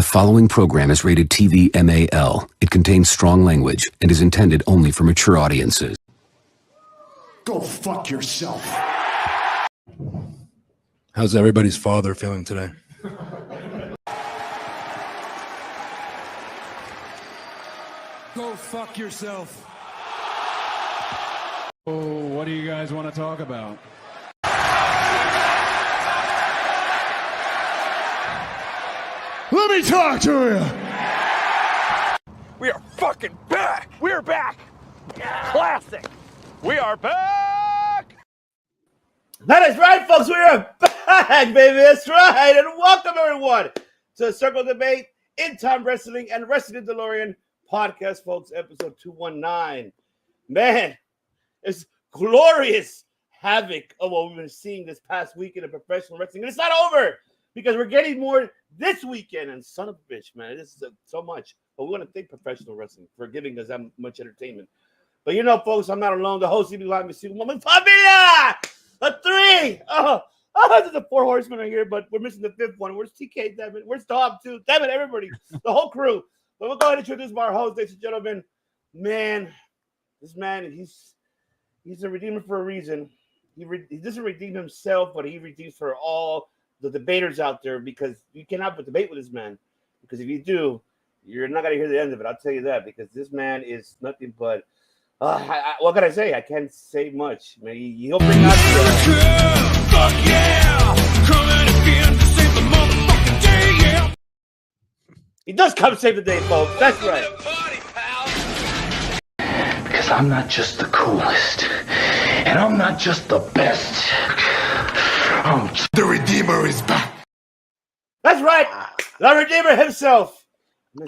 The following program is rated TV MAL. It contains strong language and is intended only for mature audiences. Go fuck yourself. How's everybody's father feeling today? Go fuck yourself. Oh, what do you guys want to talk about? Let me talk to you. We are fucking back. We're back. Classic. We are back. That is right, folks. We are back, baby. That's right. And welcome, everyone, to the Circle Debate in Time Wrestling and Wrestling Delorean podcast, folks, episode 219. Man, it's glorious havoc of what we've been seeing this past weekend of professional wrestling. And it's not over because we're getting more this weekend. And son of a bitch, man, this is so much. But we want to thank professional wrestling for giving us that much entertainment. But you know, folks, I'm not alone. The host, even like me, Familia! A three! There's the four horsemen are here, but we're missing the fifth one. Where's TK? Damn it. Where's Tom, too? Damn it, everybody. The whole crew. But we'll go ahead and introduce our host, ladies and gentlemen. Man, this man, he's a redeemer for a reason. He doesn't redeem himself, but he redeems for all the debaters out there, because you cannot debate with this man. Because if you do, you're not going to hear the end of it. I'll tell you that, because this man is nothing but what can I say? I can't say much. Man, he'll bring out Fuck yeah! Coming again to save the motherfucking day, yeah! He does come save the day, folks. That's right. Because I'm not just the coolest, and I'm not just the best. The Redeemer is back. That's right. The Redeemer himself.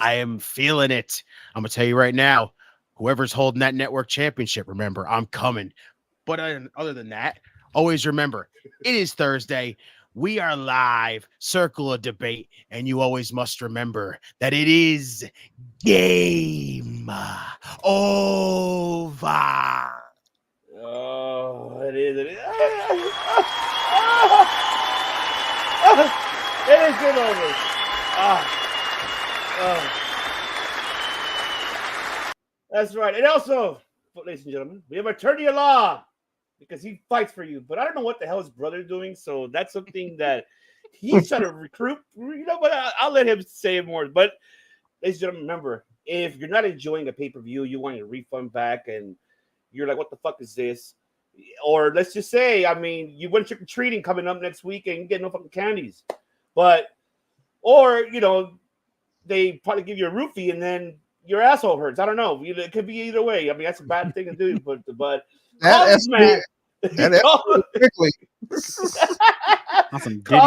I am feeling it. I'm going to tell you right now, whoever's holding that network championship, remember, I'm coming. But other than that, always remember, it is Thursday. We are live, Circle of Debate, and you always must remember that it is game over. Oh, it is. It is game over. That's right. And also, ladies and gentlemen, we have attorney at law, because he fights for you. But I don't know what the hell his brother's doing, so that's something that he's trying to recruit. You know what? I'll let him say it more. But ladies and gentlemen, remember, if you're not enjoying a pay-per-view, you want your refund back, and you're like, what the fuck is this? Or let's just say, I mean, you went trick-or-treating coming up next week and you get no fucking candies. Or, you know, they probably give you a roofie and then your asshole hurts. I don't know. It could be either way. I mean, that's a bad thing to do, but that's man. Quickly. That's some ditty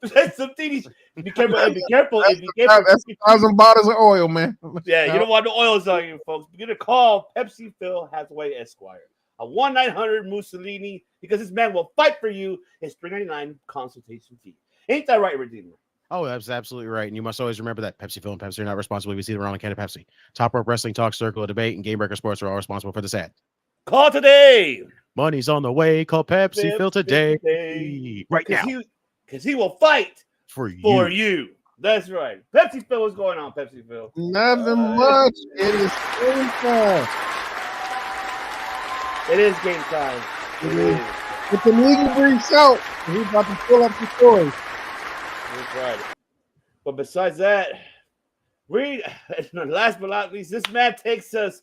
shit. That's some ditty shit. Be careful. Be careful. That's 1,000 bottles of oil, man. Yeah, you don't want the oils on you, folks. You're going to call Pepsi Phil Hathaway Esquire. A 1-900 Mussolini, because this man will fight for you. His $3.99 consultation fee. Ain't that right, Redeemer? Oh, that's absolutely right. And you must always remember that Pepsi Phil and Pepsi are not responsible if you see the wrong can of Pepsi. Top Rope Wrestling Talk, Circle of Debate, and Game Breaker Sports are all responsible for this ad. Call today. Money's on the way. Call Pepsi Phil today. Right now. Because he will fight for you. That's right. Pepsi Phil, what's going on, Pepsi Phil? Nothing much. It is game time. It is game time. It is. With the legal briefs out, he's about to fill up the story. That's right. But besides that, last but not least, this man takes us,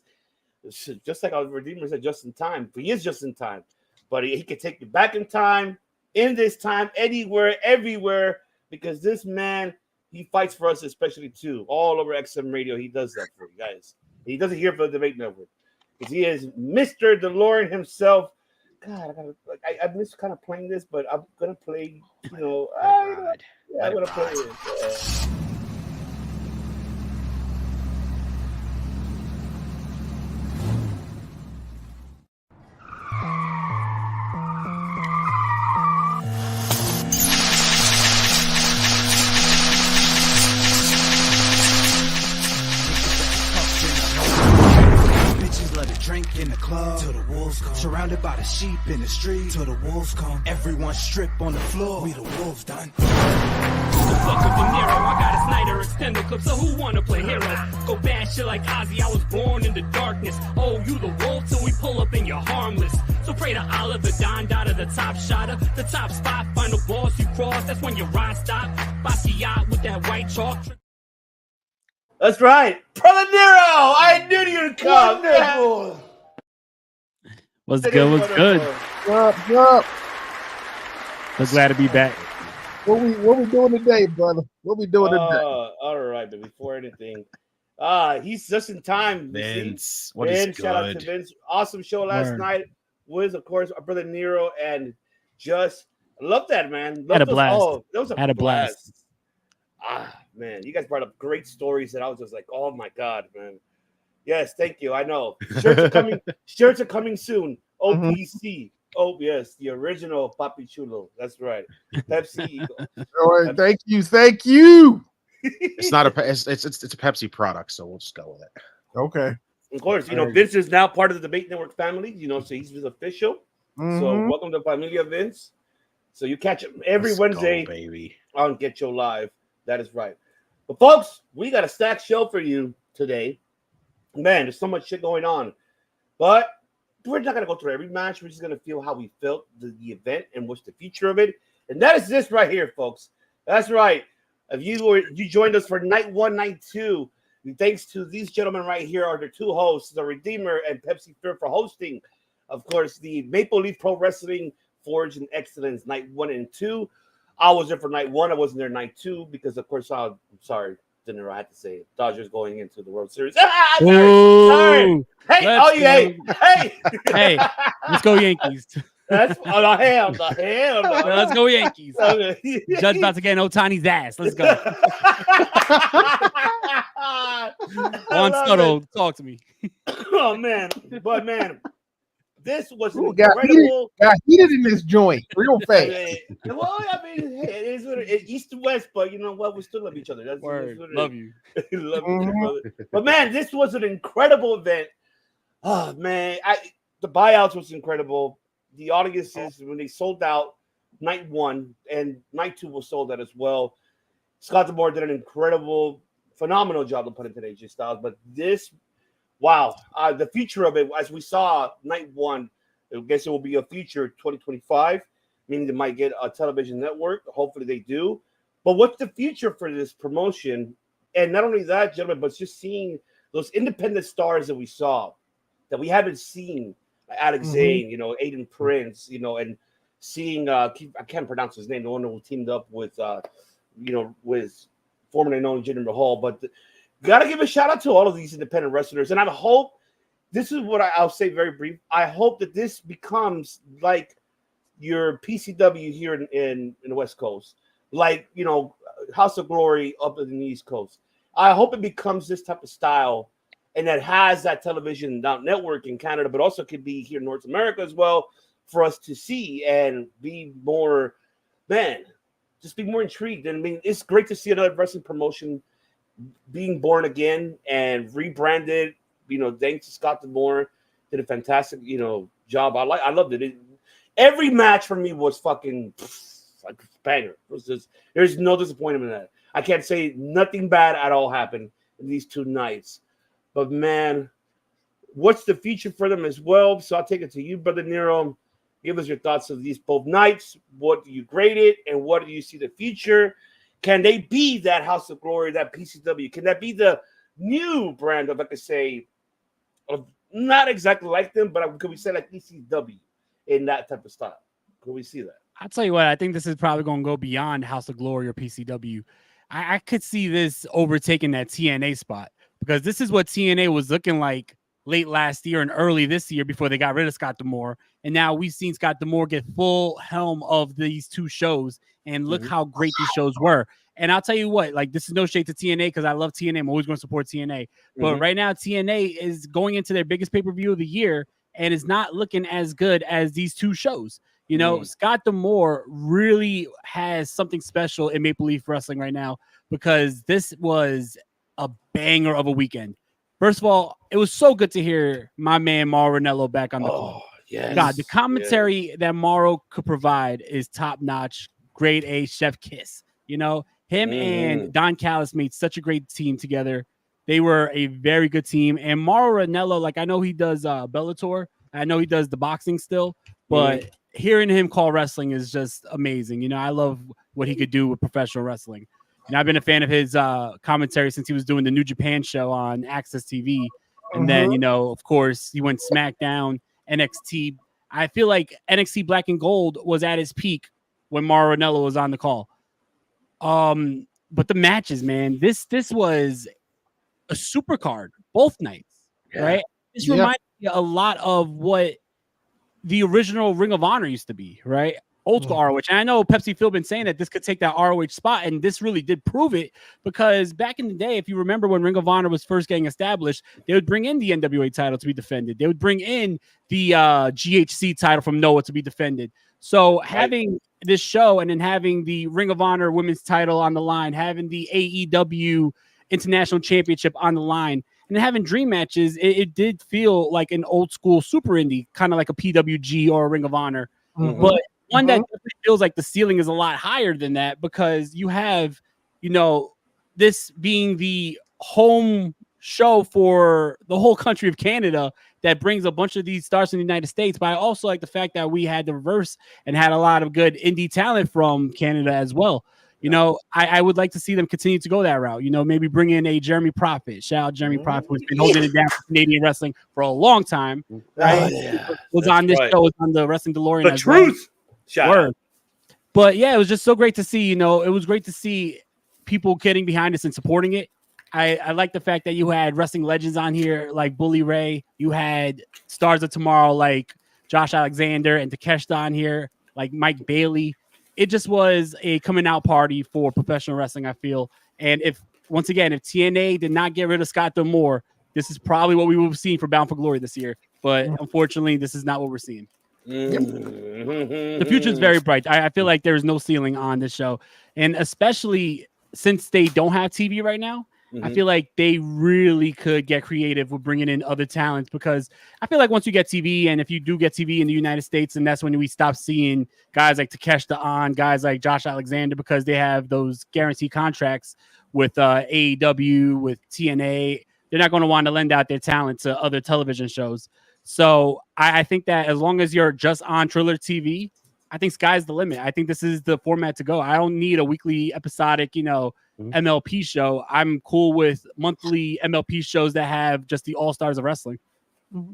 just like our Redeemer said, just in time. He is just in time. But he can take you back in time, in this time, anywhere, everywhere, because this man, he fights for us, especially too. All over XM Radio, he does that for you guys. He does it here for the Debate Network. Because he is Mr. Delorean himself. God, I miss kind of playing this, but I'm going to play, I'm going to play it. Yeah. Drink in the club till the wolves come. Surrounded by the sheep in the street till the wolves come. Everyone strip on the floor. We the wolves done. The fuck with De Niro, I got a Snyder extended clip, so who wanna play hero? Go bad shit like Ozzy, I was born in the darkness. Oh, you the wolf till we pull up and you're harmless. So pray to Allah, the Don Dada, the top shotter, the top spot, final boss you cross, that's when your ride stop. Basquiat with that white chalk. That's right. Brother Nero, I knew you'd come. Wonderful. What's good? What's good? Yup. So glad to be back. What we doing today, brother? What we doing today? All right, but before anything, he's just in time. Vince, what is shout out to Vince. Awesome show last night with, of course, our brother Nero, and just love that, man. Had a blast. That was a blast. Man, you guys brought up great stories that I was just like, oh my god, man. Yes, thank you. I know. Shirts are coming. Shirts are coming soon. OPC. Oh yes, the original Papi Chulo. That's right. Pepsi Eagle. All right, thank you. It's not it's a Pepsi product, so we'll just go with it. Okay. Of course, Vince is now part of the Debate Network family. So he's official. So welcome to Familia Vince. So you catch him every Wednesday baby, on GETCHO Live. That is right. But folks, we got a stacked show for you today. Man, there's so much shit going on. But we're not going to go through every match. We're just going to feel how we felt the event and what's the future of it. And that is this right here, folks. That's right. If you joined us for night 1, night 2, thanks to these gentlemen right here are the two hosts, the Redeemer and Pepsi Fear, for hosting, of course, the Maple Leaf Pro Wrestling Forge and Excellence night 1 and 2. I was there for night 1. I wasn't there night 2 because, of course, I'm sorry, dinner. I had to say it. Dodgers going into the World Series. Sorry. Hey, hey, let's go Yankees. That's the hell. Let's go Yankees. Judge about to get Otani's ass. Let's go. Juan Soto, talk to me. Oh man, but man, this was incredible. Got heated in this joint real fast. Well, I mean, it is what it is. East to west, but you know what? We still love each other. That's what love you. Love you, brother. But man, this was an incredible event. Oh man, the buyouts was incredible. The audiences when they sold out night 1 and night 2 was sold out as well. Scott D'Amore did an incredible, phenomenal job to put into AJ Styles. But this, wow, the future of it, as we saw night 1, I guess it will be a future 2025, meaning they might get a television network. Hopefully they do. But what's the future for this promotion? And not only that, gentlemen, but just seeing those independent stars that we saw that we haven't seen. Alex Zane, Aiden Prince, and seeing I can't pronounce his name, the one who teamed up with with formerly known Jinder Mahal, but gotta give a shout out to all of these independent wrestlers. And I hope this is what I'll say very brief. I hope that this becomes like your PCW here in the West Coast, like House of Glory up in the East Coast. I hope it becomes this type of style. And that has that television network in Canada, but also could be here in North America as well for us to see and be more, just be more intrigued. And I mean, it's great to see another wrestling promotion being born again and rebranded. Thanks to Scott D'Amore, did a fantastic, job. I loved it. Every match for me was fucking like a banger. It was just, there's no disappointment in that. I can't say nothing bad at all happened in these 2 nights. But, man, what's the future for them as well? So I'll take it to you, Brother Nero. Give us your thoughts of these both nights. What do you grade it, and what do you see the future? Can they be that House of Glory, that PCW? Can that be the new brand of, like I say, of not exactly like them, but could we say like ECW in that type of style? Could we see that? I'll tell you what, I think this is probably going to go beyond House of Glory or PCW. I could see this overtaking that TNA spot. Because this is what TNA was looking like late last year and early this year before they got rid of Scott D'Amore. And now we've seen Scott D'Amore get full helm of these 2 shows. And look how great these shows were. And I'll tell you what, like, this is no shade to TNA because I love TNA. I'm always going to support TNA. But right now, TNA is going into their biggest pay-per-view of the year and is not looking as good as these 2 shows. Scott D'Amore really has something special in Maple Leaf Wrestling right now because this was a banger of a weekend. First of all, it was so good to hear my man Mauro Ranallo back on the call. Yes. God, the commentary that Mauro could provide is top notch, grade A chef kiss. Him and Don Callis made such a great team together. They were a very good team. And Mauro Ranallo, like I know he does Bellator. I know he does the boxing still, but hearing him call wrestling is just amazing. You know, I love what he could do with professional wrestling. And I've been a fan of his commentary since he was doing the New Japan show on Access TV. And then, you know, of course, he went SmackDown, NXT. I feel like NXT Black and Gold was at his peak when Mauro Ranallo was on the call. But the matches, man, this was a super card both nights, right? This reminded me a lot of what the original Ring of Honor used to be, right? Old school ROH. And I know Pepsi Phil been saying that this could take that ROH spot, and this really did prove it, because back in the day, if you remember when Ring of Honor was first getting established, they would bring in the NWA title to be defended. They would bring in the GHC title from Noah to be defended. So having this show and then having the Ring of Honor women's title on the line, having the AEW International Championship on the line, and having dream matches, it did feel like an old school super indie, kind of like a PWG or a Ring of Honor. But one that feels like the ceiling is a lot higher than that, because you have, you know, this being the home show for the whole country of Canada that brings a bunch of these stars in the United States. But I also like the fact that we had the reverse and had a lot of good indie talent from Canada as well. You know, I would like to see them continue to go that route. You know, maybe bring in a Jeremy Prophet. Shout out Jeremy Prophet, who's been holding it down for Canadian wrestling for a long time. Right? Was on this show, was on the Wrestling DeLorean. The truth. Word. But yeah, it was just so great to see. You know, it was great to see people getting behind us and supporting it. I like the fact that you had wrestling legends on here like Bully Ray. You had stars of tomorrow like Josh Alexander and Takeshita on here, like Mike Bailey. It just was a coming out party for professional wrestling, I feel. And if TNA did not get rid of Scott D'Amore, this is probably what we will be seeing for Bound for Glory this year. But unfortunately, this is not what we're seeing. The future is very bright. I feel like there is no ceiling on this show. And especially since they don't have TV right now, I feel like they really could get creative with bringing in other talents, because I feel like once you get TV, and if you do get TV in the United States, and that's when we stop seeing guys like Takeshita on, guys like Josh Alexander, because they have those guaranteed contracts with AEW, with TNA. They're not going to want to lend out their talent to other television shows. So I think that as long as you're just on Triller TV, I think sky's the limit. I think this is the format to go. I don't need a weekly episodic, you know, MLP show. I'm cool with monthly MLP shows that have just the all-stars of wrestling.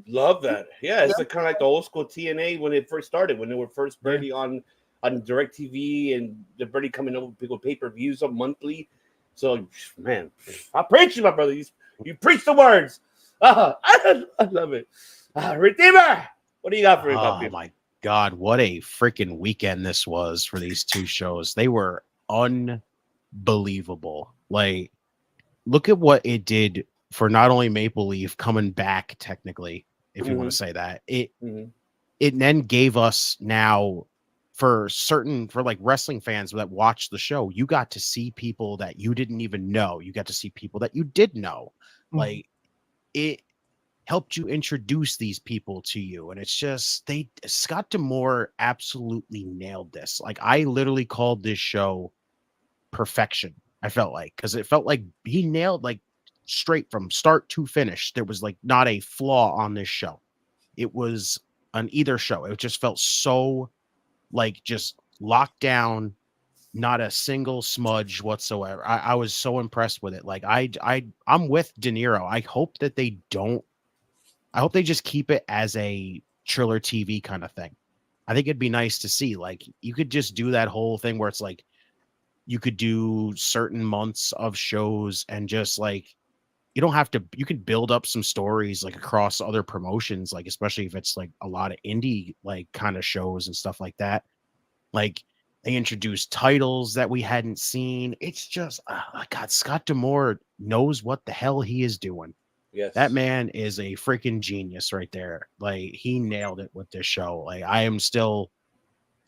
Love that. Yeah, it's kind of like the old school TNA when it first started, when they were first barely on DirecTV, and they're barely coming up with pay-per-views on monthly. So, man, I preach you, my brother. You preach the words. I love it. Redeemer, what do you got for me? Oh, my God, what a freaking weekend this was for these two shows. They were unbelievable. Like, look at what it did for not only Maple Leaf coming back, technically, if you want to say that. It then gave us now, for like wrestling fans that watch the show, you got to see people that you didn't even know. You got to see people that you did know. Like, it helped you introduce these people to you. And it's just, Scott D'Amore absolutely nailed this. Like, I literally called this show perfection. I felt like, because it felt like he nailed, like, straight from start to finish. There was like not a flaw on this show. It was on either show. It just felt so like just locked down, not a single smudge whatsoever. I was so impressed with it. Like I'm with De Niro. I hope they just keep it as a Triller TV kind of thing. I think it'd be nice to see, like, you could just do that whole thing where it's like you could do certain months of shows and just like, you don't have to, you can build up some stories like across other promotions, like especially if it's like a lot of indie like kind of shows and stuff like that. Like, they introduced titles that we hadn't seen. It's just, God, Scott D'Amore knows what the hell he is doing. Yes. That man is a freaking genius right there. Like, he nailed it with this show. Like, I am still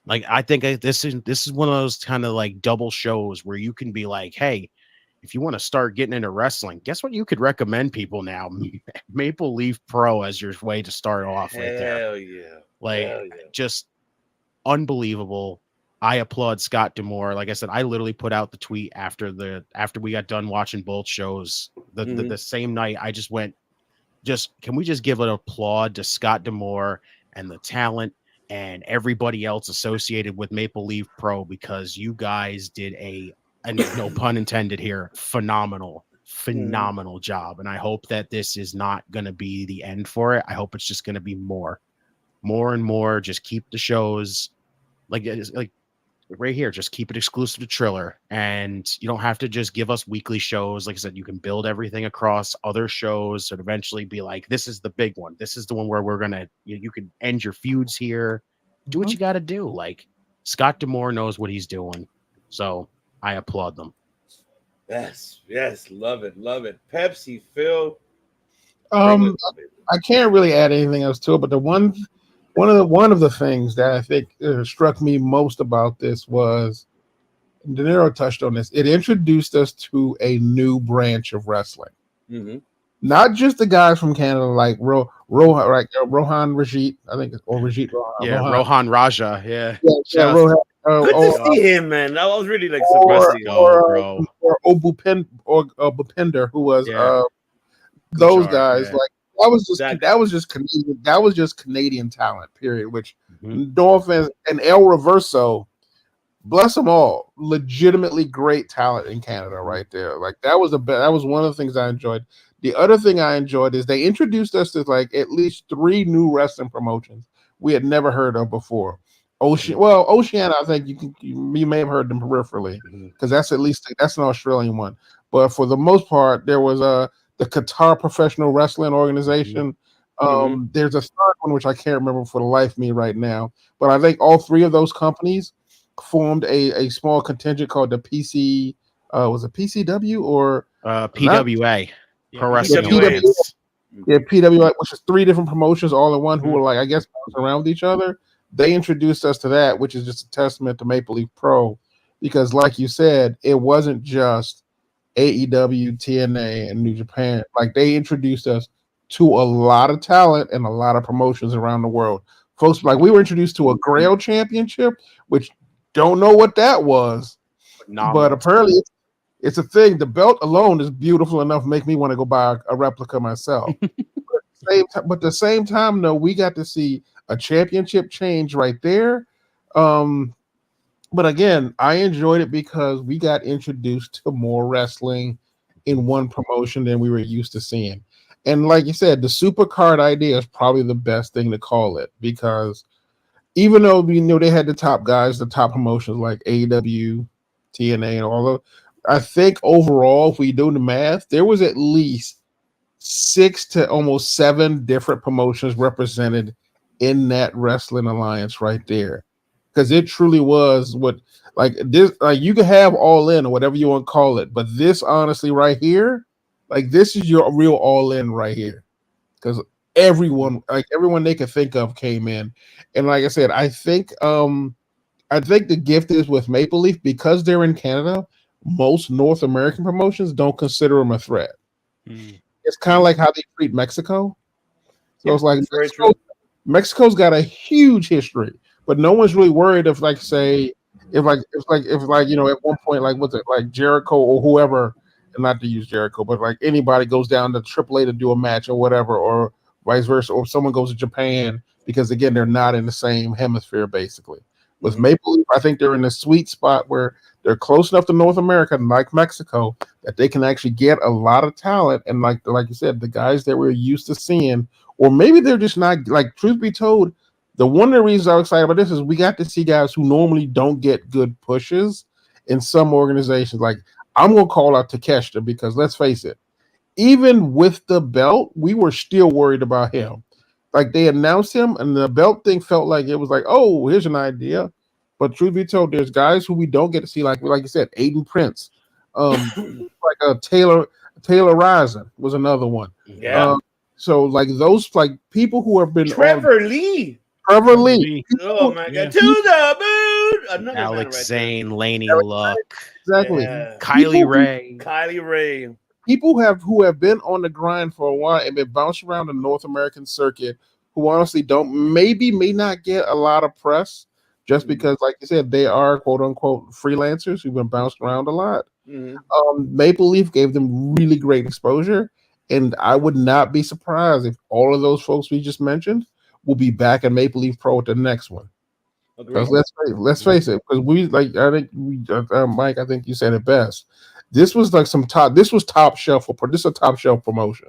like, I think this is one of those kind of like double shows where you can be like, hey, if you want to start getting into wrestling, guess what? You could recommend people now. Maple Leaf Pro as your way to start off right there. Hell yeah. Like, Hell yeah. just unbelievable. I applaud Scott D'Amore. Like I said, I literally put out the tweet after we got done watching both shows. The same night, I just went, can we just give an applaud to Scott D'Amore and the talent and everybody else associated with Maple Leaf Pro, because you guys did and no pun intended here, phenomenal job. And I hope that this is not going to be the end for it. I hope it's just going to be more and more. Just keep the shows like right here, just keep it exclusive to Triller, and you don't have to just give us weekly shows. Like I said, you can build everything across other shows and eventually be like, this is the big one, this is the one where we're gonna, you can end your feuds here, do what you got to do. Like, Scott D'Amore knows what he's doing, so I applaud them. Yes, love it. Pepsi, Phil. I can't really add anything else to it, but the one of the things that I think struck me most about this was, De Niro touched on this, it introduced us to a new branch of wrestling. Mm-hmm. Not just the guys from Canada like Rohan Rajit, I think, or Rajit Rohan. Yeah, Rohan Raja. Yeah. Rohan. Good to see him, man. I was really like surprised. Or Bhupender, who was those guys. Yeah. Like that was just Canadian. That was just Canadian talent. Period. Which no offense, and El Reverso, bless them all, legitimately great talent in Canada right there. Like that was one of the things I enjoyed. The other thing I enjoyed is they introduced us to like at least 3 new wrestling promotions we had never heard of before. Oceania, I think you may have heard them peripherally, because that's an Australian one. But for the most part, there was the Qatar Professional Wrestling Organization. There's a third one which I can't remember for the life of me right now. But I think all 3 of those companies formed a small contingent called the PC. Was it PCW or PWA? Pro Wrestling Alliance. Yeah, PWA, which is 3 different promotions all in one, who were like, I guess, around with each other. They introduced us to that, which is just a testament to Maple Leaf Pro, because like you said, it wasn't just AEW, TNA, and New Japan. Like, they introduced us to a lot of talent and a lot of promotions around the world. Folks, like, we were introduced to a Grail Championship, which don't know what that was, but apparently it's a thing. The belt alone is beautiful enough to make me want to go buy a replica myself. But at the same time, though, we got to see a championship change right there. But again, I enjoyed it because we got introduced to more wrestling in one promotion than we were used to seeing. And like you said, the super card idea is probably the best thing to call it, because even though we know they had the top guys, the top promotions like AEW, TNA, and all of, I think overall, if we do the math, there was at least 6 to almost 7 different promotions represented in that wrestling alliance right there, because it truly was what, like, this, like, you can have All In or whatever you want to call it, but this honestly right here, like, this is your real All In right here, because everyone they could think of came in. And like I said, I think the gift is with Maple Leaf, because they're in Canada, most North American promotions don't consider them a threat. It's kind of like how they treat Mexico. So it's like Mexico's got a huge history, but no one's really worried if, like, say, if you know, at one point, like, what's it, like Jericho or whoever, and not to use Jericho, but like anybody goes down to AAA to do a match or whatever, or vice versa, or if someone goes to Japan, because again, they're not in the same hemisphere basically. With Maple Leaf, I think they're in a sweet spot where they're close enough to North America, like Mexico, that they can actually get a lot of talent. And like you said, the guys that we're used to seeing, or maybe they're just not, like, truth be told, one of the reasons I'm excited about this is we got to see guys who normally don't get good pushes in some organizations. Like, I'm going to call out Takeshita, because let's face it, even with the belt, we were still worried about him. Like, they announced him, and the belt thing felt like it was like, oh, here's an idea. But truth be told, there's guys who we don't get to see, like you said, Aiden Prince, like Taylor Rising was another one. Yeah. So like those, like, people who have been Trevor Lee. Oh my God! To the moon. Alex Zane, Laney Luck, exactly. Yeah. Kylie Ray. People who have been on the grind for a while and been bounced around the North American circuit, who honestly may not get a lot of press, just because, like you said, they are quote unquote freelancers who've been bounced around a lot. Maple Leaf gave them really great exposure, and I would not be surprised if all of those folks we just mentioned will be back at Maple Leaf Pro at the next one. Because let's face it, because Mike, I think you said it best. This was like this was top shelf this is a top shelf promotion.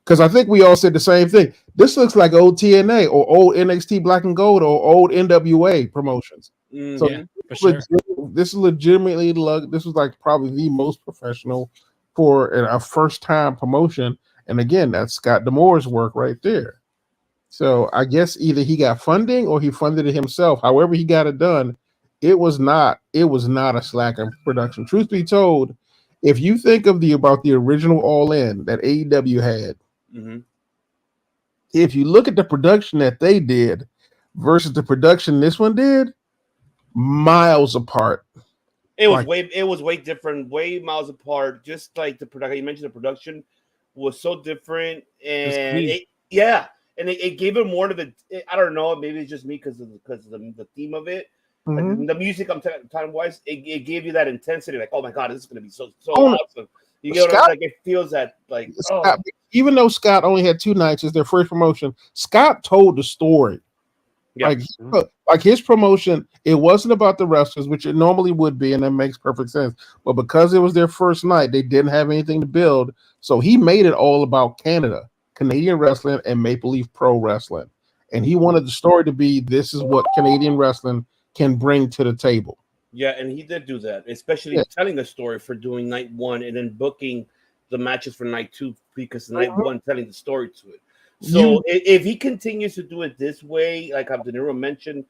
Because I think we all said the same thing. This looks like old TNA or old NXT Black and Gold or old NWA promotions. So for sure. This is legitimately this was like probably the most professional for a first time promotion. And again, that's Scott D'Amore's work right there. So I guess either he got funding or he funded it himself. However he got it done, it was not a slacker production. Truth be told, if you think of about the original All In that AEW had, if you look at the production that they did versus the production this one did, miles apart. It was way different, way miles apart. Just like the production, you mentioned the production was so different, and it gave it more to the. I don't know, maybe it's just me because of the theme of it. Like the music, time wise, it gave you that intensity. Like, oh my god, this is gonna be so awesome. You get what I'm like? It feels that like Scott, even though Scott only had 2 nights as their first promotion, Scott told the story. Yeah. Like his promotion, it wasn't about the wrestlers, which it normally would be, and that makes perfect sense. But because it was their first night, they didn't have anything to build, so he made it all about Canada, Canadian wrestling, and Maple Leaf Pro Wrestling. And he wanted the story to be, this is what Canadian wrestling can bring to the table. Yeah, and he did do that, especially telling the story for doing night 1 and then booking the matches for night 2 because night 1 telling the story to it. So if he continues to do it this way, like De Niro mentioned,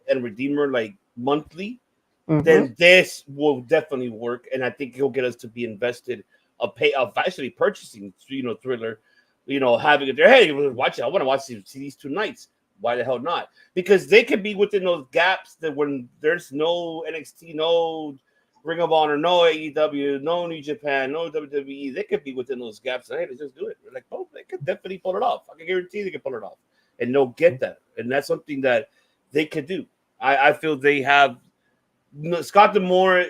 and Redeemer like monthly, then this will definitely work, and I think he'll get us to be invested of actually purchasing, Thriller, having it there. Hey, watch it. I want to see these 2 nights. Why the hell not? Because they could be within those gaps that when there's no NXT, no Ring of Honor, no AEW, no New Japan, no WWE, they could be within those gaps. And, hey, let's just do it. We're like, oh, they could definitely pull it off. I can guarantee they can pull it off. And they'll get that. And that's something that they could do. I feel they have Scott D'Amore.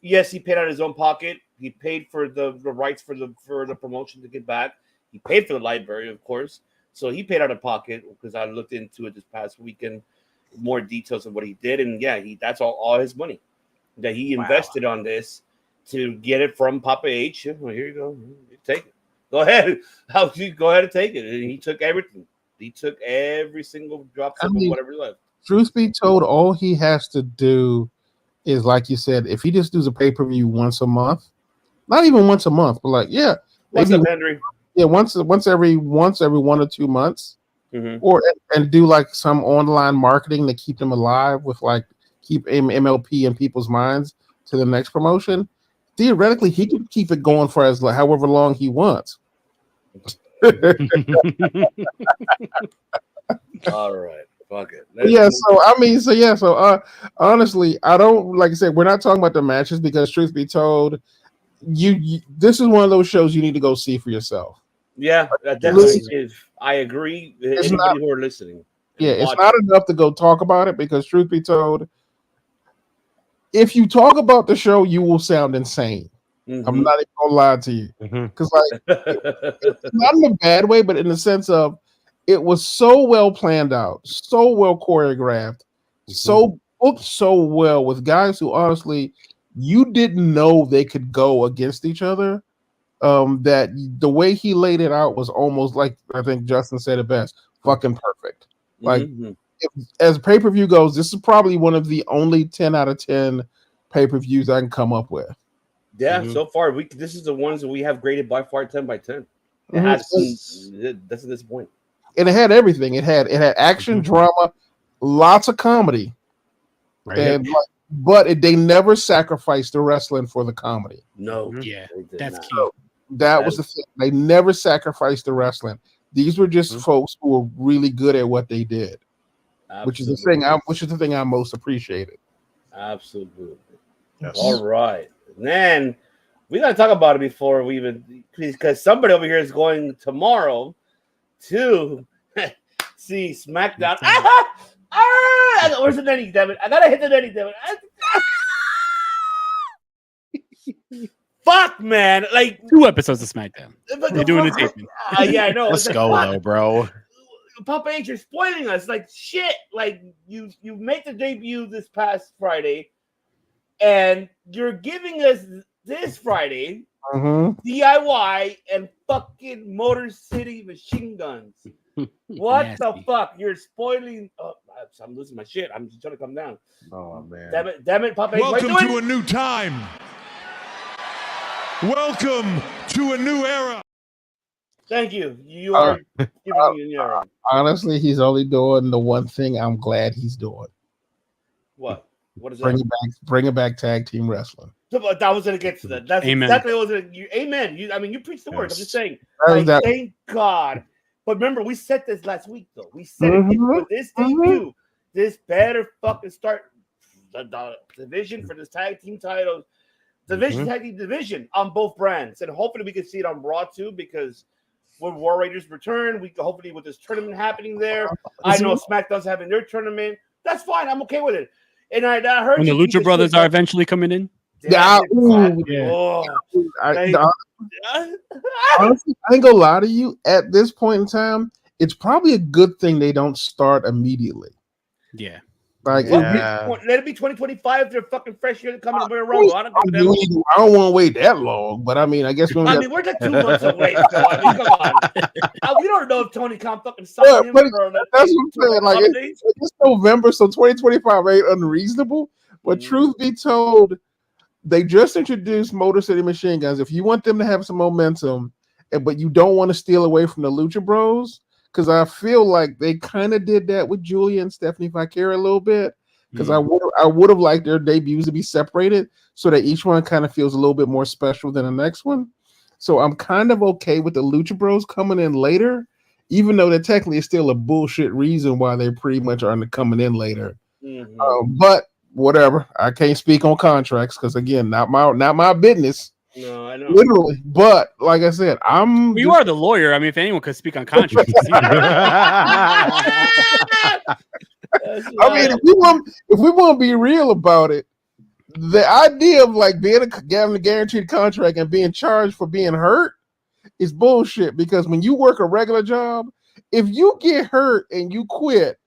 Yes, he paid out of his own pocket. He paid for the rights for the promotion to get back. He paid for the library, of course. So he paid out of pocket because I looked into it this past weekend, more details of what he did. And that's all his money that he invested on this to get it from Papa H. Well, here you go. Take it. Go ahead. Go ahead and take it. And he took everything. He took every single drop of whatever left. Truth be told, all he has to do is, like you said, if he just does a pay-per-view once a month, not even once a month, but like, what's up, Henry? Yeah, once every 1 or 2 months, or and do like some online marketing to keep them alive with like keep MLP in people's minds to the next promotion. Theoretically, he could keep it going for as however long he wants. All right, fuck it. So honestly, I don't, like I said, we're not talking about the matches because truth be told, you this is one of those shows you need to go see for yourself. Yeah, that definitely is. I agree. Anybody who are listening. It's not enough to go talk about it because truth be told, if you talk about the show, you will sound insane. I'm not even gonna lie to you because it's not in a bad way, but in the sense of it was so well planned out, so well choreographed, so booked so well with guys who honestly you didn't know they could go against each other. That the way he laid it out was almost like, I think Justin said it best, fucking perfect. Like as pay-per-view goes, this is probably one of the only 10 out of 10 pay-per-views I can come up with. Yeah, so far this is the ones that we have graded by far 10 by 10. That's at this point. And it had everything. It had action, drama, lots of comedy, but they never sacrificed the wrestling for the comedy. No, that's key. That was the thing. They never sacrificed the wrestling. These were just folks who were really good at what they did, which is the thing I most appreciated. Absolutely. Yes. All right. And then we got to talk about it before we even, because somebody over here is going tomorrow to see SmackDown. Where's the Nenny, damn it? I gotta hit the Nenny, damn it. Fuck, man. Like 2 episodes of SmackDown. They're doing the taping. Yeah, I know. Let's go, though, bro. Papa H, you're spoiling us. Like, shit. Like, you make the debut this past Friday, and you're giving us this Friday DIY and fucking Motor City Machine Guns. What the fuck? You're spoiling. Oh, I'm losing my shit. I'm just trying to come down. Oh, man. Damn it, Papa H. Welcome to a new time. Welcome to a new era. Thank you. You are giving me an era. Honestly, he's only doing the one thing I'm glad he's doing. What? What is that? Bringing back tag team wrestling. I was going to get to that. That's amen. Exactly what I was going to. Amen. You preach the word. I'm just saying. Thank God. But remember, we said this last week, though. We said it for this debut. This better fucking start the division for this tag team title. Division, tag team division on both brands. And hopefully we can see it on Raw, too, because when War Raiders return, we can hopefully with this tournament happening there. I know SmackDown's having their tournament. That's fine. I'm okay with it. And I heard when the Lucha Brothers are eventually coming in. Honestly, I ain't gonna lie to you. At this point in time, it's probably a good thing they don't start immediately. Yeah. Like, let it be 2025. They're fucking fresh here coming to Rumble. I don't want to wait that long, but I mean, I guess we're like 2 months away. So, I mean, come on. We don't know if Tony Khan fucking signed him. That's what I'm saying. Like, it's November, so 2025 ain't unreasonable. But truth be told, they just introduced Motor City Machine Guns. If you want them to have some momentum, but you don't want to steal away from the Lucha Bros, because I feel like they kind of did that with Julia and Stephanie Vicari a little bit. Because I would have liked their debuts to be separated so that each one kind of feels a little bit more special than the next one. So I'm kind of okay with the Lucha Bros coming in later, even though that technically is still a bullshit reason why they pretty much are coming in later. But whatever, I can't speak on contracts because again, not my business. No, I know. Literally, but like I said, you are the lawyer. I mean, if anyone could speak on contracts, I mean, if we want to be real about it, the idea of like having a guaranteed contract and being charged for being hurt is bullshit. Because when you work a regular job, if you get hurt and you quit,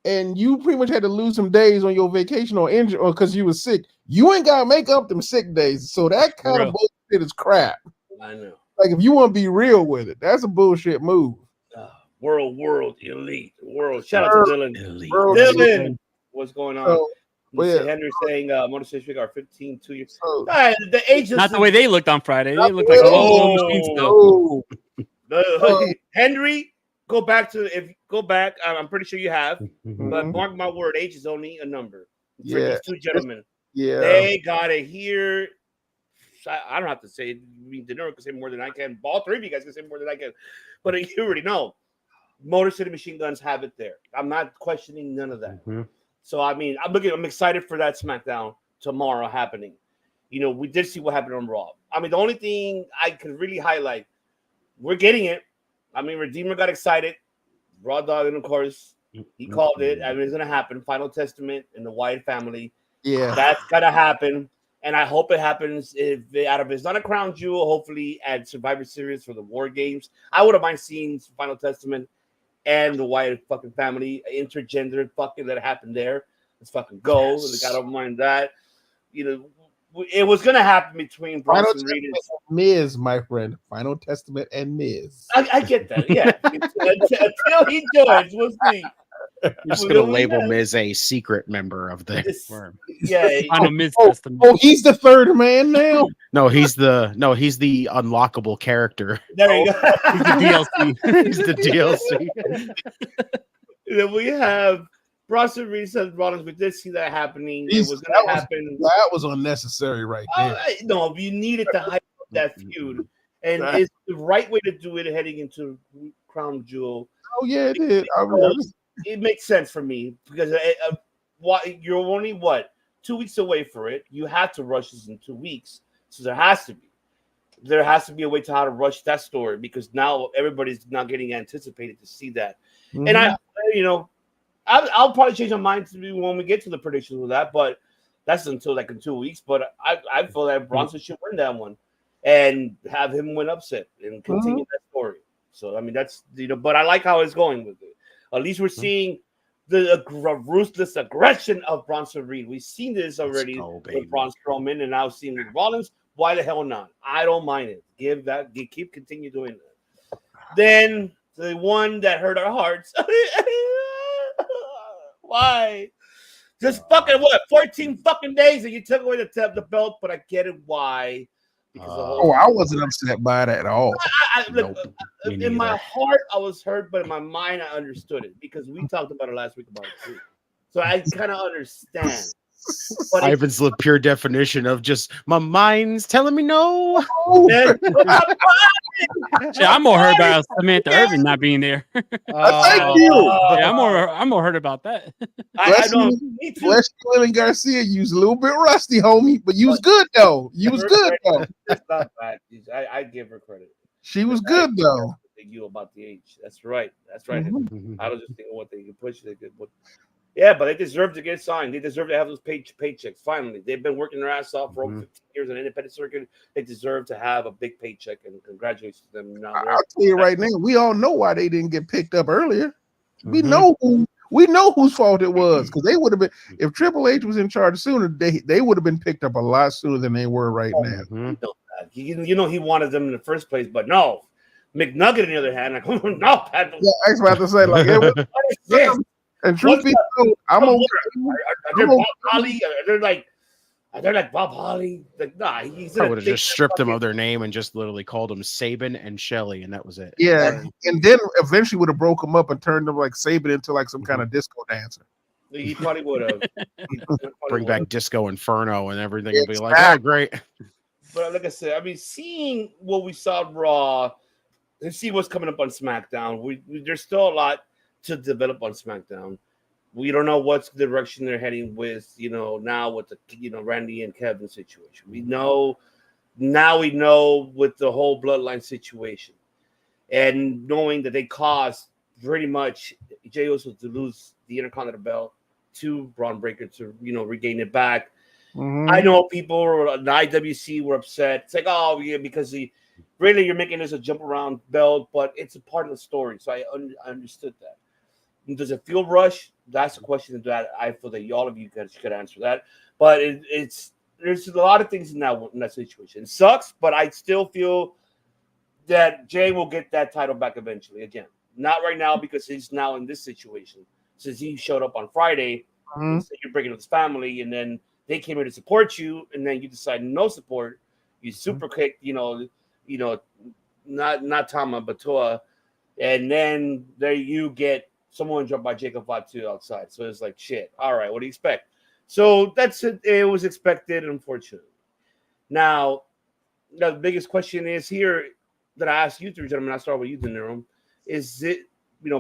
and you pretty much had to lose some days on your vacation or injury or because you were sick, you ain't gotta make up them sick days. So that kind of bullshit is crap. I know. Like if you want to be real with it, that's a bullshit move. World elite. Shout out to Dylan. Dylan, what's going on? Henry saying Motor City Machine are 15, 2 years. The age not the way they looked on Friday. They looked like a machine. Henry. Go back. I'm pretty sure you have, but mark my word, age is only a number for these two gentlemen. Yeah, they gotta hear. I don't have to say. Deniro can say more than I can. All three of you guys can say more than I can, but you already know. Motor City Machine Guns have it there. I'm not questioning none of that. So I mean, I'm excited for that SmackDown tomorrow happening. You know, we did see what happened on Raw. I mean, the only thing I could really highlight, we're getting it. I mean, Redeemer got excited. Raw Dog, and of course, he called it. I mean, it's going to happen. Final Testament and the Wyatt family. Yeah. That's going to happen. And I hope it happens out of it's not a crown jewel, hopefully at Survivor Series for the War Games. I wouldn't mind seeing Final Testament and the Wyatt fucking family, intergender fucking that happened there. Let's fucking go. Yes. I don't mind that. You know, it was going to happen between Bronson Reed and Miz, my friend. Final Testament and Miz. I get that. Yeah. Until he joins, we'll see. You're just going to label Miz a secret member of the firm. Yeah. Final Miz Testament. Oh, he's the third man now? No, he's the unlockable character. There you go. He's the DLC. He's the DLC. Then we have Bronson Reed says Rollins. We did see that happening. It was going to happen. That was unnecessary right there. No, you needed to hype that feud. And it's the right way to do it heading into Crown Jewel. Oh, yeah, it did. It makes sense for me because you're only, 2 weeks away for it. You have to rush this in 2 weeks. So there has to be a way to how to rush that story because now everybody's not getting anticipated to see that. And I'll probably change my mind when we get to the predictions with that, but that's until like in 2 weeks. But I feel that Bronson should win that one and have him win upset and continue that story. So I mean that's but I like how it's going with it. At least we're seeing the ruthless aggression of Bronson Reed. We've seen this already with Braun Strowman, and now seeing with Rollins. Why the hell not? I don't mind it. Continue doing that. Then the one that hurt our hearts. Why? Just fucking 14 fucking days and you took away the belt, but I get it why. I wasn't upset by it at all. In my heart, I was hurt, but in my mind, I understood it because we talked about it last week about it too. So I kind of understand. But Ivan's the pure definition of just my mind's telling me no. I'm more hurt about Samantha Irvin not being there. Thank you. Yeah, I'm more hurt about that. Leslie Garcia, you was a little bit rusty, homie, but you was good though. That's not bad. I give her credit. She was good though. You about the age. That's right. I was just thinking what they could push. Yeah, but they deserve to get signed. They deserve to have those paychecks. Finally, they've been working their ass off for over 15 years on the independent circuit. They deserve to have a big paycheck, and congratulations to them. Now, I'll tell you right now, we all know why they didn't get picked up earlier. We know whose fault it was because they would have been if Triple H was in charge sooner. They would have been picked up a lot sooner than they were right now. You know he wanted them in the first place, but no. McNugget, on the other hand, like no, Pat. Yeah, I was about to say like. And truth be told, I'm okay. Are they Bob Holly? Are they like Bob Holly? Like, nah, he's. I would have just stripped them of their name and just literally called them Sabin and Shelly, and that was it. Yeah, and then eventually would have broke them up and turned them like Sabin into like some kind of disco dancer. He probably would have. Bring back Disco Inferno and everything. Exactly. Be like, oh, great. But like I said, I mean, seeing what we saw Raw and see what's coming up on SmackDown, there's still a lot to develop on SmackDown. We don't know what's the direction they're heading with, now with the, Randy and Kevin situation. We know with the whole bloodline situation and knowing that they caused pretty much Jey Uso to lose the Intercontinental belt to Braun Breaker to, regain it back. I know people in the IWC were upset. It's like, oh, yeah, because you're making this a jump around belt, but it's a part of the story. So I understood that. Does it feel rushed? That's a question that I feel that all of you guys could answer that. But there's a lot of things in that situation. It sucks, but I still feel that Jay will get that title back eventually. Again, not right now because he's now in this situation. Since he showed up on Friday, so you're breaking up his family, and then they came here to support you, and then you decide no support. You super kick, not Tama but Toa, and then there you get someone dropped by Jacob Fatu outside. So it's like, shit. All right, what do you expect? So that's it. It was expected, unfortunately. Now, the biggest question is here that I asked you three gentlemen, I'll start with you, Deniro. Is it,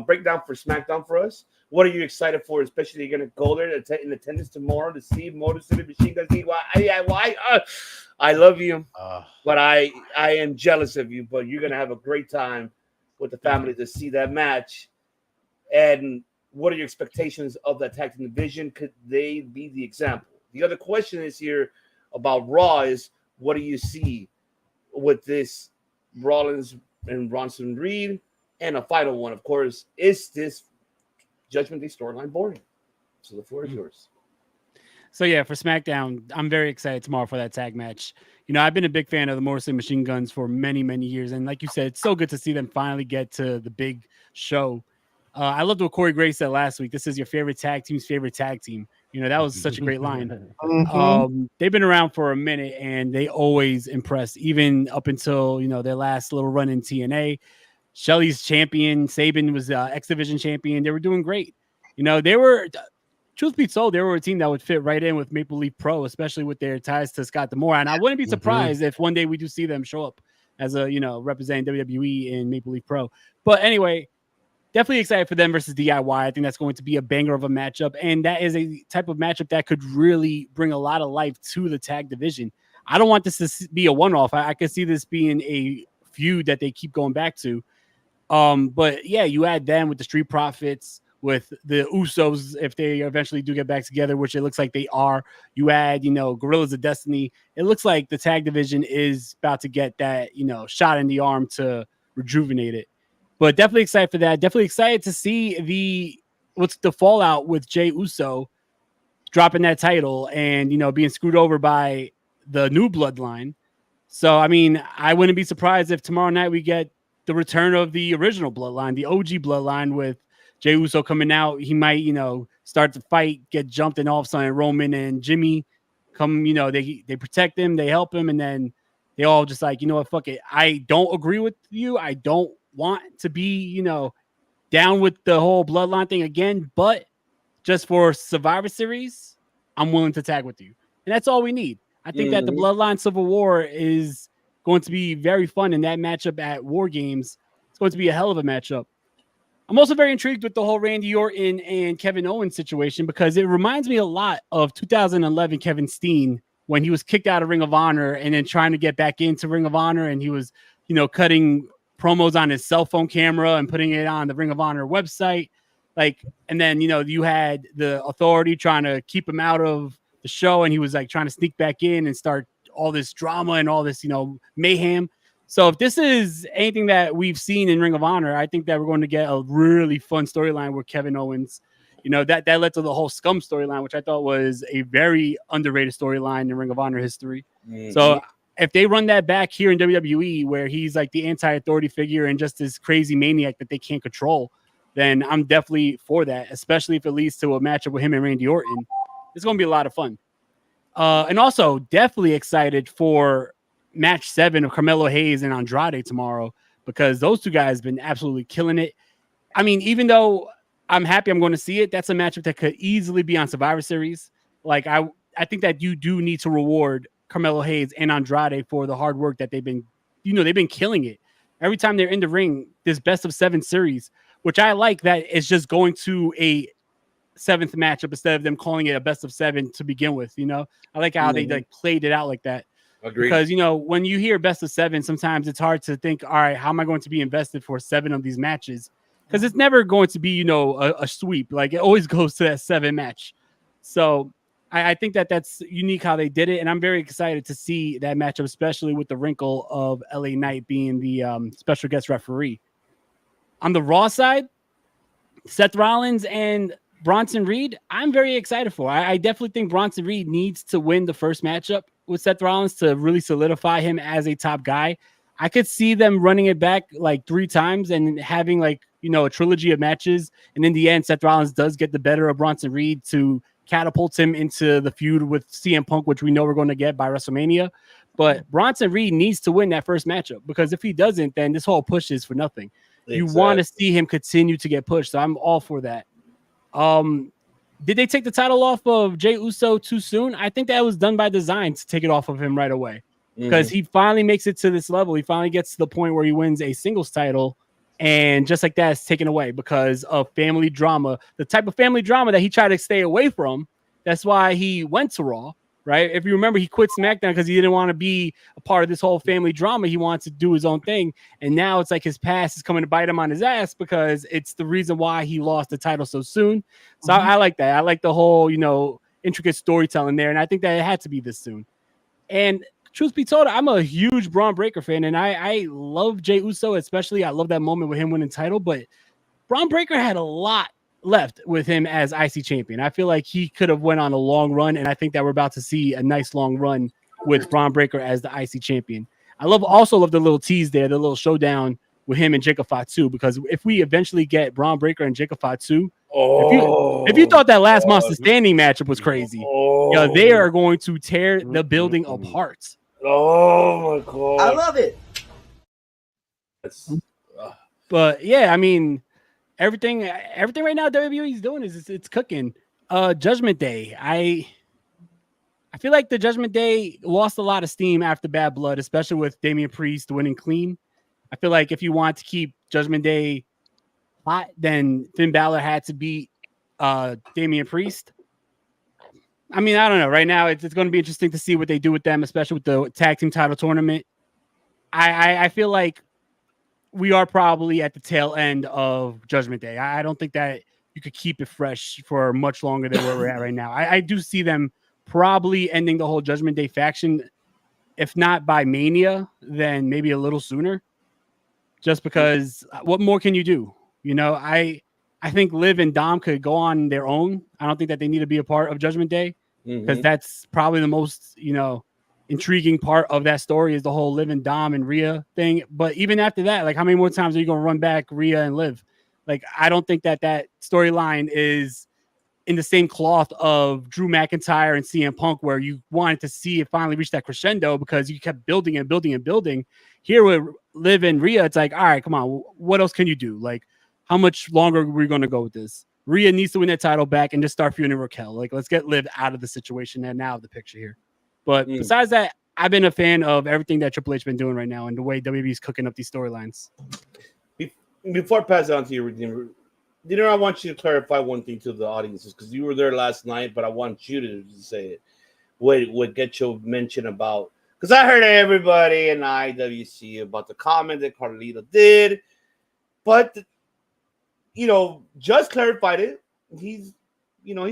breakdown for SmackDown for us? What are you excited for? Especially you're going to go there in attendance tomorrow to see Motor City Machine Guns. I love you, but I am jealous of you. But you're going to have a great time with the family to see that match. And what are your expectations of that tag team division? Could they be the example? The other question is here about Raw is what do you see with this Rollins and Bronson Reed? And a final one, of course, is this Judgment Day storyline boring? So the floor is yours. So yeah, for SmackDown, I'm very excited tomorrow for that tag match. I've been a big fan of the Motor City Machine Guns for many, many years. And like you said, it's so good to see them finally get to the big show. I loved what Corey Gray said last week. This is your favorite tag team's favorite tag team. That was such a great line. They've been around for a minute and they always impress, even up until, their last little run in TNA. Shelly's champion. Sabin was X Division champion. They were doing great. They were, truth be told, they were a team that would fit right in with Maple Leaf Pro, especially with their ties to Scott D'Amore. And I wouldn't be surprised if one day we do see them show up as representing WWE in Maple Leaf Pro. But anyway, definitely excited for them versus DIY. I think that's going to be a banger of a matchup. And that is a type of matchup that could really bring a lot of life to the tag division. I don't want this to be a one-off. I could see this being a feud that they keep going back to. But yeah, you add them with the Street Profits, with the Usos if they eventually do get back together, which it looks like they are. You add, Gorillas of Destiny. It looks like the tag division is about to get that, shot in the arm to rejuvenate it. But definitely excited for that. Definitely excited to see what's the fallout with Jey Uso dropping that title and, being screwed over by the new bloodline. So, I mean, I wouldn't be surprised if tomorrow night we get the return of the original bloodline, the OG bloodline with Jey Uso coming out. He might, start to fight, get jumped, and all of a sudden Roman and Jimmy come, they protect him, they help him, and then they all just like, what, fuck it. I don't agree with you. I don't want to be, down with the whole bloodline thing again, but just for Survivor Series, I'm willing to tag with you. And that's all we need. I think that the Bloodline Civil War is going to be very fun in that matchup at War Games. It's going to be a hell of a matchup. I'm also very intrigued with the whole Randy Orton and Kevin Owens situation because it reminds me a lot of 2011 Kevin Steen when he was kicked out of Ring of Honor and then trying to get back into Ring of Honor, and he was, cutting promos on his cell phone camera and putting it on the Ring of Honor website. And then, you had the Authority trying to keep him out of the show, and he was like trying to sneak back in and start all this drama and all this, mayhem. So if this is anything that we've seen in Ring of Honor, I think that we're going to get a really fun storyline with Kevin Owens. That led to the whole Scum storyline, which I thought was a very underrated storyline in Ring of Honor history. Mm-hmm. So if they run that back here in WWE, where he's like the anti-authority figure and just this crazy maniac that they can't control, then I'm definitely for that, especially if it leads to a matchup with him and Randy Orton. It's going to be a lot of fun. And also definitely excited for match 7 of Carmelo Hayes and Andrade tomorrow, because those two guys have been absolutely killing it. I mean, even though I'm happy I'm going to see it, that's a matchup that could easily be on Survivor Series. Like, I think that you do need to reward Carmelo Hayes and Andrade for the hard work that they've been killing it. Every time they're in the ring, this best of 7 series, which I like that it's just going to a 7th matchup instead of them calling it a best of 7 to begin with. I like how they like played it out like that. Agreed. Because, when you hear best of 7, sometimes it's hard to think, all right, how am I going to be invested for 7 of these matches? Because it's never going to be, a sweep. Like, it always goes to that 7 match. So I think that that's unique how they did it. And I'm very excited to see that matchup, especially with the wrinkle of LA Knight being the special guest referee. On the Raw side, Seth Rollins and Bronson Reed, I'm very excited for. I definitely think Bronson Reed needs to win the first matchup with Seth Rollins to really solidify him as a top guy. I could see them running it back like 3 times and having like, a trilogy of matches. And in the end, Seth Rollins does get the better of Bronson Reed to catapult him into the feud with CM Punk, which we know we're going to get by WrestleMania. But Bronson Reed needs to win that first matchup, because if he doesn't, then this whole push is for nothing. Exactly. You want to see him continue to get pushed. So I'm all for that. Did they take the title off of Jey Uso too soon? I think that was done by design to take it off of him right away, because he finally makes it to this level. He finally gets to the point where he wins a singles title, and just like that, it's taken away because of family drama, the type of family drama that he tried to stay away from. That's why he went to Raw, right? If you remember, he quit SmackDown because he didn't want to be a part of this whole family drama. He wanted to do his own thing. And now it's like his past is coming to bite him on his ass, because it's the reason why he lost the title so soon. So I like that. I like the whole, intricate storytelling there. And I think that it had to be this soon. And truth be told, I'm a huge Braun Breaker fan, and I love Jey Uso, especially. I love that moment with him winning title, but Braun Breaker had a lot left with him as IC champion. I feel like he could have went on a long run, and I think that we're about to see a nice long run with Braun Breaker as the IC champion. I also love the little tease there, the little showdown with him and Jacob Fatu, because if we eventually get Braun Breaker and Jacob Fatu, if you thought that last Monster Standing matchup was crazy, they are going to tear the building apart. Oh my God, I love it. But yeah, I mean, everything right now WWE is doing is it's cooking. Judgment Day, I feel like the Judgment Day lost a lot of steam after Bad Blood, especially with Damian Priest winning clean. I feel like if you want to keep Judgment Day hot, then Finn Balor had to beat Damian Priest. I mean, I don't know. Right now, it's going to be interesting to see what they do with them, especially with the tag team title tournament. I feel like we are probably at the tail end of Judgment Day. I don't think that you could keep it fresh for much longer than where we're at right now. I do see them probably ending the whole Judgment Day faction, if not by Mania, then maybe a little sooner. Just because what more can you do? You know, I think Liv and Dom could go on their own. I don't think that they need to be a part of Judgment Day because that's probably the most, you know, intriguing part of that story is the whole Liv and Dom and Rhea thing. But even after that, like how many more times are you going to run back Rhea and Liv? Like, I don't think that storyline is in the same cloth of Drew McIntyre and CM Punk, where you wanted to see it finally reach that crescendo because you kept building and building and building. Here with Liv and Rhea, it's like, all right, come on, what else can you do? Like, how much longer are we going to go with this? Rhea needs to win that title back and just start feuding Raquel. Like, let's get Liv out of the situation and now of the picture here. But besides that, I've been a fan of everything that Triple H been doing right now and the way WWE is cooking up these storylines. Before I pass it on to you, Redeemer, I want you to clarify one thing to the audiences because you were there last night, but I want you to say it. What GETCHO mentioned about, because I heard everybody in IWC about the comment that Carlito did, but just clarified it. He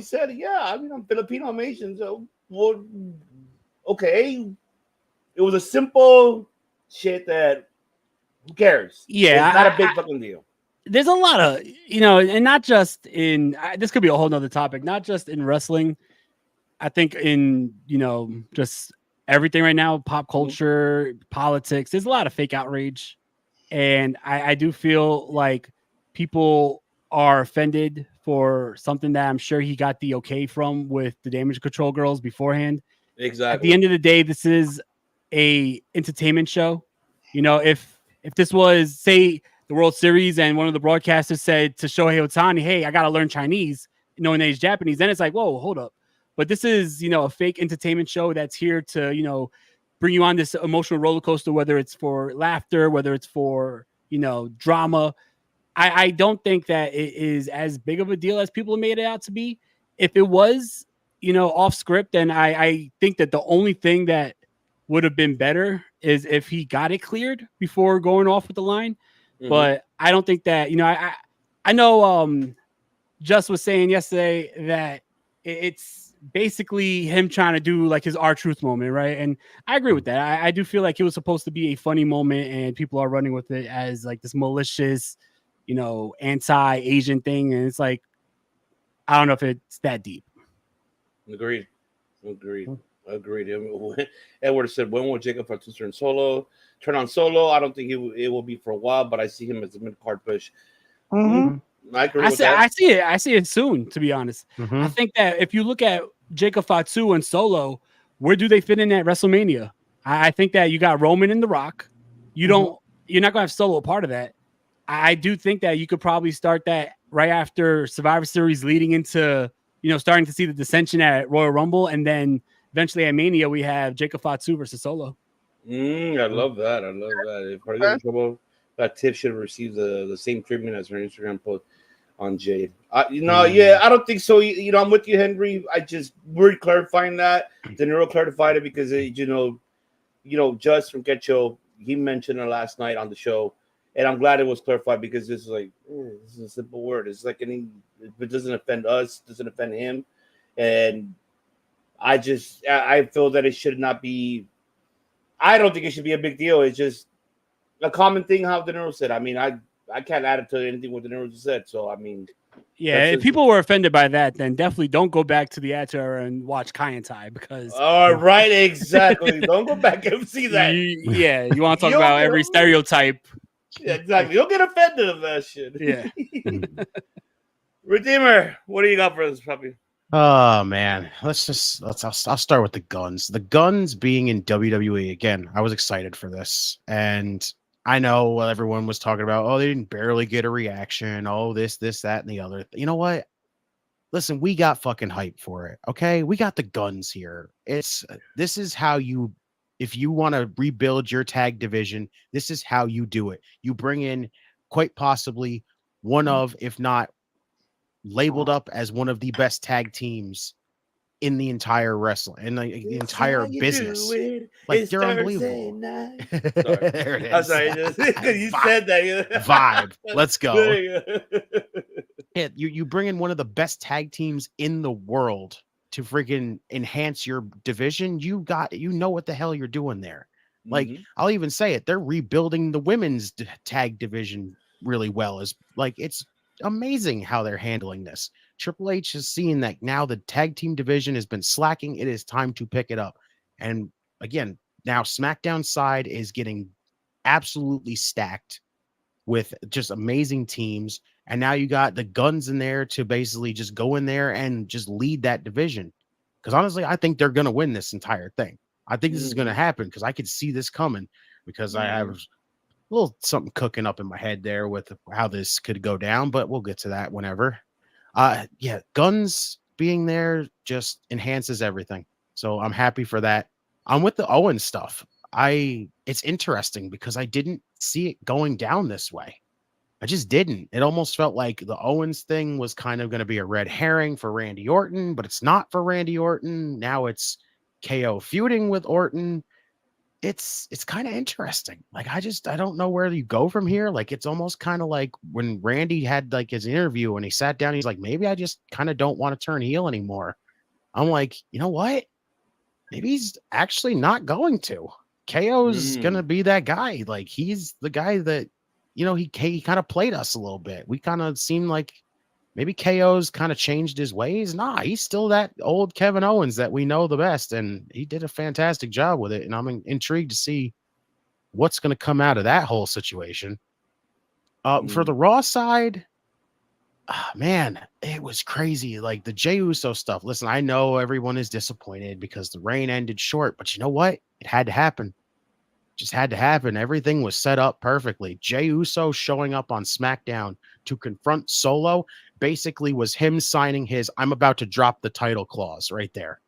said, yeah, I mean, I'm Filipino, I'm Asian, so well, okay. It was a simple shit that who cares? Yeah, it's not a big fucking deal. There's a lot of, and not just in, this could be a whole nother topic, not just in wrestling. I think in, just everything right now, pop culture, politics, there's a lot of fake outrage. And I do feel like people are offended for something that I'm sure he got the okay from with the Damage Control girls beforehand. Exactly. At the end of the day, this is a entertainment show. If this was, say, the World Series and one of the broadcasters said to Shohei Ohtani, hey, I got to learn Chinese, knowing that he's Japanese, then it's like, whoa, hold up. But this is, a fake entertainment show that's here to, bring you on this emotional roller coaster, whether it's for laughter, whether it's for, drama. I don't think that it is as big of a deal as people made it out to be. If it was, off script, then I think that the only thing that would have been better is if he got it cleared before going off with the line. But I don't think that, I know Just was saying yesterday that it's basically him trying to do like his R-Truth moment, right? And I agree with that. I do feel like it was supposed to be a funny moment and people are running with it as like this malicious, anti-Asian thing. And it's like, I don't know if it's that deep. Agreed. Edward said, when will Jacob Fatu turn on solo? I don't think it will be for a while, but I see him as a mid-card push. I agree with that. I see it soon, to be honest. I think that if you look at Jacob Fatu and Solo, where do they fit in at WrestleMania? I think that you got Roman and The Rock. You're not going to have Solo a part of that. I do think that you could probably start that right after Survivor Series, leading into starting to see the dissension at Royal Rumble, and then eventually at Mania we have Jacob Fatu versus Solo. I love that. If Cardi in trouble, that Tiff should receive the same treatment as her Instagram post on Jade. I don't think so. I'm with you, Henry. We're clarifying that. De Niro clarified it because Just from GETCHO, he mentioned it last night on the show, and I'm glad it was clarified because this is like this is a simple word. It's like if it doesn't offend us, doesn't offend him, and I feel that it should not be. I don't think it should be a big deal. It's just a common thing how De Niro said. I mean, I can't add it to anything what De Niro said. So I mean, if people were offended by that, then definitely don't go back to the Attitude and watch Kai and Tai because. All right, exactly. Don't go back and see that. You want to talk about every stereotype. Yeah, exactly. You'll get offended of that shit. Yeah. Redeemer, what do you got for us, puppy? Oh man, I'll start with the Guns. The Guns being in WWE again. I was excited for this, and I know everyone was talking about, oh, they didn't barely get a reaction. Oh, this, that, and the other. You know what? Listen, we got fucking hype for it. Okay, we got the Guns here. This is how you. If you want to rebuild your tag division, this is how you do it. You bring in quite possibly one of, if not labeled up as one of the best tag teams in the entire wrestling and the entire business. Like, they're unbelievable. There it is. I'm sorry, you said that. Vibe. Let's go. Yeah, you bring in one of the best tag teams in the world to freaking enhance your division. You know what the hell you're doing there. Like, I'll even say it, they're rebuilding the women's tag division really well. It's amazing how they're handling this. Triple H is seeing that now the tag team division has been slacking. It is time to pick it up. And again, now SmackDown side is getting absolutely stacked with just amazing teams. And now you got the guns in there to basically just go in there and just lead that division. Because honestly, I think they're going to win this entire thing. I think this is going to happen because I could see this coming because I have a little something cooking up in my head there with how this could go down, but we'll get to that whenever. Yeah, guns being there just enhances everything. So I'm happy for that. I'm with the Owen stuff. It's interesting because I didn't see it going down this way. I just didn't. It almost felt like the Owens thing was kind of going to be a red herring for Randy Orton, but it's not for Randy Orton. Now it's KO feuding with Orton. It's kind of interesting. Like, I don't know where you go from here. Like, it's almost kind of like when Randy had like his interview and he sat down, he's like, maybe I just kind of don't want to turn heel anymore. I'm like, you know what? Maybe he's actually not going to. KO's gonna be that guy. Like, he's the guy that, he kind of played us a little bit. We kind of seemed like maybe KO's kind of changed his ways. Nah, he's still that old Kevin Owens that we know the best, and he did a fantastic job with it. And I'm intrigued to see what's going to come out of that whole situation. For the Raw side, man, it was crazy. Like the Jey Uso stuff. Listen, I know everyone is disappointed because the reign ended short, but you know what? It had to happen. Just had to happen. Everything was set up perfectly. Jey Uso showing up on SmackDown to confront Solo basically was him signing his "I'm about to drop the title" clause right there.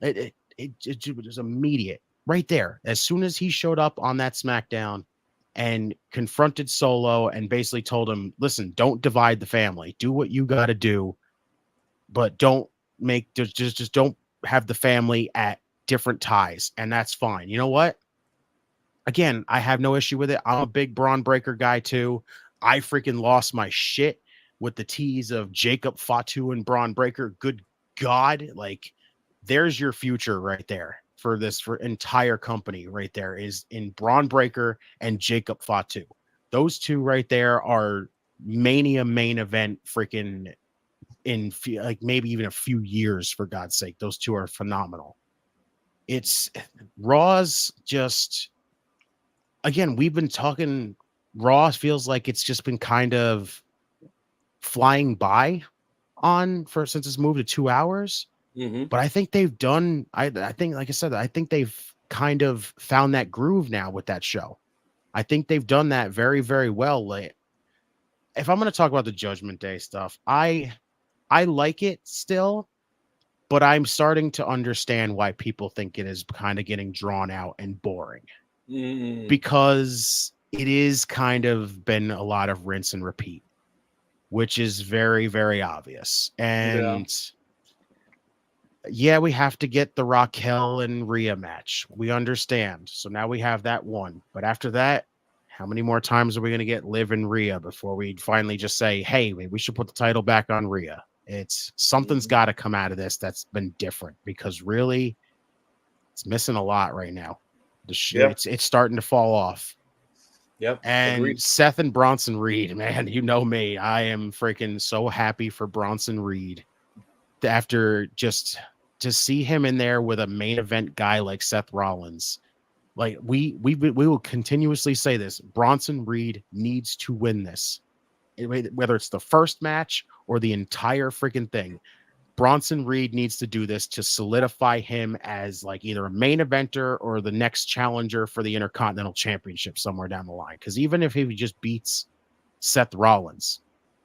It was immediate right there. As soon as he showed up on that SmackDown and confronted Solo and basically told him, listen, don't divide the family. Do what you got to do, but don't just don't have the family at different ties. And that's fine. You know what? Again, I have no issue with it. I'm a big Braun Breaker guy too. I freaking lost my shit with the tease of Jacob Fatu and Braun Breaker. Good God. Like, there's your future right there for entire company right there is in Braun Breaker and Jacob Fatu. Those two right there are Mania main event freaking in like maybe even a few years, for God's sake. Those two are phenomenal. It's Raw's just, again, we've been talking, Raw feels like it's just been kind of flying by since it's moved to 2 hours. But I think they've done, I think, like I said, I think they've kind of found that groove now with that show. I think they've done that very, very well. Like, if I'm going to talk about the Judgment Day stuff, I like it still, but I'm starting to understand why people think it is kind of getting drawn out and boring. Because it is kind of been a lot of rinse and repeat, which is very, very obvious. And yeah, we have to get the Raquel and Rhea match. We understand. So now we have that one. But after that, how many more times are we going to get Liv and Rhea before we finally just say, hey, we should put the title back on Rhea? It's something's got to come out of this that's been different, because really it's missing a lot right now. It's starting to fall off. And agreed. Seth and Bronson Reed, man, you know me. I am freaking so happy for Bronson Reed. After just to see him in there with a main event guy like Seth Rollins. Like, we will continuously say this. Bronson Reed needs to win this. Whether it's the first match or the entire freaking thing. Bronson Reed needs to do this to solidify him as like either a main eventer or the next challenger for the Intercontinental Championship somewhere down the line. Because even if he just beats Seth Rollins,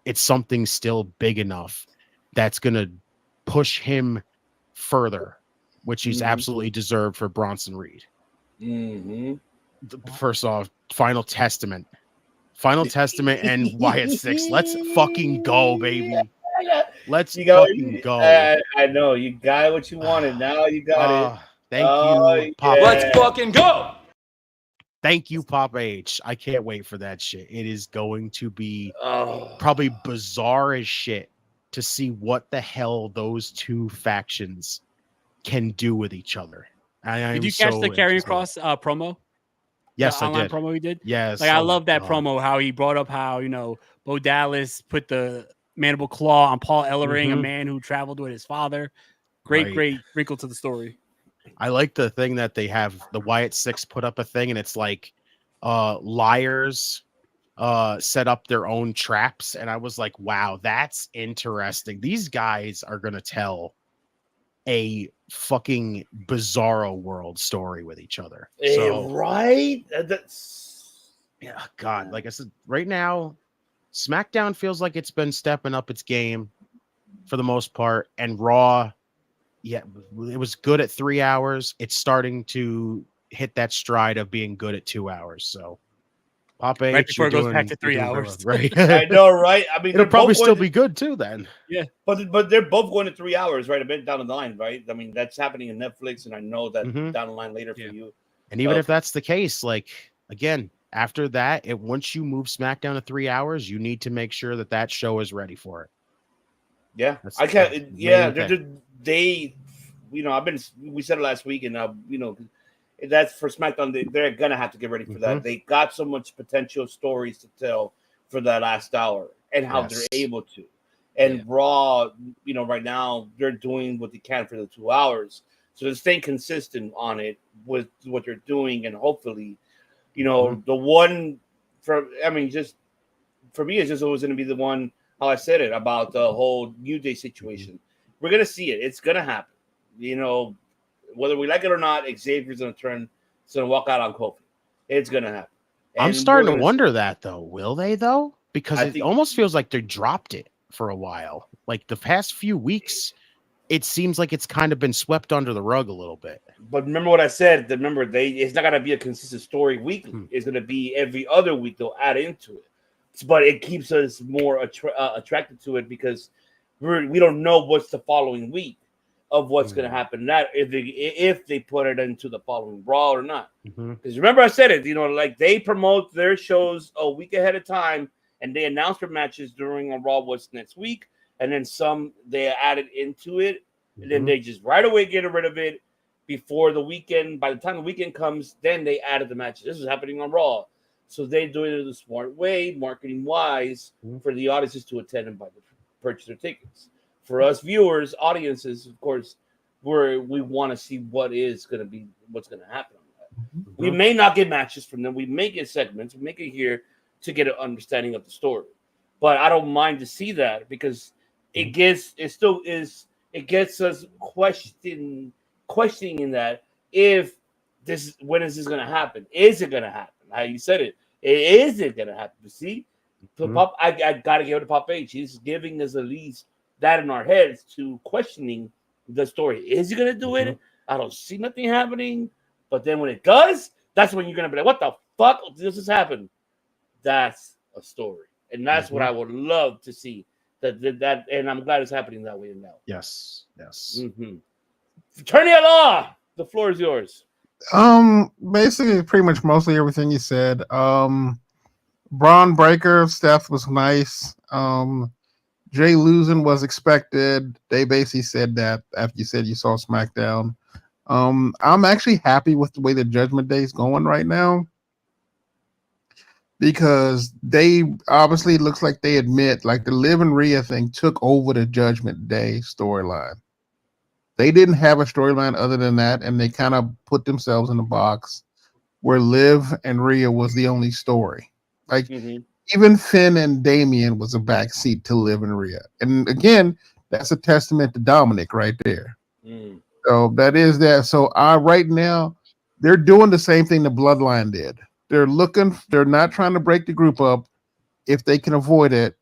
it's something still big enough that's going to push him further, which he's absolutely deserved for Bronson Reed. First off, Final Testament and Wyatt 6. Let's fucking go, baby. Let's fucking go. I know you got what you wanted. Now you got it. Thank you, Papa. Let's fucking go. Thank you, Pop H. I can't wait for that shit. It is going to be probably bizarre as shit to see what the hell those two factions can do with each other. Did you catch the Karrion Kross promo? Yes, the I online did. promo he did. Yes, like I love that promo. How he brought up how Bo Dallas put the mandible claw on Paul Ellering, a man who traveled with his father. Great wrinkle to the story. I like the thing that they have the Wyatt Six put up a thing, and it's like liars set up their own traps, and I was like, wow, that's interesting. These guys are gonna tell a fucking bizarro world story with each other. So, right? Yeah, God, like I said, right now, SmackDown feels like it's been stepping up its game for the most part, and Raw, yeah, it was good at 3 hours. It's starting to hit that stride of being good at 2 hours. So, Pop H, right before it goes back to 3 hours, right? I know, right? I mean, it'll probably still be good too then. Yeah, but they're both going to 3 hours, right? A bit down the line, right? I mean, that's happening in Netflix, and I know that down the line later for you. And even if that's the case, like again, after that, once you move SmackDown to 3 hours, you need to make sure that show is ready for it. Yeah, that's, I can't. Yeah, we said it last week, and that's for SmackDown. They're gonna have to get ready for that. They got so much potential stories to tell for that last hour, and how they're able to. And Raw, right now they're doing what they can for the 2 hours, so they're staying consistent on it with what they're doing, and hopefully, the one just for me, it's just always going to be the one. How I said it about the whole New Day situation. We're gonna see it. It's gonna happen. Whether we like it or not, Xavier's gonna walk out on Kofi. It's gonna happen. And I'm starting to wonder that though. Will they though? Because it almost feels like they dropped it for a while. Like the past few weeks, it seems like it's kind of been swept under the rug a little bit. But remember what I said. Remember, it's not gonna be a consistent story weekly. It's gonna be every other week. They'll add into it. But it keeps us more attracted to it because we don't know what's the following week of what's going to happen. That if they put it into the following Raw or not. Because remember I said it, like they promote their shows a week ahead of time, and they announce their matches during a Raw what's next week, and then some they added into it, and then they just right away get rid of it before the weekend. By the time the weekend comes, then they added the matches. This is happening on Raw. So they do it in a smart way, marketing-wise, for the audiences to attend and purchase their tickets. For us viewers, audiences, of course, we want to see what's going to happen. We may not get matches from them. We may get segments. We make it here to get an understanding of the story. But I don't mind to see that because it gets us questioning that when is this going to happen? Is it going to happen? How you said it. Is it going to happen? See? So Pop, I got to give it to Pop H. He's giving us at least that in our heads to questioning the story. Is he going to do it? I don't see nothing happening. But then when it does, that's when you're going to be like, what the fuck? This has happened. That's a story. And that's what I would love to see. That, and I'm glad it's happening that way now. Yes. Attorney at law, the floor is yours. Basically pretty much mostly everything you said. Braun Breaker Steph was nice. Jay losing was expected. They basically said that after you said you saw SmackDown. I'm actually happy with the way the Judgment Day is going right now because they obviously looks like they admit like the Liv and Rhea thing took over the Judgment Day storyline. They didn't have a storyline other than that, and they kind of put themselves in a box where Liv and Rhea was the only story. Like even Finn and Damian was a backseat to Liv and Rhea. And again, that's a testament to Dominic right there. So that is that. So right now, they're doing the same thing the Bloodline did. They're not trying to break the group up if they can avoid it,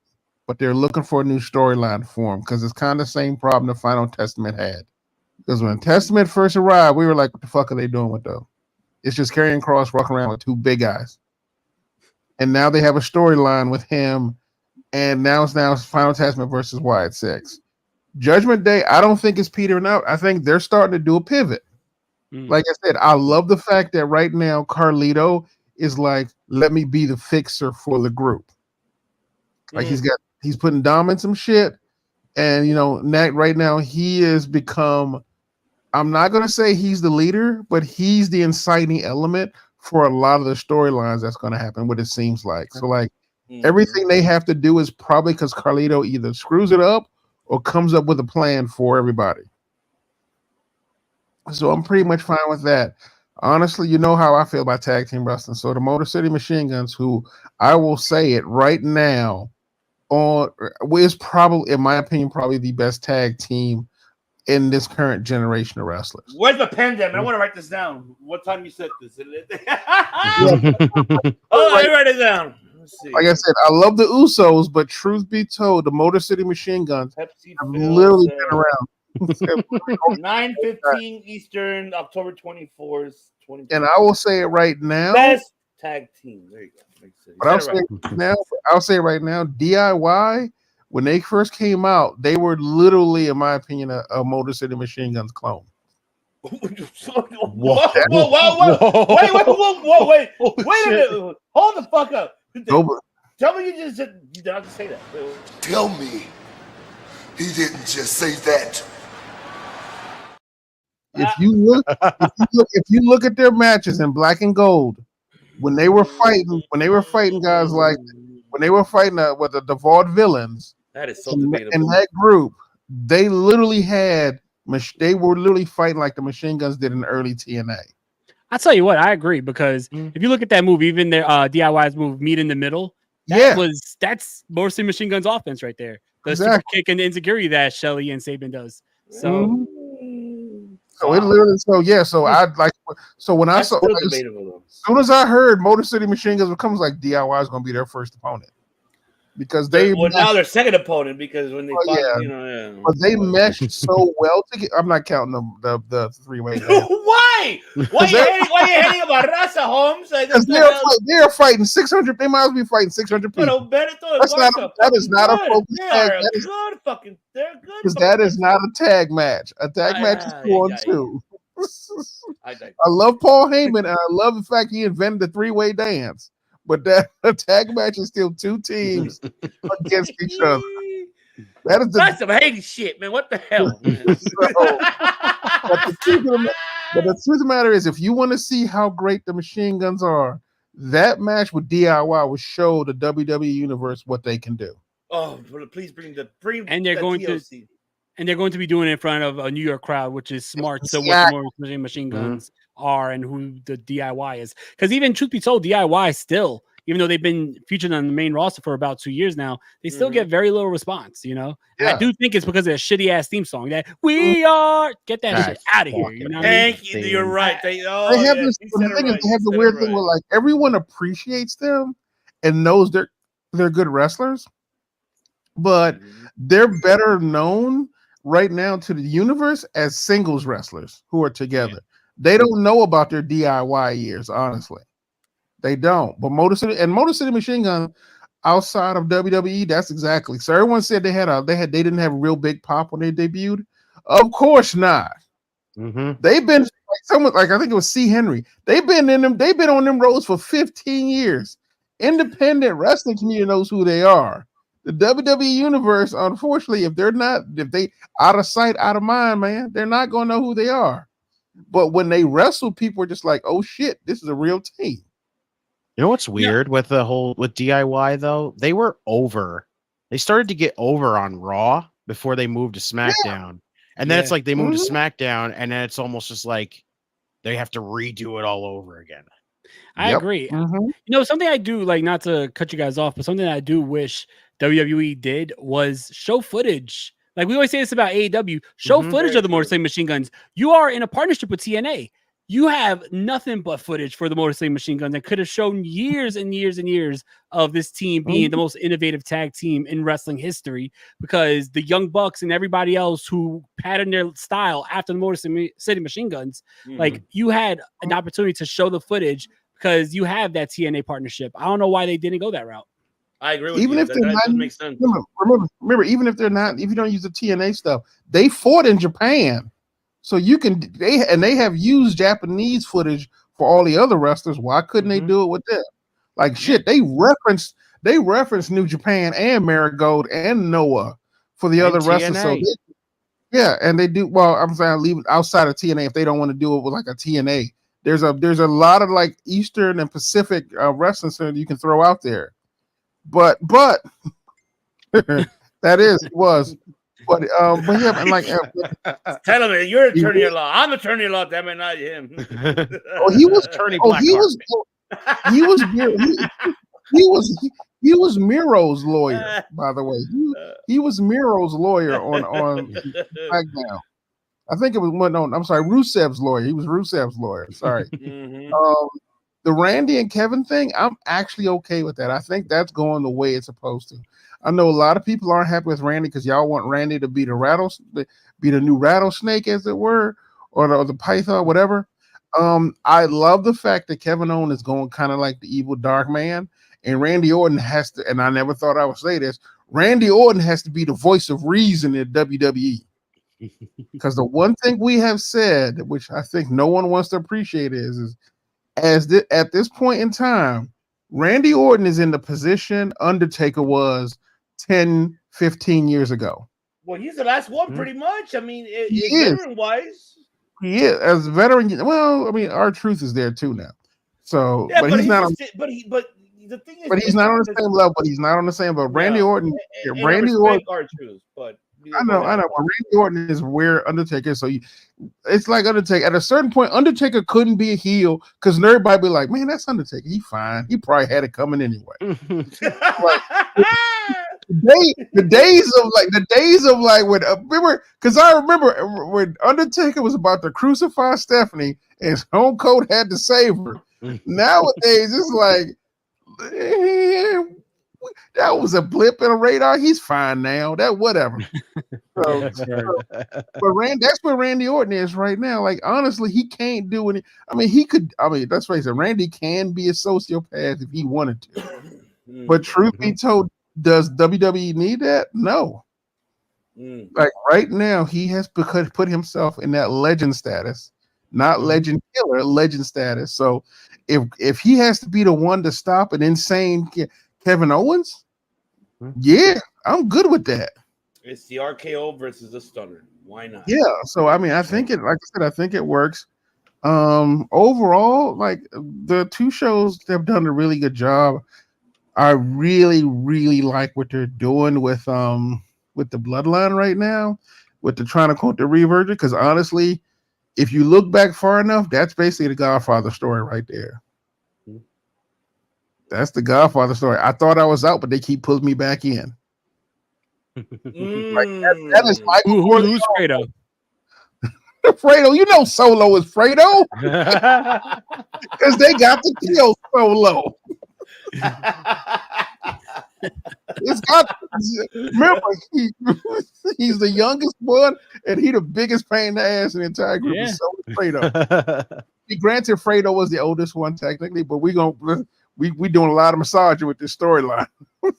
but they're looking for a new storyline for them because it's kind of the same problem the Final Testament had. Because when Testament first arrived, we were like, what the fuck are they doing with them? It's just Karrion Kross walking around with two big guys. And now they have a storyline with him, and now it's Final Testament versus Wyatt Six. Judgment Day, I don't think it's petering out. I think they're starting to do a pivot. Like I said, I love the fact that right now Carlito is like, let me be the fixer for the group. Like he's putting Dom in some shit, and right now he has become. I'm not gonna say he's the leader, but he's the inciting element for a lot of the storylines that's gonna happen. What it seems like. So like everything they have to do is probably because Carlito either screws it up or comes up with a plan for everybody. So I'm pretty much fine with that. Honestly, you know how I feel about tag team wrestling. So the Motor City Machine Guns, who I will say it right now, is probably, in my opinion, probably the best tag team in this current generation of wrestlers. Where's the pen, man? I want to write this down. What time you said this? I write it down. Let's see. Like I said, I love the Usos, but truth be told, the Motor City Machine Guns have literally been around. 9:15 Eastern, October 24th, 2020. And I will say it right now. Best tag team. There you go. But I'll say right now, DIY, when they first came out, they were literally, in my opinion, a Motor City Machine Guns clone. Whoa. Wait a minute. Hold the fuck up. Tell me you did not say that. Tell me he didn't just say that. If you look at their matches in black and gold, when they were fighting guys like when they were fighting with the vaudevillains, that is so debatable. In that group, they were literally fighting like the Machine Guns did in early TNA. I'll tell you what, I agree, because if you look at that move, even their DIY's move, Meet in the Middle, that's Motor City Machine Guns offense right there. The super kick and the insecurity that Shelly and Sabin does. So it literally when I saw as soon as I heard Motor City Machine Guns becomes like DIY is gonna be their first opponent. Because now their second opponment, because when they but they meshed so well together. I'm not counting the three-way. Why you hating about Raza, Holmes? Because they're fighting 600. They might as well be fighting 600 people. That is not a focus tag. They're good. Because that is not a tag match. A tag match is 2-on-2. I love Paul Heyman, and I love the fact he invented the three-way dance. But that tag match is still two teams against each other. That's some hating shit, man. What the hell? But the truth of the matter is, if you want to see how great the Machine Guns are, that match with DIY will show the WWE universe what they can do. Oh, please bring and they're going TLC. And they're going to be doing it in front of a New York crowd, which is smart. So what the Motor Machine Guns are and who the DIY is. Because even truth be told, DIY still, even though they've been featured on the main roster for about 2 years now, they still get very little response, Yeah. I do think it's because of a shitty ass theme song that get that shit out of here. You know Thank you. You're right. They have the weird thing where like everyone appreciates them and knows they're good wrestlers, but they're better known right now to the universe as singles wrestlers who are together. Yeah. They don't know about their DIY years, honestly. They don't. But Motor City Machine Gun outside of WWE, that's exactly. So everyone said they didn't have a real big pop when they debuted. Of course not. They've been I think it was C. Henry. They've been on them roads for 15 years. Independent wrestling community knows who they are. The WWE universe, unfortunately, if they out of sight, out of mind, man, they're not going to know who they are. But when they wrestle, people are just like, oh shit, this is a real team. You know what's weird with DIY though? They were over. They started to get over on Raw before they moved to SmackDown. And then it's like they moved to SmackDown, and then it's almost just like they have to redo it all over again. I agree. Something I do, like, not to cut you guys off, but something I do wish WWE did was show footage. Like we always say this about AEW, show footage of the Motor City Machine Guns. You are in a partnership with TNA. You have nothing but footage for the Motor City Machine Guns that could have shown years and years and years of this team being the most innovative tag team in wrestling history, because the Young Bucks and everybody else who patterned their style after the Motor City Machine Guns, like you had an opportunity to show the footage because you have that TNA partnership. I don't know why they didn't go that route. I agree with even you. If they're not, makes sense. Remember, even if they're not, if you don't use the TNA stuff, they fought in Japan. So you can they have used Japanese footage for all the other wrestlers. Why couldn't they do it with them? Like shit, they referenced New Japan and Marigold and Noah for the other wrestlers. So and they do well. I'm saying leave it outside of TNA if they don't want to do it with like a TNA. There's a lot of like Eastern and Pacific wrestling center you can throw out there, but that was. But yeah, and like tell him you're attorney-at-law. I'm attorney-at-law, damn it, not him. He was he was Miro's lawyer, by the way. He was Miro's lawyer on SmackDown. I think it was Rusev's lawyer. He was Rusev's lawyer. Sorry. The Randy and Kevin thing, I'm actually okay with that. I think that's going the way it's supposed to. I know a lot of people aren't happy with Randy because y'all want Randy to be the new rattlesnake, as it were, or the python, whatever. I love the fact that Kevin Owens is going kind of like the evil dark man, and Randy Orton has to, and I never thought I would say this, Randy Orton has to be the voice of reason in WWE. Because the one thing we have said, which I think no one wants to appreciate, is at this point in time, Randy Orton is in the position Undertaker was 10, 15 years ago. Well, he's the last one, pretty much. I mean, veteran-wise. He is, as a veteran. Well, I mean, R-Truth is there too now. So, yeah, but he's not. But the thing is, but he's not on the same level. But he's not on the same level. Randy Orton. Randy Orton. R-Truth, but I know. But Randy Orton is where Undertaker is. So it's like Undertaker. At a certain point, Undertaker couldn't be a heel because everybody be like, "Man, that's Undertaker. He's fine. He probably had it coming anyway." The days of when remember, because I remember when Undertaker was about to crucify Stephanie and Stone Cold had to save her. Nowadays, it's like that was a blip in a radar. He's fine now. That whatever. But that's where Randy Orton is right now. Like honestly, he can't do any. I mean, he could. I mean, let's face it. Randy can be a sociopath if he wanted to. But truth be told, does WWE need that? No. Like right now, he has put himself in that legend status, not legend killer, legend status. So if he has to be the one to stop an insane Kevin Owens, yeah, I'm good with that. It's the RKO versus the Stunner. Why not? Yeah. So I mean, I think it. Like I said, I think it works. Overall, like the two shows have done a really good job. I really, really like what they're doing with the Bloodline right now, with the trying to quote the Reversion. Because honestly, if you look back far enough, that's basically the Godfather story right there. That's the Godfather story. I thought I was out, but they keep pulling me back in. Like that is Michael. Who's Fredo? Fredo, you know Solo is Fredo because they got to kill Solo. It's got. Remember, he's the youngest one, and he the biggest pain in the ass in the entire group. Yeah. So is Fredo. Granted, Fredo was the oldest one technically, but we doing a lot of massaging with this storyline.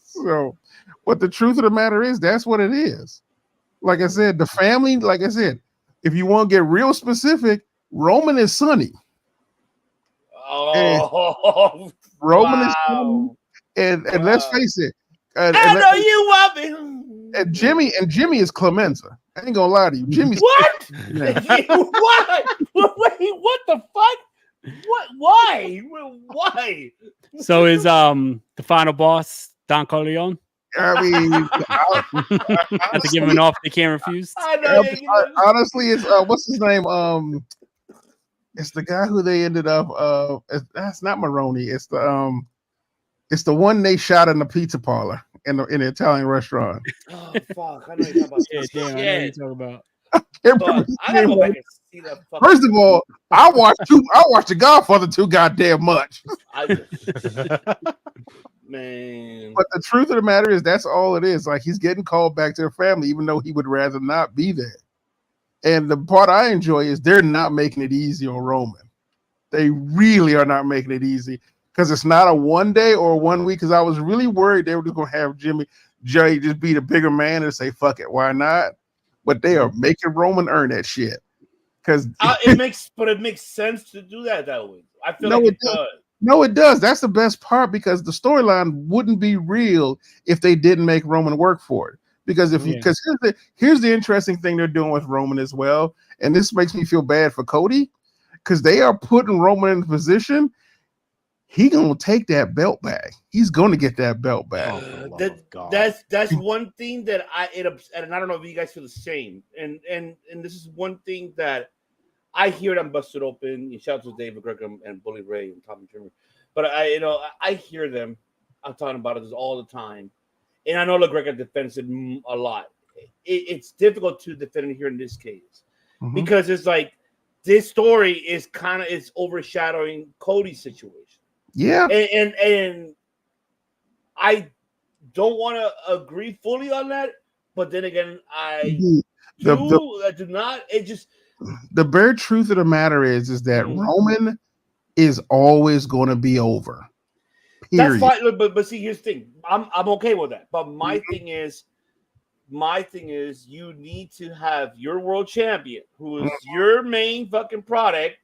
So, but the truth of the matter is, that's what it is. Like I said, the family. Like I said, if you want to get real specific, Roman is Sonny. Oh, Roman is Sonny. And let's face it, I know you want me. And Jimmy is Clemenza. I ain't gonna lie to you, Jimmy's what? What? Wait, what the fuck? What? Why? Why? So is the final boss Don Corleone? I mean, have to give him an offer they can't refuse. Honestly, it's what's his name? It's the guy who they ended up. That's not Maroney. It's the one they shot in the pizza parlor in the Italian restaurant. Oh fuck! I know you're talking about. I gotta go back and see that. First of all, I watched The Godfather too goddamn much. Man. But the truth of the matter is, that's all it is. Like he's getting called back to the family, even though he would rather not be there. And the part I enjoy is they're not making it easy on Roman. They really are not making it easy. Because it's not a 1 day or 1 week. Because I was really worried they were just going to have Jay just be the bigger man and say, fuck it, why not? But they are making Roman earn that shit. Because it makes sense to do that way. I feel No, like it does. No, it does. That's the best part because the storyline wouldn't be real if they didn't make Roman work for it. Because here's the interesting thing they're doing with Roman as well, and this makes me feel bad for Cody because they are putting Roman in a position. He gonna take that belt back. He's gonna get that belt back. That's one thing that and I don't know if you guys feel the same. And this is one thing that I hear it on Busted Open. Shout out to Dave McGregor and Bully Ray and Tommy Trimmer. But I hear them. I'm talking about this all the time. And I know McGregor defends it a lot. It's difficult to defend it here in this case because it's like this story is overshadowing Cody's situation. Yeah, and I don't want to agree fully on that, but then again, I do not. It just the bare truth of the matter is that Roman is always going to be over. Period. That's fine, but see, here's the thing. I'm okay with that. But my thing is, you need to have your world champion, who is your main fucking product,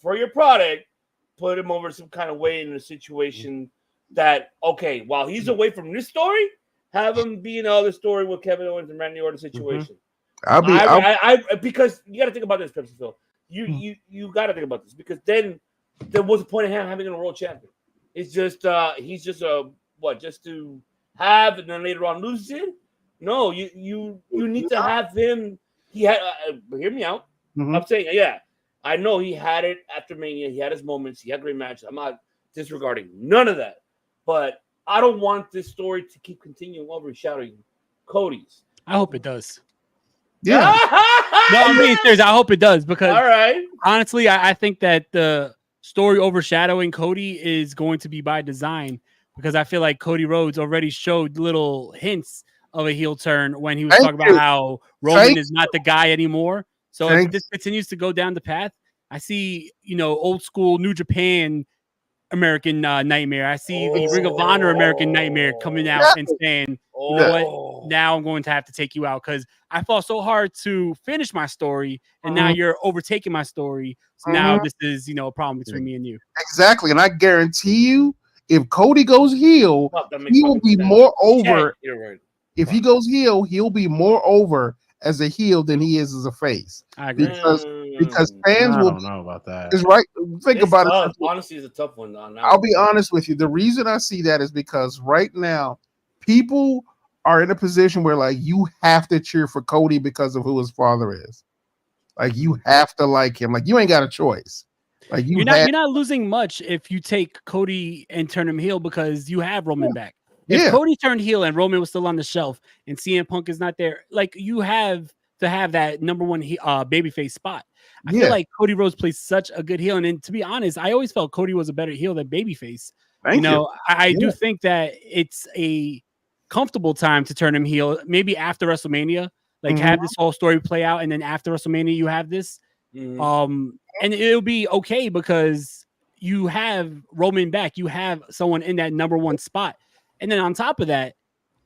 for your product. Put him over some kind of way in a situation that, okay, while he's away from this story, have him be in another story with Kevin Owens and Randy Orton situation. Because you got to think about this, Pepsi Phil. You got to think about this because then there was a point of him having a world champion. It's just he's just just to have and then later on lose it. No, you need to have him. He had hear me out. I'm saying I know he had it after Mania. He had his moments. He had great matches. I'm not disregarding none of that. But I don't want this story to keep continuing overshadowing Cody's. I hope it does. Yeah. No, I'm being serious. I hope it does because all right. Honestly, I think that the story overshadowing Cody is going to be by design because I feel like Cody Rhodes already showed little hints of a heel turn when he was talking about how Roman is not the guy anymore. So if this continues to go down the path, I see, old school New Japan American Nightmare. I see the Ring of Honor American Nightmare coming out and saying, you know what, now I'm going to have to take you out because I fought so hard to finish my story, and now you're overtaking my story. So now this is, a problem between me and you. Exactly, and I guarantee you, if Cody goes heel, he will be more over. If he goes heel, he'll be more over as a heel than he is as a face. I agree. Because fans will. I don't know about that. Is right. Think about tough. It. Honestly, it's a tough one. I'll be honest with you. The reason I see that is because right now, people are in a position where like you have to cheer for Cody because of who his father is. Like you have to like him. Like you ain't got a choice. Like you're not losing much if you take Cody and turn him heel because you have Roman back. If Cody turned heel and Roman was still on the shelf and CM Punk is not there, like you have to have that number one babyface spot. I feel like Cody Rhodes plays such a good heel, and then, to be honest, I always felt Cody was a better heel than babyface. Thank you. I do think that it's a comfortable time to turn him heel. Maybe after WrestleMania, like have this whole story play out, and then after WrestleMania, you have this, and it'll be okay because you have Roman back. You have someone in that number one spot. And then on top of that,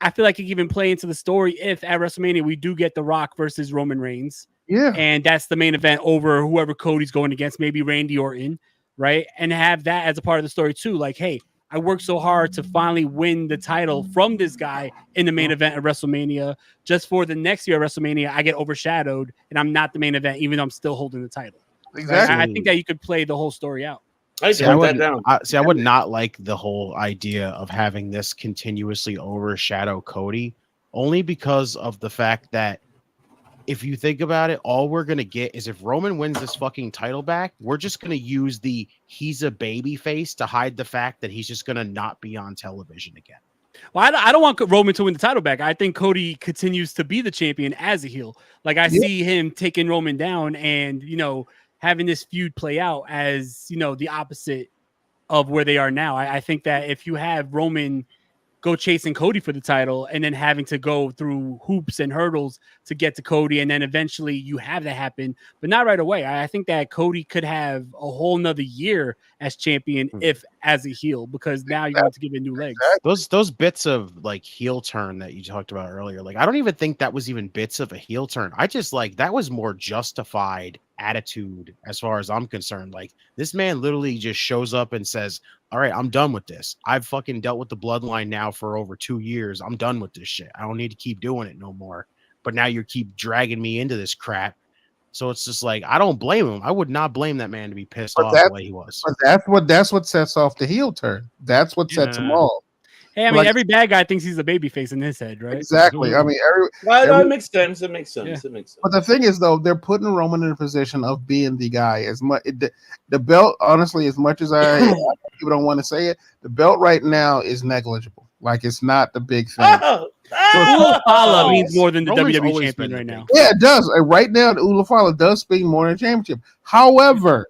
I feel like it can even play into the story if at WrestleMania we do get The Rock versus Roman Reigns. Yeah. And that's the main event over whoever Cody's going against, maybe Randy Orton, right? And have that as a part of the story too. Like, hey, I worked so hard to finally win the title from this guy in the main event at WrestleMania. Just for the next year at WrestleMania, I get overshadowed and I'm not the main event, even though I'm still holding the title. Exactly. I think that you could play the whole story out. I would not like the whole idea of having this continuously overshadow Cody, only because of the fact that if you think about it, all we're going to get is if Roman wins this fucking title back, we're just going to use he's a baby face to hide the fact that he's just going to not be on television again. Well, I don't want Roman to win the title back. I think Cody continues to be the champion as a heel. Like I see him taking Roman down and, having this feud play out as, the opposite of where they are now. I think that if you have Roman go chasing Cody for the title and then having to go through hoops and hurdles to get to Cody, and then eventually you have that happen, but not right away. I think that Cody could have a whole nother year as champion if as a heel, because now you're going to give it new legs. Those bits of like heel turn that you talked about earlier, like I don't even think that was even bits of a heel turn. I just like that was more justified attitude as far as I'm concerned. Like, this man literally just shows up and says, all right, I'm done with this. I've fucking dealt with the bloodline now for over 2 years. I'm done with this shit. I don't need to keep doing it no more. But now you keep dragging me into this crap. So it's just like, I don't blame him. I would not blame that man to be pissed off the way he was. But that's what sets off the heel turn. That's what sets him off. Hey, I mean, every bad guy thinks he's a babyface in his head, right? Exactly. I mean, it makes sense. It makes sense. Yeah. It makes sense. But the thing is, though, they're putting Roman in a position of being the guy. As much the belt, honestly, as much as people don't want to say it, the belt right now is negligible. Like, it's not the big thing. Ulafala means more than the Roman's WWE always champion been right the now. Yeah, it does. Right now, the Ulafala does speak more than championship. However,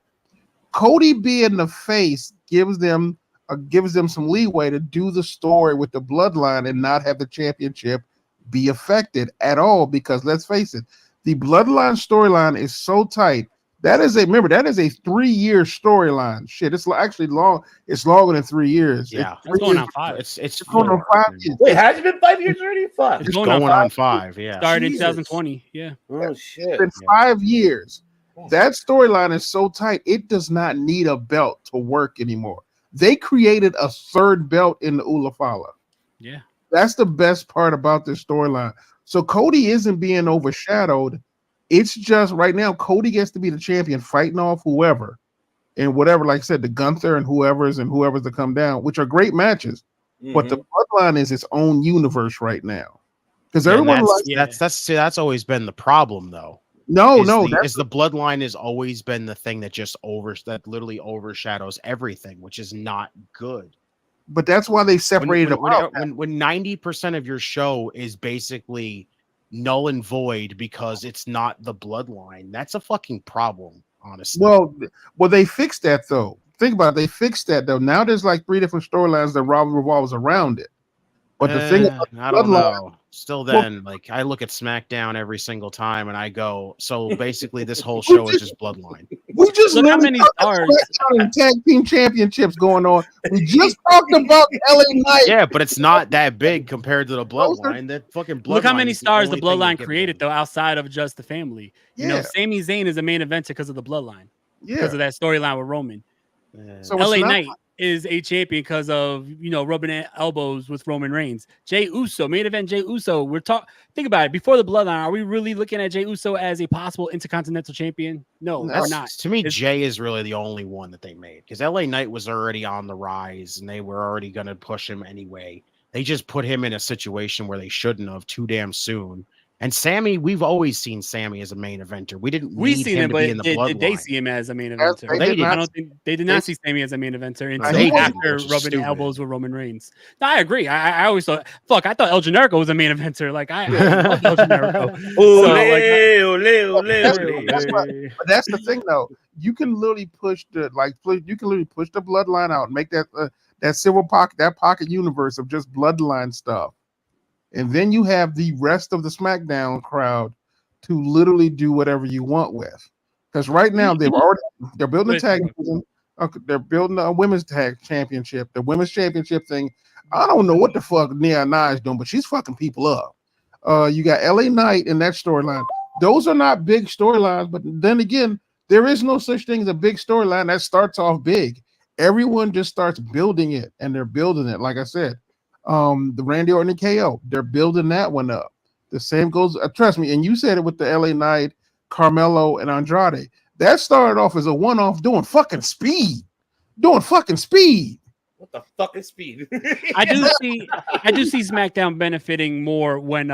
Cody being the face gives them some leeway to do the story with the bloodline and not have the championship be affected at all. Because let's face it, the bloodline storyline is so tight. That is a 3-year storyline. Shit, it's actually long. It's longer than 3 years. Yeah, it's going on 5. It's going on 5 years. Wait, has it been 5 years already? Fuck. It's going on 5. Yeah, Started in 2020. Yeah. Oh shit. It's been 5 years. That storyline is so tight, it does not need a belt to work anymore. They created a third belt in the Ulafala. Yeah. That's the best part about this storyline. So Cody isn't being overshadowed. It's just right now, Cody gets to be the champion, fighting off whoever and whatever, like I said, the Gunther and whoever's to come down, which are great matches. Mm-hmm. But the bloodline is its own universe right now. Because everyone that's always been the problem, though. The bloodline has always been the thing that just literally overshadows everything, which is not good. But that's why they separated when 90% of your show is basically null and void because it's not the bloodline. That's a fucking problem, honestly. Well, they fixed that though. Think about it. They fixed that though. Now there's like 3 different storylines that revolves around it. But the thing about I don't know. Still then, like, I look at SmackDown every single time and I go, so basically this whole show is just bloodline. We just look how many stars and tag team championships going on. We just talked about LA Knight. Yeah, but it's not that big compared to the bloodline. That fucking bloodline. Look how many stars the bloodline created though, outside of just the family. Yeah. You know, Sami Zayn is a main eventer because of the bloodline. Yeah. Because of that storyline with Roman. So LA Knight is a champion because of, rubbing elbows with Roman Reigns. Jey Uso, main event Jey Uso. Think about it. Before the bloodline, are we really looking at Jey Uso as a possible intercontinental champion? No, we're not. To me, Jey is really the only one that they made because LA Knight was already on the rise and they were already going to push him anyway. They just put him in a situation where they shouldn't have too damn soon. And Sammy, we've always seen Sammy as a main eventer. We didn't need him to be in the bloodline. Did they see him as a main eventer? I don't think they did not see Sammy as a main eventer until after rubbing elbows with Roman Reigns. No, I agree. I always thought, I thought El Generico was a main eventer. Like I love El Generico. But that's the thing, though. You can literally push the bloodline out and make that civil pocket, that pocket universe of just bloodline stuff. And then you have the rest of the SmackDown crowd to literally do whatever you want with. Because right now they're building a tag division. They're building a women's tag championship. The women's championship thing. I don't know what the fuck Nia Nye is doing, but she's fucking people up. You got LA Knight in that storyline. Those are not big storylines, but then again, there is no such thing as a big storyline that starts off big. Everyone just starts building it, and they're building it. Like I said. The Randy Orton and KO, they're building that one up. The same goes, trust me, and you said it with the LA Knight, Carmelo, and Andrade. That started off as a one-off doing fucking speed. What the fuck is speed? I do see SmackDown benefiting more when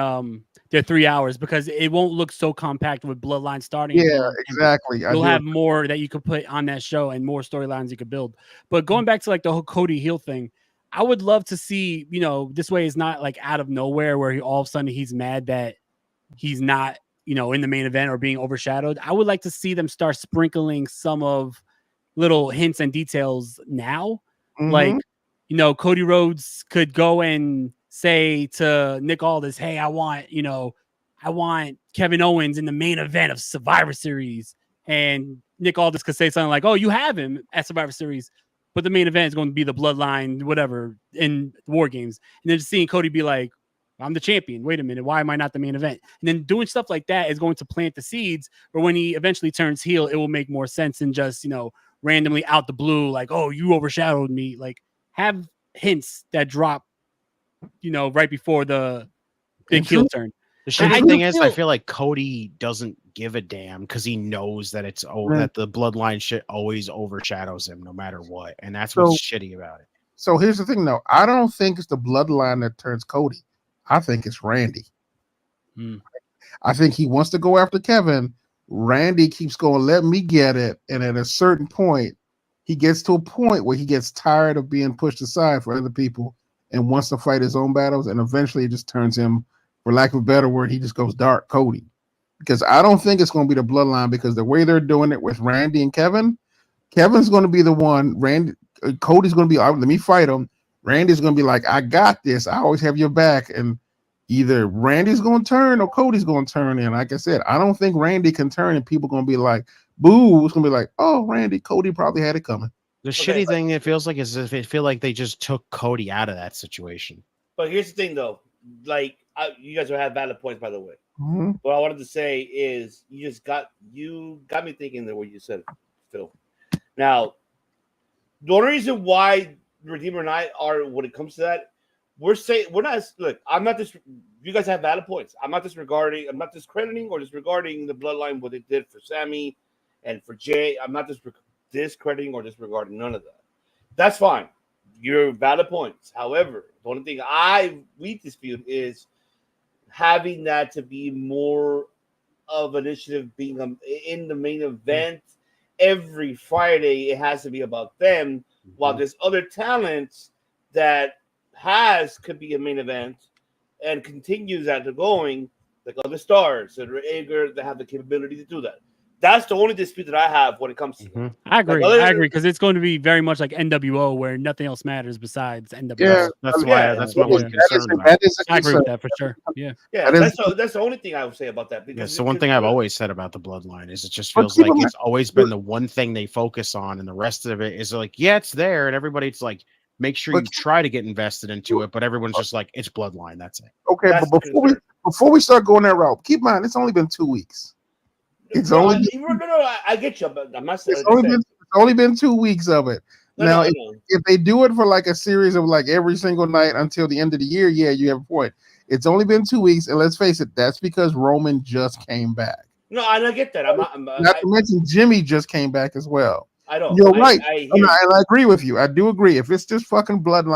they're 3 hours because it won't look so compact with Bloodline starting. Yeah, exactly. You'll have more that you could put on that show and more storylines you could build. But going back to like the whole Cody heel thing, I would love to see, this way is not like out of nowhere where all of a sudden he's mad that he's not, in the main event or being overshadowed. I would like to see them start sprinkling some of little hints and details now. Mm-hmm. Like, Cody Rhodes could go and say to Nick Aldis, hey, I want Kevin Owens in the main event of Survivor Series. And Nick Aldis could say something like, oh, you have him at Survivor Series. But the main event is going to be the bloodline, whatever, in War Games. And then just seeing Cody be like, I'm the champion. Wait a minute. Why am I not the main event? And then doing stuff like that is going to plant the seeds for when he eventually turns heel, it will make more sense than just, randomly out the blue, like, oh, you overshadowed me. Like, have hints that drop, right before the big heel turn. The shitty thing is, I feel like Cody doesn't give a damn because he knows that that the bloodline shit always overshadows him no matter what. And that's what's shitty about it. So here's the thing, though. I don't think it's the bloodline that turns Cody. I think it's Randy. I think he wants to go after Kevin. Randy keeps going, let me get it. And at a certain point, he gets to a point where he gets tired of being pushed aside for other people and wants to fight his own battles. And eventually it just turns him, for lack of a better word, he just goes dark Cody. Because I don't think it's going to be the bloodline, because the way they're doing it with Randy and Kevin's going to be the one. Cody's going to be, let me fight him. Randy's going to be like, I got this. I always have your back. And either Randy's going to turn or Cody's going to turn. And like I said, I don't think Randy can turn, and people going to be like, boo. It's going to be like, oh, Randy, Cody probably had it coming. The shitty thing it feels like is if they feel like they just took Cody out of that situation. But here's the thing, though. Like, you guys will have valid points, by the way. Mm-hmm. What I wanted to say is you got me thinking that what you said, Phil. Now, the only reason why Redeemer and I are, when it comes to that, I'm not just, you guys have valid points. I'm not discrediting or disregarding the bloodline, what they did for Sammy and for Jay. I'm not discrediting or disregarding none of that. That's fine. You're valid points. However, the only thing we dispute is having that to be more of an initiative being in the main event. Every Friday, it has to be about them, while there's other talents that could be a main event and continues that they're going, like other stars that are eager, that have the capability to do that. That's the only dispute that I have when it comes to that. I agree, because it's going to be very much like NWO, where nothing else matters besides NWO. Yeah, that's what we're concerned about. I agree with that for sure. Yeah, that's the only thing I would say about that. Because the one thing I've always said about the bloodline is it just feels like it's always been the one thing they focus on, and the rest of it is like, yeah, it's there, and everybody's like, make sure you try to get invested into it, but everyone's just like, it's bloodline. That's it. Okay, but before we start going that route, keep in mind it's only been 2 weeks. I get you, but I'm not saying it's only been 2 weeks of it. If they do it for like a series of like every single night until the end of the year, yeah, you have a point. It's only been 2 weeks, and let's face it, that's because Roman just came back. No, I get that. Not to mention Jimmy just came back as well. I don't. You're right. And I agree with you. I do agree. If it's just fucking blood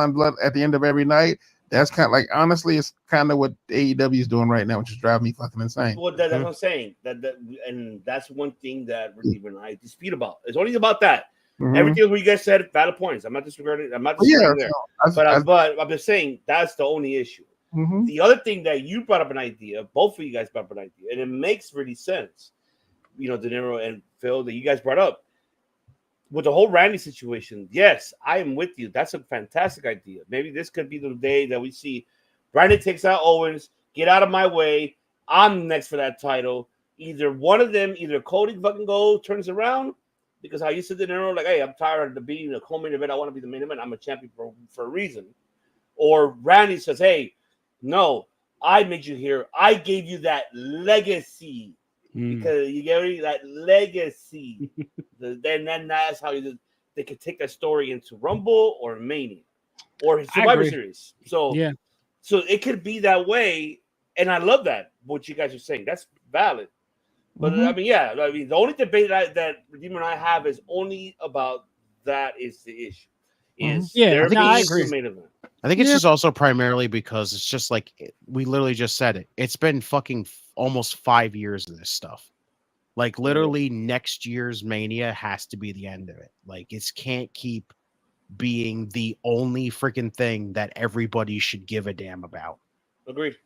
at the end of every night, that's kind of like, honestly, it's kind of what AEW is doing right now, which is driving me fucking insane. Well, that's what I'm saying. And that's one thing that Redeemer and I dispute about. It's only about that. Mm-hmm. Everything what you guys said, valid points. I'm not disregarding. I'm not disregarding there. But I'm just saying that's the only issue. Mm-hmm. The other thing that you brought up an idea, both of you guys brought up an idea, and it makes really sense. De Niro and Phil, that you guys brought up. With the whole Randy situation, yes, I am with you. That's a fantastic idea. Maybe this could be the day that we see Randy takes out Owens, get out of my way. I'm next for that title. Either one of them, either Cody fucking turns around, because how you said to De Niro, like, hey, I'm tired of being a co-main event. I want to be the main event. I'm a champion for a reason. Or Randy says, hey, no, I made you here. I gave you that legacy. Because you get that legacy, then that's how they could take that story into Rumble or Mania or Survivor Series. So it could be that way, and I love that what you guys are saying. That's valid. But the only debate that Redeemer and I have is only about that is the issue. I agree. I think it's just also primarily because it's just like we literally just said it. It's been fucking almost 5 years of this stuff. Like literally next year's Mania has to be the end of it. Like it can't keep being the only freaking thing that everybody should give a damn about. Agreed.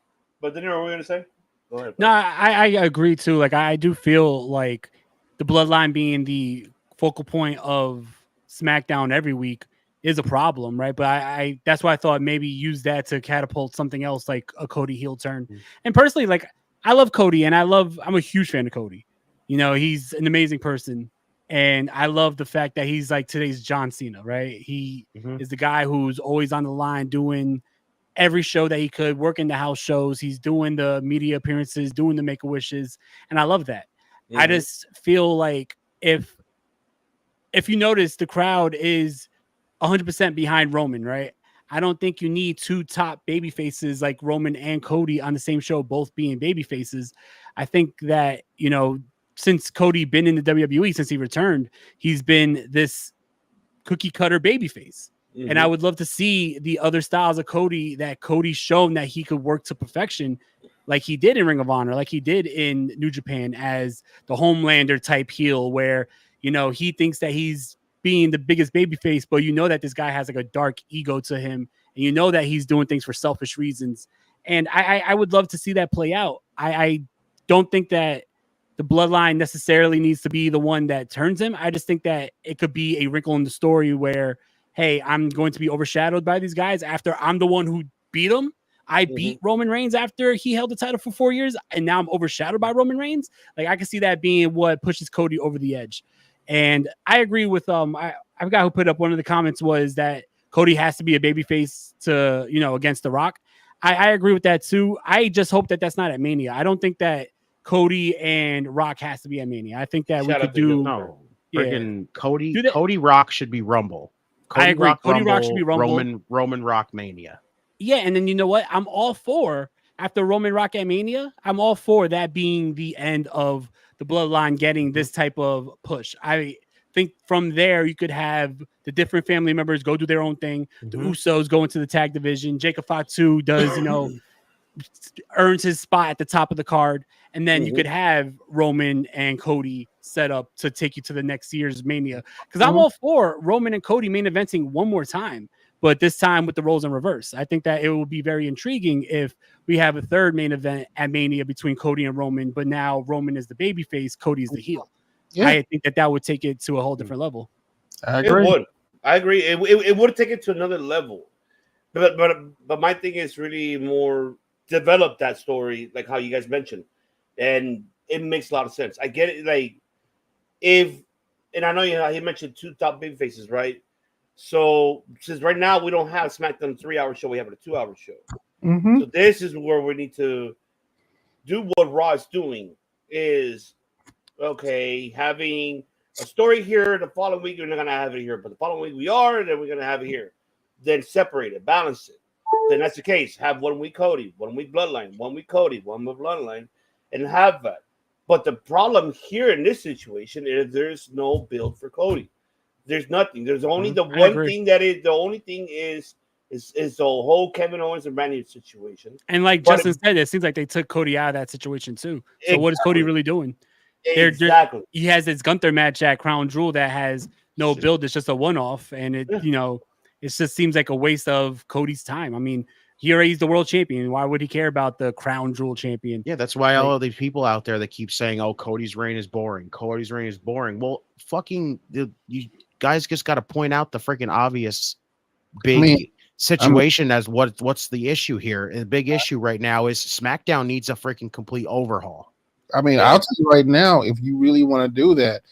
But then what were we gonna say? Go ahead. No, I agree too. Like I do feel like the bloodline being the focal point of SmackDown every week is a problem, right? But I that's why I thought maybe use that to catapult something else like a Cody heel turn. And personally, like I love Cody, and I'm a huge fan of Cody. He's an amazing person, and I love the fact that he's like today's John Cena, right? He is the guy who's always on the line doing every show that he could, working the house shows. He's doing the media appearances, doing the Make-A-Wishes, and I love that. Mm-hmm. I just feel like if you notice, the crowd is 100% behind Roman, right? I don't think you need two top baby faces like Roman and Cody on the same show, both being baby faces. I think that, you know, since Cody been in the WWE, since he returned, he's been this cookie cutter baby face. Mm-hmm. And I would love to see the other styles of Cody that Cody's shown that he could work to perfection, like he did in Ring of Honor, like he did in New Japan as the Homelander type heel, where, you know, he thinks that he's being the biggest baby face, but you know that this guy has like a dark ego to him, and you know that he's doing things for selfish reasons. And I would love to see that play out. I don't think that the bloodline necessarily needs to be the one that turns him. I just think that it could be a wrinkle in the story where, hey, I'm going to be overshadowed by these guys after I'm the one who beat him. I beat Roman Reigns after he held the title for 4 years, and now I'm overshadowed by Roman Reigns. Like, I can see that being what pushes Cody over the edge. And I agree with I forgot who put up one of the comments was that Cody has to be a babyface to, you know, against The Rock. I agree with that too. I just hope that that's not at Mania. I don't think that Cody and Rock has to be at Mania. I think that we could do freaking Cody Rock should be Rumble. I agree. Cody Rock should be Rumble. Roman Rock Mania. Yeah, and then you know what? I'm all for, after Roman Rock at Mania, I'm all for that being the end of the bloodline getting this type of push. I think from there you could have the different family members go do their own thing. The Usos go into the tag division. Jacob Fatu does, you know, earns his spot at the top of the card. And then you could have Roman and Cody set up to take you to the next year's Mania. Because I'm all for Roman and Cody main eventing one more time, but this time with the roles in reverse. I think that it will be very intriguing if we have a third main event at Mania between Cody and Roman, but now Roman is the babyface, Cody is the heel. Yeah. I think that would take it to a whole different level. I agree. It would. I agree. It would take it to another level. But my thing is really more develop that story, like how you guys mentioned. And it makes a lot of sense. I get it. Like, and I know he mentioned two top big faces, right? So since right now we don't have SmackDown 3-hour show, we have a 2-hour show. So this is where we need to do what Raw is doing. Is okay, having a story here. The following week we're not gonna have it here, but the following week we are, and then we're gonna have it here. Then separate it, balance it. Then that's the case. Have 1 week Cody, 1 week Bloodline, 1 week Cody, 1 week Bloodline. And have that. But the problem here in this situation is there's no build for Cody. There's nothing. There's only the one thing that is the only thing is the whole Kevin Owens and Randy situation. And like Justin said, it seems like they took Cody out of that situation too. So what is Cody really doing? Exactly. He has this Gunther match at Crown Jewel that has no build. It's just a one-off, and it you know, it just seems like a waste of Cody's time. I mean, he's the world champion. Why would he care about the Crown Jewel champion? Yeah, that's why all of these people out there that keep saying, "Oh, Cody's reign is boring. Cody's reign is boring." Well, fucking, you guys just got to point out the freaking obvious big situation as what's the issue here. And the big issue right now is SmackDown needs a freaking complete overhaul. I mean, I'll tell you right now, if you really want to do that,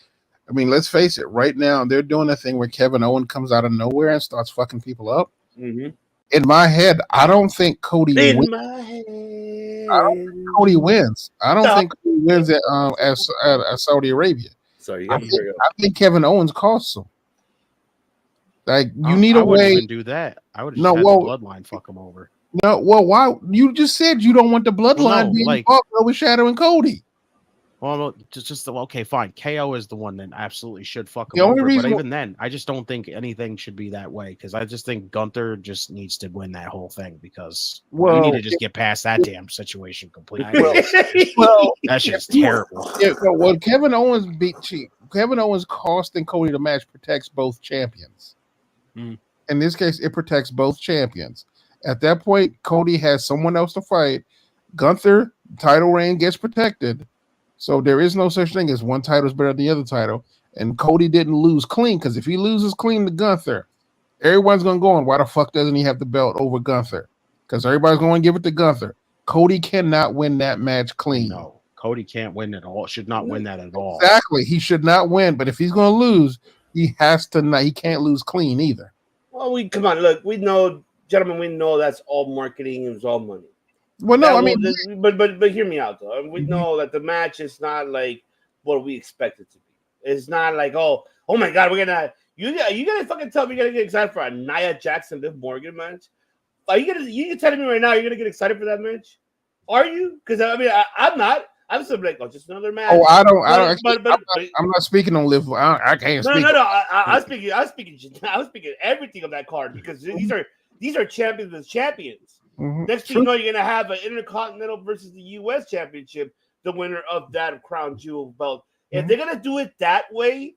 I mean, let's face it. Right now, they're doing a thing where Kevin Owens comes out of nowhere and starts fucking people up. In my head, I don't think Cody wins. I don't think Cody wins. I don't think Cody wins at Saudi Arabia. Sorry, I think Kevin Owens costs him. Like, you need a way. I wouldn't even do that. I would just have the bloodline fuck him over. No, well, why? You just said you don't want the bloodline being overshadowing Cody. Well, just okay, fine. KO is the one that absolutely should fuck him over. But even then, I just don't think anything should be that way, because I just think Gunther just needs to win that whole thing, because we need to just get past that damn situation completely. That's just terrible. Yeah, well, Kevin Owens beat cheap. Kevin Owens costing Cody the match protects both champions. In this case, it protects both champions. At that point, Cody has someone else to fight. Gunther title reign gets protected. So there is no such thing as one title is better than the other title. And Cody didn't lose clean, because if he loses clean to Gunther, everyone's going to go on, why the fuck doesn't he have the belt over Gunther? Because everybody's going to give it to Gunther. Cody cannot win that match clean. No, Cody can't win at all. Should not win that at all. Exactly. He should not win. But if he's going to lose, he has to not. He can't lose clean either. Well, come on. Look, we know gentlemen, we know that's all marketing and it's all money. Well, no, but hear me out though. We know that the match is not like what we expect it to be. It's not like oh my god, we're gonna you gonna fucking tell me you're gonna get excited for a Nia Jackson Liv Morgan match? Are you telling me right now you're gonna get excited for that match? Are you? Because I mean I'm not. I'm still like, just another match. Oh, I don't. I'm not speaking on Liv. I can't speak. No. I'm speaking everything of that card because these are champions with champions. Mm-hmm. Next thing you know, you're gonna have an Intercontinental versus the U.S. Championship, the winner of that crown jewel belt. If they're gonna do it that way,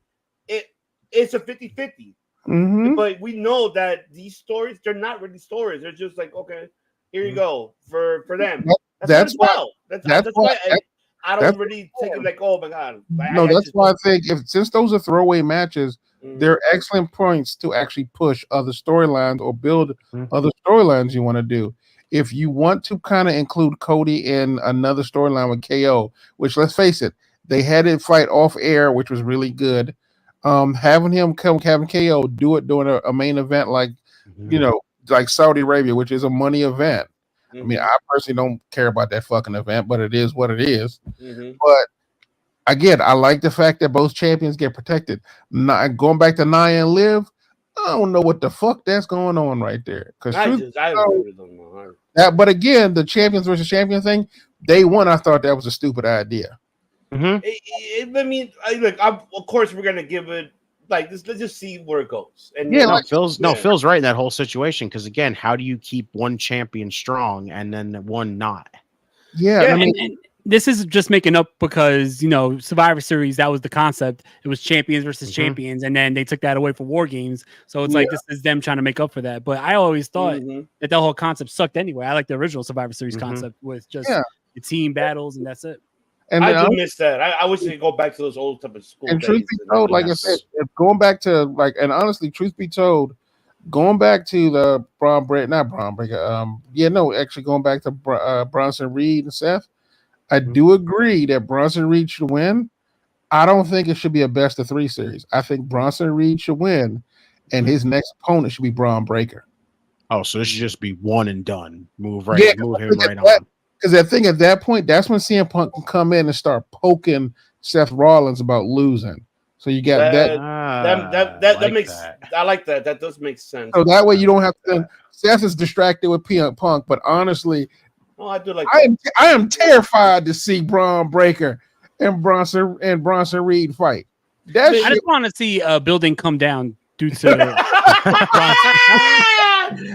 it's a 50-50. But we know that these stories, they're not really stories. They're just like, okay, here you go for them. That's why I don't really take it like, oh my god. That's why I think since those are throwaway matches, they're excellent points to actually push other storylines or build other storylines you want to do. If you want to kind of include Cody in another storyline with KO, which let's face it, they had it fight off air, which was really good. Having him having KO do it during a main event like like Saudi Arabia, which is a money event. I mean, I personally don't care about that fucking event, but it is what it is. But again, I like the fact that both champions get protected. Going back to Nia and Liv, I don't know what the fuck that's going on right there. Because but again, the champions versus champion thing, day one, I thought that was a stupid idea. I mean, of course, we're gonna give it. Like let's just see where it goes. And Phil's right in that whole situation because again, how do you keep one champion strong and then one not? And this is just making up because Survivor Series, that was the concept. It was champions versus champions, and then they took that away for War Games. So it's like this is them trying to make up for that. But I always thought that the whole concept sucked anyway. I like the original Survivor Series concept with just the team battles and that's it. And I do miss that. I wish they could go back to those old type of school. And truth be told, like I said, going back to and honestly, truth be told, going back to the actually going back to Bronson Reed and Seth, I do agree that Bronson Reed should win. I don't think it should be a best of 3 series. I think Bronson Reed should win, and his next opponent should be Braun Breaker. Oh, so this should just be one and done. Move him right on. Because I think at that point, that's when CM Punk can come in and start poking Seth Rollins about losing. So you got that makes that. I like that. That does make sense. So that way you don't have to. Seth is distracted with Punk, but honestly, I do like. I am terrified to see Braun Breaker and Bronson Reed fight. I just want to see a building come down due to.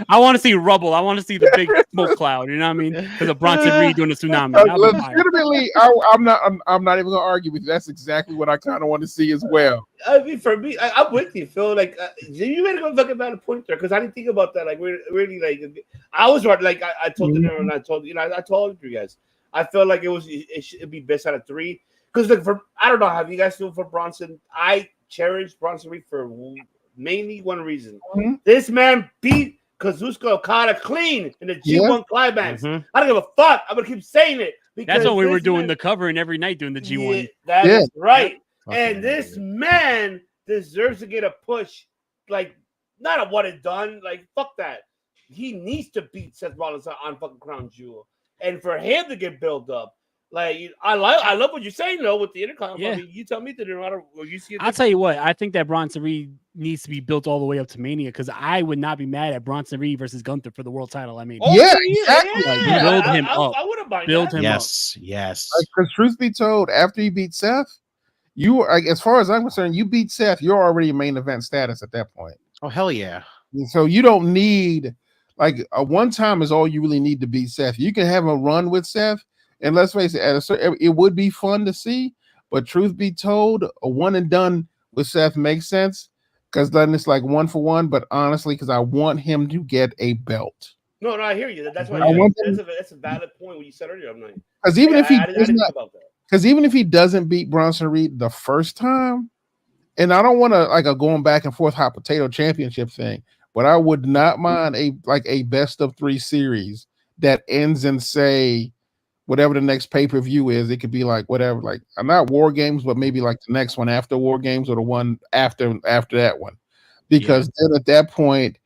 I want to see rubble. I want to see the big smoke cloud. You know what I mean? Because of Bronson Reed doing a tsunami. Legitimately, I'm not even gonna argue with you. That's exactly what I kind of want to see as well. I mean, for me, I'm with you, Phil. Like, you made a good fucking valid point there because I didn't think about that. Like, really, like, I was like, I told you, and I told you guys. I felt like it should be best out of 3 because I don't know how you guys feel for Bronson. I cherish Bronson Reed for mainly one reason. This man beat Kazuchika Okada clean in the G1 climax. I don't give a fuck. I'm gonna keep saying it. That's what we were doing, the covering every night doing the G1. That is right. And this man deserves to get a push. Like, not a one and done. Like, fuck that. He needs to beat Seth Rollins on fucking Crown Jewel. And for him to get built up. Like, I love what you're saying though with the Intercontinental. Yeah. I mean, you tell me that you see it. I'll tell you what, I think that Bronson Reed needs to be built all the way up to Mania because I would not be mad at Bronson Reed versus Gunther for the world title. I mean, exactly. Like, build him up. I wouldn't mind build that. him up. Yes. Because truth be told, after you beat Seth, you are, as far as I'm concerned, you beat Seth, you're already main event status at that point. Oh hell yeah! So you don't need a one time is all you really need to beat Seth. You can have a run with Seth. And let's face it, it would be fun to see, but truth be told, a one and done with Seth makes sense because then it's like 1 for 1. But honestly, because I want him to get a belt. No, I hear you. That's why that's a valid point what you said earlier. I'm like, because even if he doesn't beat Bronson Reed the first time, and I don't want to like a going back and forth hot potato championship thing, but I would not mind a best of 3 series that ends in say. Whatever the next pay-per-view is, it could be like whatever, like I'm not War Games, but maybe like the next one after War Games or the one after that one. Because then at that point,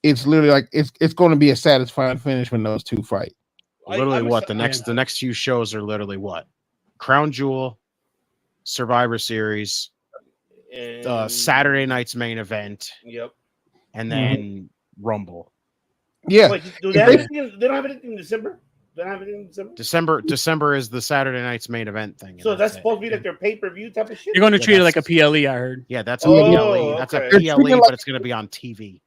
it's literally like it's going to be a satisfying finish when those two fight. Literally, the next few shows are literally what? Crown Jewel, Survivor Series, Saturday night's main event. Yep. And then Rumble. Yeah. Wait, do they have anything? They don't have anything in December. They don't have anything in December. December is the Saturday night's main event thing. So that's supposed to be like their pay-per-view type of shit. You're going to treat it like a PLE. I heard. Yeah, that's a PLE. That's a PLE, but it's going to be on TV.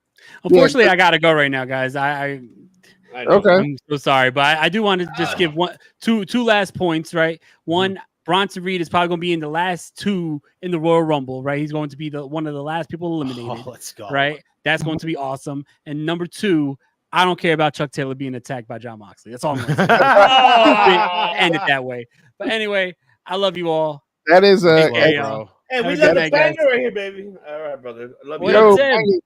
Unfortunately, I got to go right now, guys. I'm so sorry, but I do want to just give two last points. Right, one. Bronson Reed is probably going to be in the last two in the Royal Rumble, right? He's going to be one of the last people eliminated. Let's go. Right? That's going to be awesome. And number two, I don't care about Chuck Taylor being attacked by John Moxley. That's all I'm going to say. End it that way. But anyway, I love you all. That is bro. Hey, we got the banger right here, baby. All right, brother. I love you.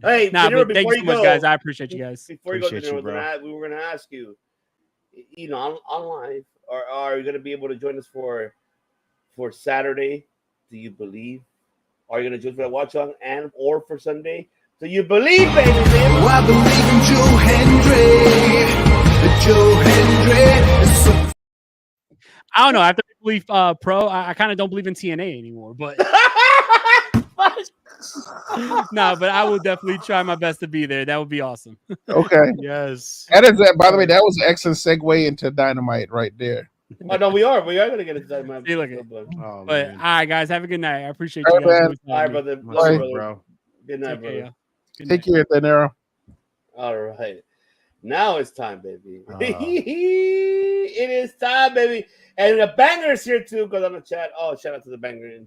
Hey, thank you so much, guys. I appreciate you guys. Before you go, we were going to ask you, on live, are you going to be able to join us for Saturday? Do you believe? Are you going to join for that watch on or for Sunday? Do you believe, baby? Oh, I believe in Joe Hendry. I don't know. After I believe Pro, I kind of don't believe in TNA anymore. But no, but I will definitely try my best to be there. That would be awesome. Okay. Yes. That is that. By the way, that was an excellent segue into Dynamite right there. Oh no, we are going to get into Dynamite. But all right, guys, have a good night. I appreciate you guys. All right, brother. Bye, bro. Good night, brother. Take care, Denero. All right. Now it's time, baby. It is time, baby. And the banger is here too, because on the chat. Oh, shout out to the banger.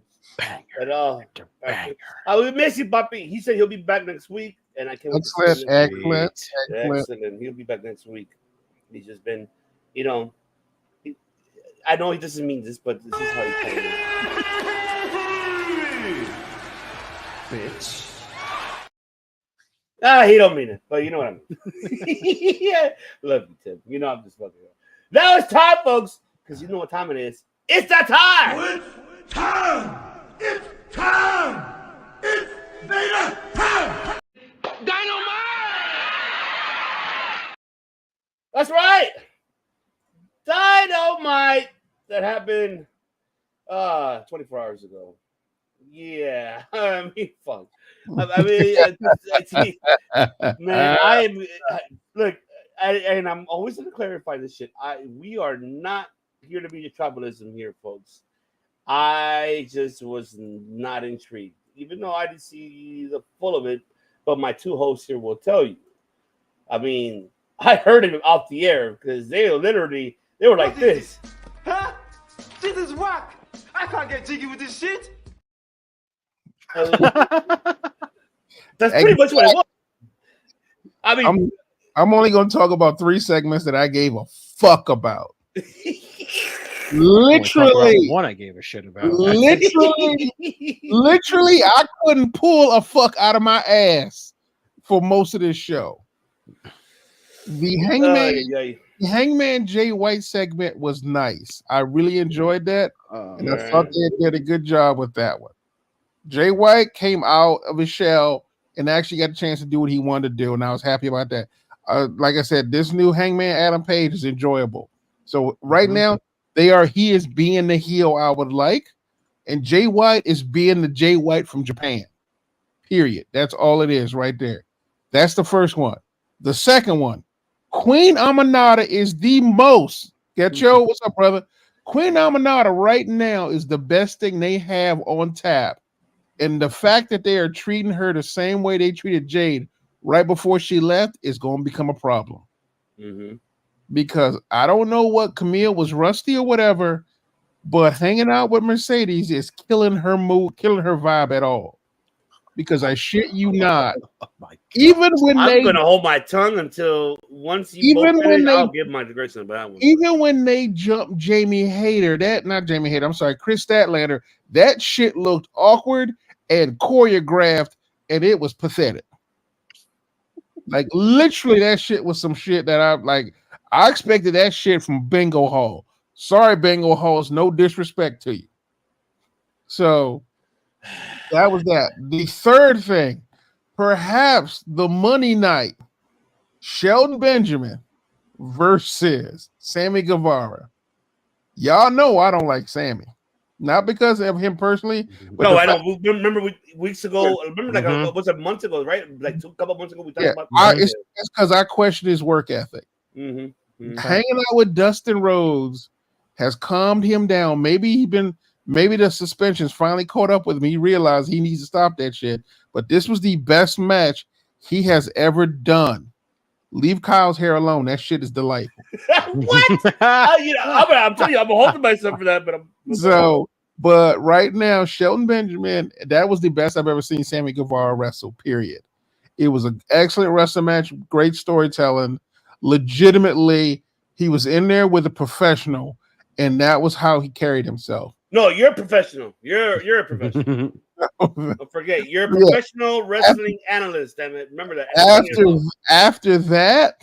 We miss you, Puppy. He said he'll be back next week, and I can't wait. Excellent. He'll be back next week. He's just been, I know he doesn't mean this, but this is how he plays. Bitch. He don't mean it, but you know what I mean. Yeah. Love you, Tim. I'm just fucking around. Now it's time, folks, because you know what time it is. It's that time! It's time! It's time! It's Vader time! Dynamite! That's right! Dynamite! That happened 24 hours ago. Yeah. I mean, fuck. Man, and I'm always going to clarify this shit. We are not here to be the tribalism here, folks. I just was not intrigued, even though I didn't see the full of it. But my two hosts here will tell you. I mean, I heard it off the air because they were like this. Huh? This is whack. I can't get jiggy with this shit. That's pretty much what it was. I mean, I'm only going to talk about 3 segments that I gave a fuck about. Literally, one I gave a shit about. Literally, I couldn't pull a fuck out of my ass for most of this show. The Hangman Jay White segment was nice. I really enjoyed that, and I thought they did a good job with that one. Jay White came out of his shell and actually got a chance to do what he wanted to do, and I was happy about that. Like I said, this new Hangman Adam Page is enjoyable. So right now, he is being the heel I would like, and Jay White is being the Jay White from Japan. Period. That's all it is right there. That's the first one. The second one, Queen Aminata is the most. GETCHO, what's up, brother? Queen Aminata right now is the best thing they have on tap. And the fact that they are treating her the same way they treated Jade right before she left is going to become a problem. Because I don't know what Camille was rusty or whatever, but hanging out with Mercedes is killing her mood, killing her vibe at all. Because I shit you not. Even when I'm going to hold my tongue until once you both finish, I'll give my direction about that one. Even when they jumped Jamie Hayter, I'm sorry, Chris Statlander, that shit looked awkward and choreographed, and it was pathetic. Like, literally, that shit was some shit that I expected that shit from Bingo Hall. Sorry, Bingo Halls, no disrespect to you. So, that was that. The third thing, perhaps the Money Night, Shelton Benjamin versus Sammy Guevara. Y'all know I don't like Sammy. Not because of him personally. But no, I don't. Remember weeks ago, was it months ago, right? Like a couple months ago, we talked about it's because I question his work ethic. Hanging out with Dustin Rhodes has calmed him down. Maybe the suspensions finally caught up with him. He realized he needs to stop that shit. But this was the best match he has ever done. Leave Kyle's hair alone. That shit is delightful. What? I'm telling you, I'm holding myself for that. But right now, Shelton Benjamin, that was the best I've ever seen Sammy Guevara wrestle, period. It was an excellent wrestling match, great storytelling. Legitimately, he was in there with a professional, and that was how he carried himself. No, you're a professional. You're a professional. Don't forget, you're a professional wrestling analyst. Damn it, remember that. After that,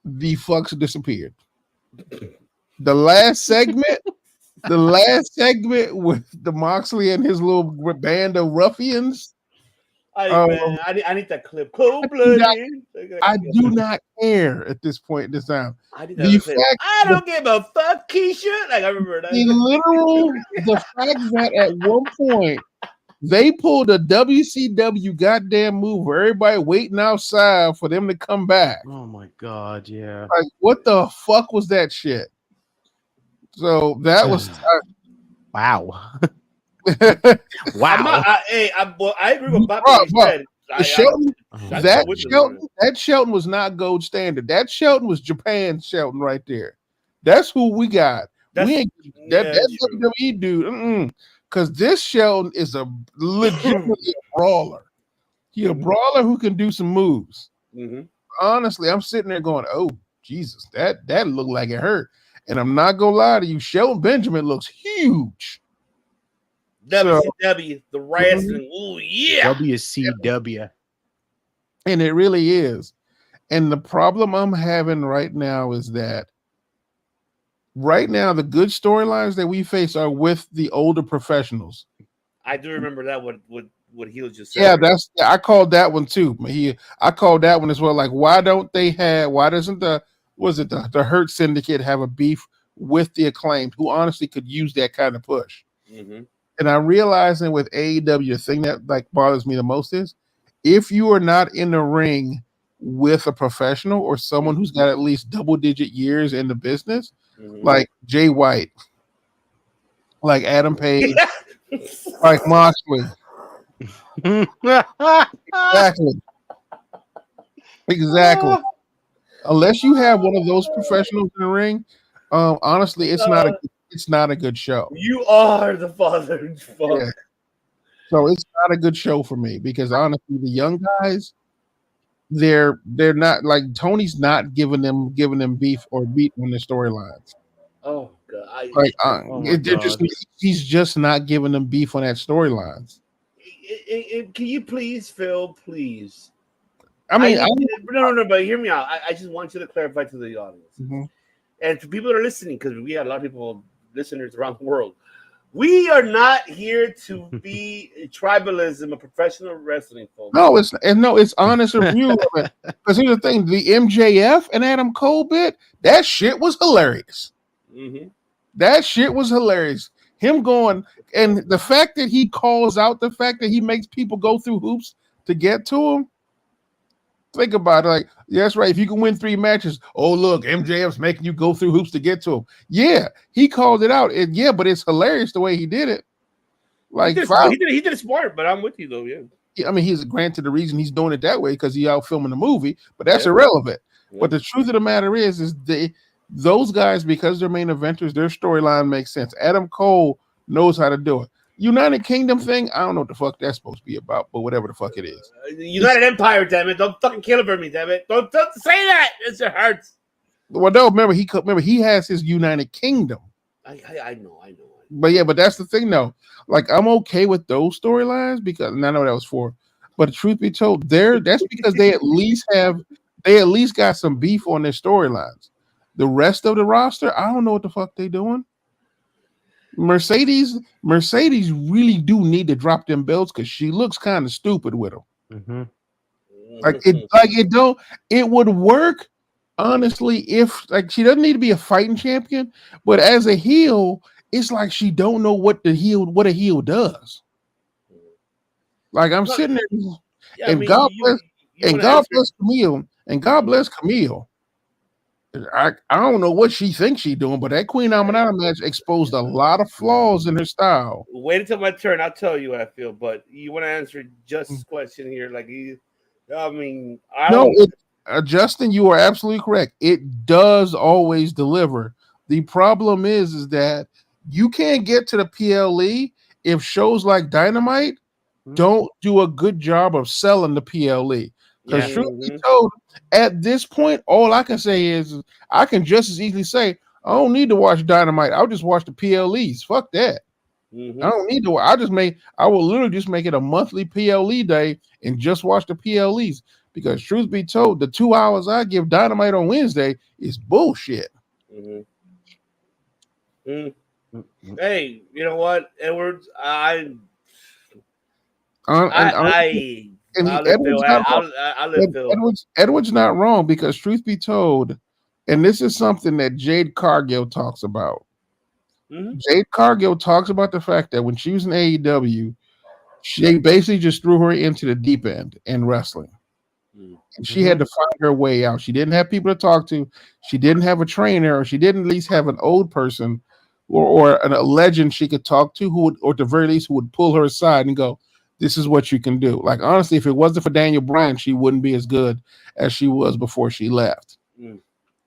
the fucks disappeared. The last segment with the Moxley and his little band of ruffians. I need that clip. Cold-blooded. I do not care at this point in this time. I don't give a fuck, Keisha. Like I remember that. The fact that at one point they pulled a WCW goddamn move where everybody waiting outside for them to come back. Oh my god, yeah. Like what the fuck was that shit? So that was wow. Wow. I agree with Bob. That Shelton was not gold standard. That Shelton was Japan Shelton right there. That's who we got. We ain't that WWE dude. Because this Shelton is a legitimately a brawler. He a brawler who can do some moves. Honestly, I'm sitting there going, "Oh Jesus, that looked like it hurt." And I'm not gonna lie to you, Shelton Benjamin looks huge. WCW, the wrestling. Ooh, yeah. WCW. And it really is. And the problem I'm having right now is that right now the good storylines that we face are with the older professionals. I do remember that what he was just saying. Yeah, I called that one too. I called that one as well. Like, why doesn't the Hurt Syndicate have a beef with the Acclaimed, who honestly could use that kind of push? And I realize that with AEW, the thing that like bothers me the most is if you are not in the ring with a professional or someone who's got at least double-digit years in the business, like Jay White, like Adam Page, like Moxley. Exactly. Unless you have one of those professionals in the ring, honestly, it's not a good show. You are the father. Yeah. So it's not a good show for me because honestly, the young guys, they're not like Tony's not giving them beef or beat on their storylines. Oh god! He's just not giving them beef on that storylines. Can you please, Phil? Please. I mean, no, but hear me out. I just want you to clarify to the audience and to people that are listening, because we have a lot of people, listeners around the world. We are not here to be tribalism of professional wrestling, folks. No, it's honest review of it. Because here's the thing: the MJF and Adam Cole bit, that shit was hilarious. That shit was hilarious. Him going, and the fact that he calls out the fact that he makes people go through hoops to get to him. Think about it. Like, yeah, that's right. If you can win 3 matches, oh look, MJF's making you go through hoops to get to him. Yeah, he called it out. But it's hilarious the way he did it. Like he did it smart, but I'm with you though. Yeah. I mean, he's granted the reason he's doing it that way because he's out filming the movie, but that's irrelevant. Yeah. But the truth of the matter is those guys, because they're main eventers, their storyline makes sense. Adam Cole knows how to do it. United Kingdom thing, I don't know what the fuck that's supposed to be about, but whatever the fuck it is. United Empire, damn it! Don't fucking kill it for me, damn it! Don't say that. It hurts. Well, no, remember he has his United Kingdom. I know. But that's the thing, though. Like, I'm okay with those storylines because and I know that was for, but the truth be told, that's because they at least got some beef on their storylines. The rest of the roster, I don't know what the fuck they doing. Mercedes really do need to drop them belts because she looks kind of stupid with them. Mm-hmm. It would work honestly if like she doesn't need to be a fighting champion, but as a heel, it's like she don't know what a heel does. Like I'm sitting there, Yeah, and I mean, God bless Camille, and God bless Camille. I don't know what she thinks she's doing, but that Queen Aminata match exposed a lot of flaws in her style. Wait until my turn. I'll tell you what I feel. But you want to answer Just's question here? Like, Justin, you are absolutely correct. It does always deliver. The problem is that you can't get to the PLE if shows like Dynamite don't do a good job of selling the PLE. Because truth be told, at this point, all I can say is I can just as easily say I don't need to watch Dynamite. I'll just watch the PLEs. Fuck that. I don't need to. I will literally just make it a monthly PLE day and just watch the PLEs. Because truth be told, the 2 hours I give Dynamite on Wednesday is bullshit. Hey, you know what, Edwards? Edwards not wrong because truth be told, and this is something that Jade Cargill talks about. Jade Cargill talks about the fact that when she was in AEW, she basically just threw her into the deep end in wrestling. And she had to find her way out. She didn't have people to talk to. She didn't have a trainer, or she didn't at least have an old person or a legend she could talk to who would, or at the very least, who would pull her aside and go, this is what you can do. Like, honestly, if it wasn't for Daniel Bryan, she wouldn't be as good as she was before she left.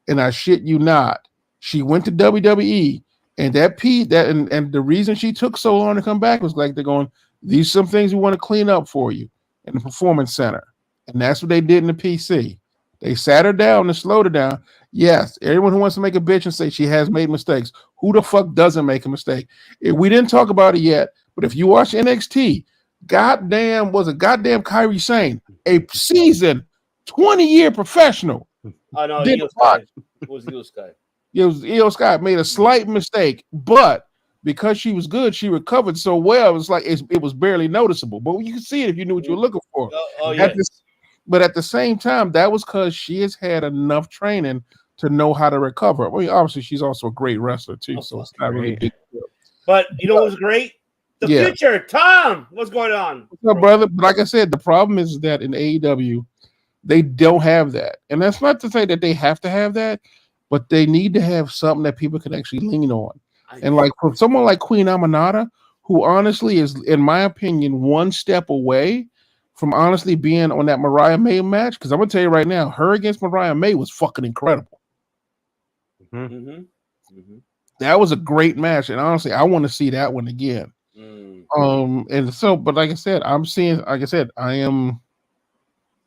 And I shit you not. She went to WWE, and the reason she took so long to come back was like they're going, these are some things we want to clean up for you in the Performance Center. And that's what they did in the PC. They sat her down and slowed her down. Yes, everyone who wants to make a bitch and say she has made mistakes, who the fuck doesn't make a mistake? We didn't talk about it yet, but if you watch NXT, goddamn Kairi Sane, a seasoned 20-year professional. Oh no, Io Sky. It was Io Sky. It was Io Sky made a slight mistake, but because she was good, she recovered so well. It was like it was barely noticeable, but you can see it if you knew what you were looking for. But at the same time, that was because she has had enough training to know how to recover. Well, obviously, she's also a great wrestler too, so it's not really big deal. But you know what was great? The future, Tom. What's going on? What's up, brother? But like I said, the problem is that in AEW, they don't have that, and that's not to say that they have to have that, but they need to have something that people can actually lean on. And like for someone like Queen Aminata, who honestly is, in my opinion, one step away from honestly being on that Mariah May match, because I'm gonna tell you right now, her against Mariah May was fucking incredible. That was a great match, and honestly, I want to see that one again. And so, but like I said,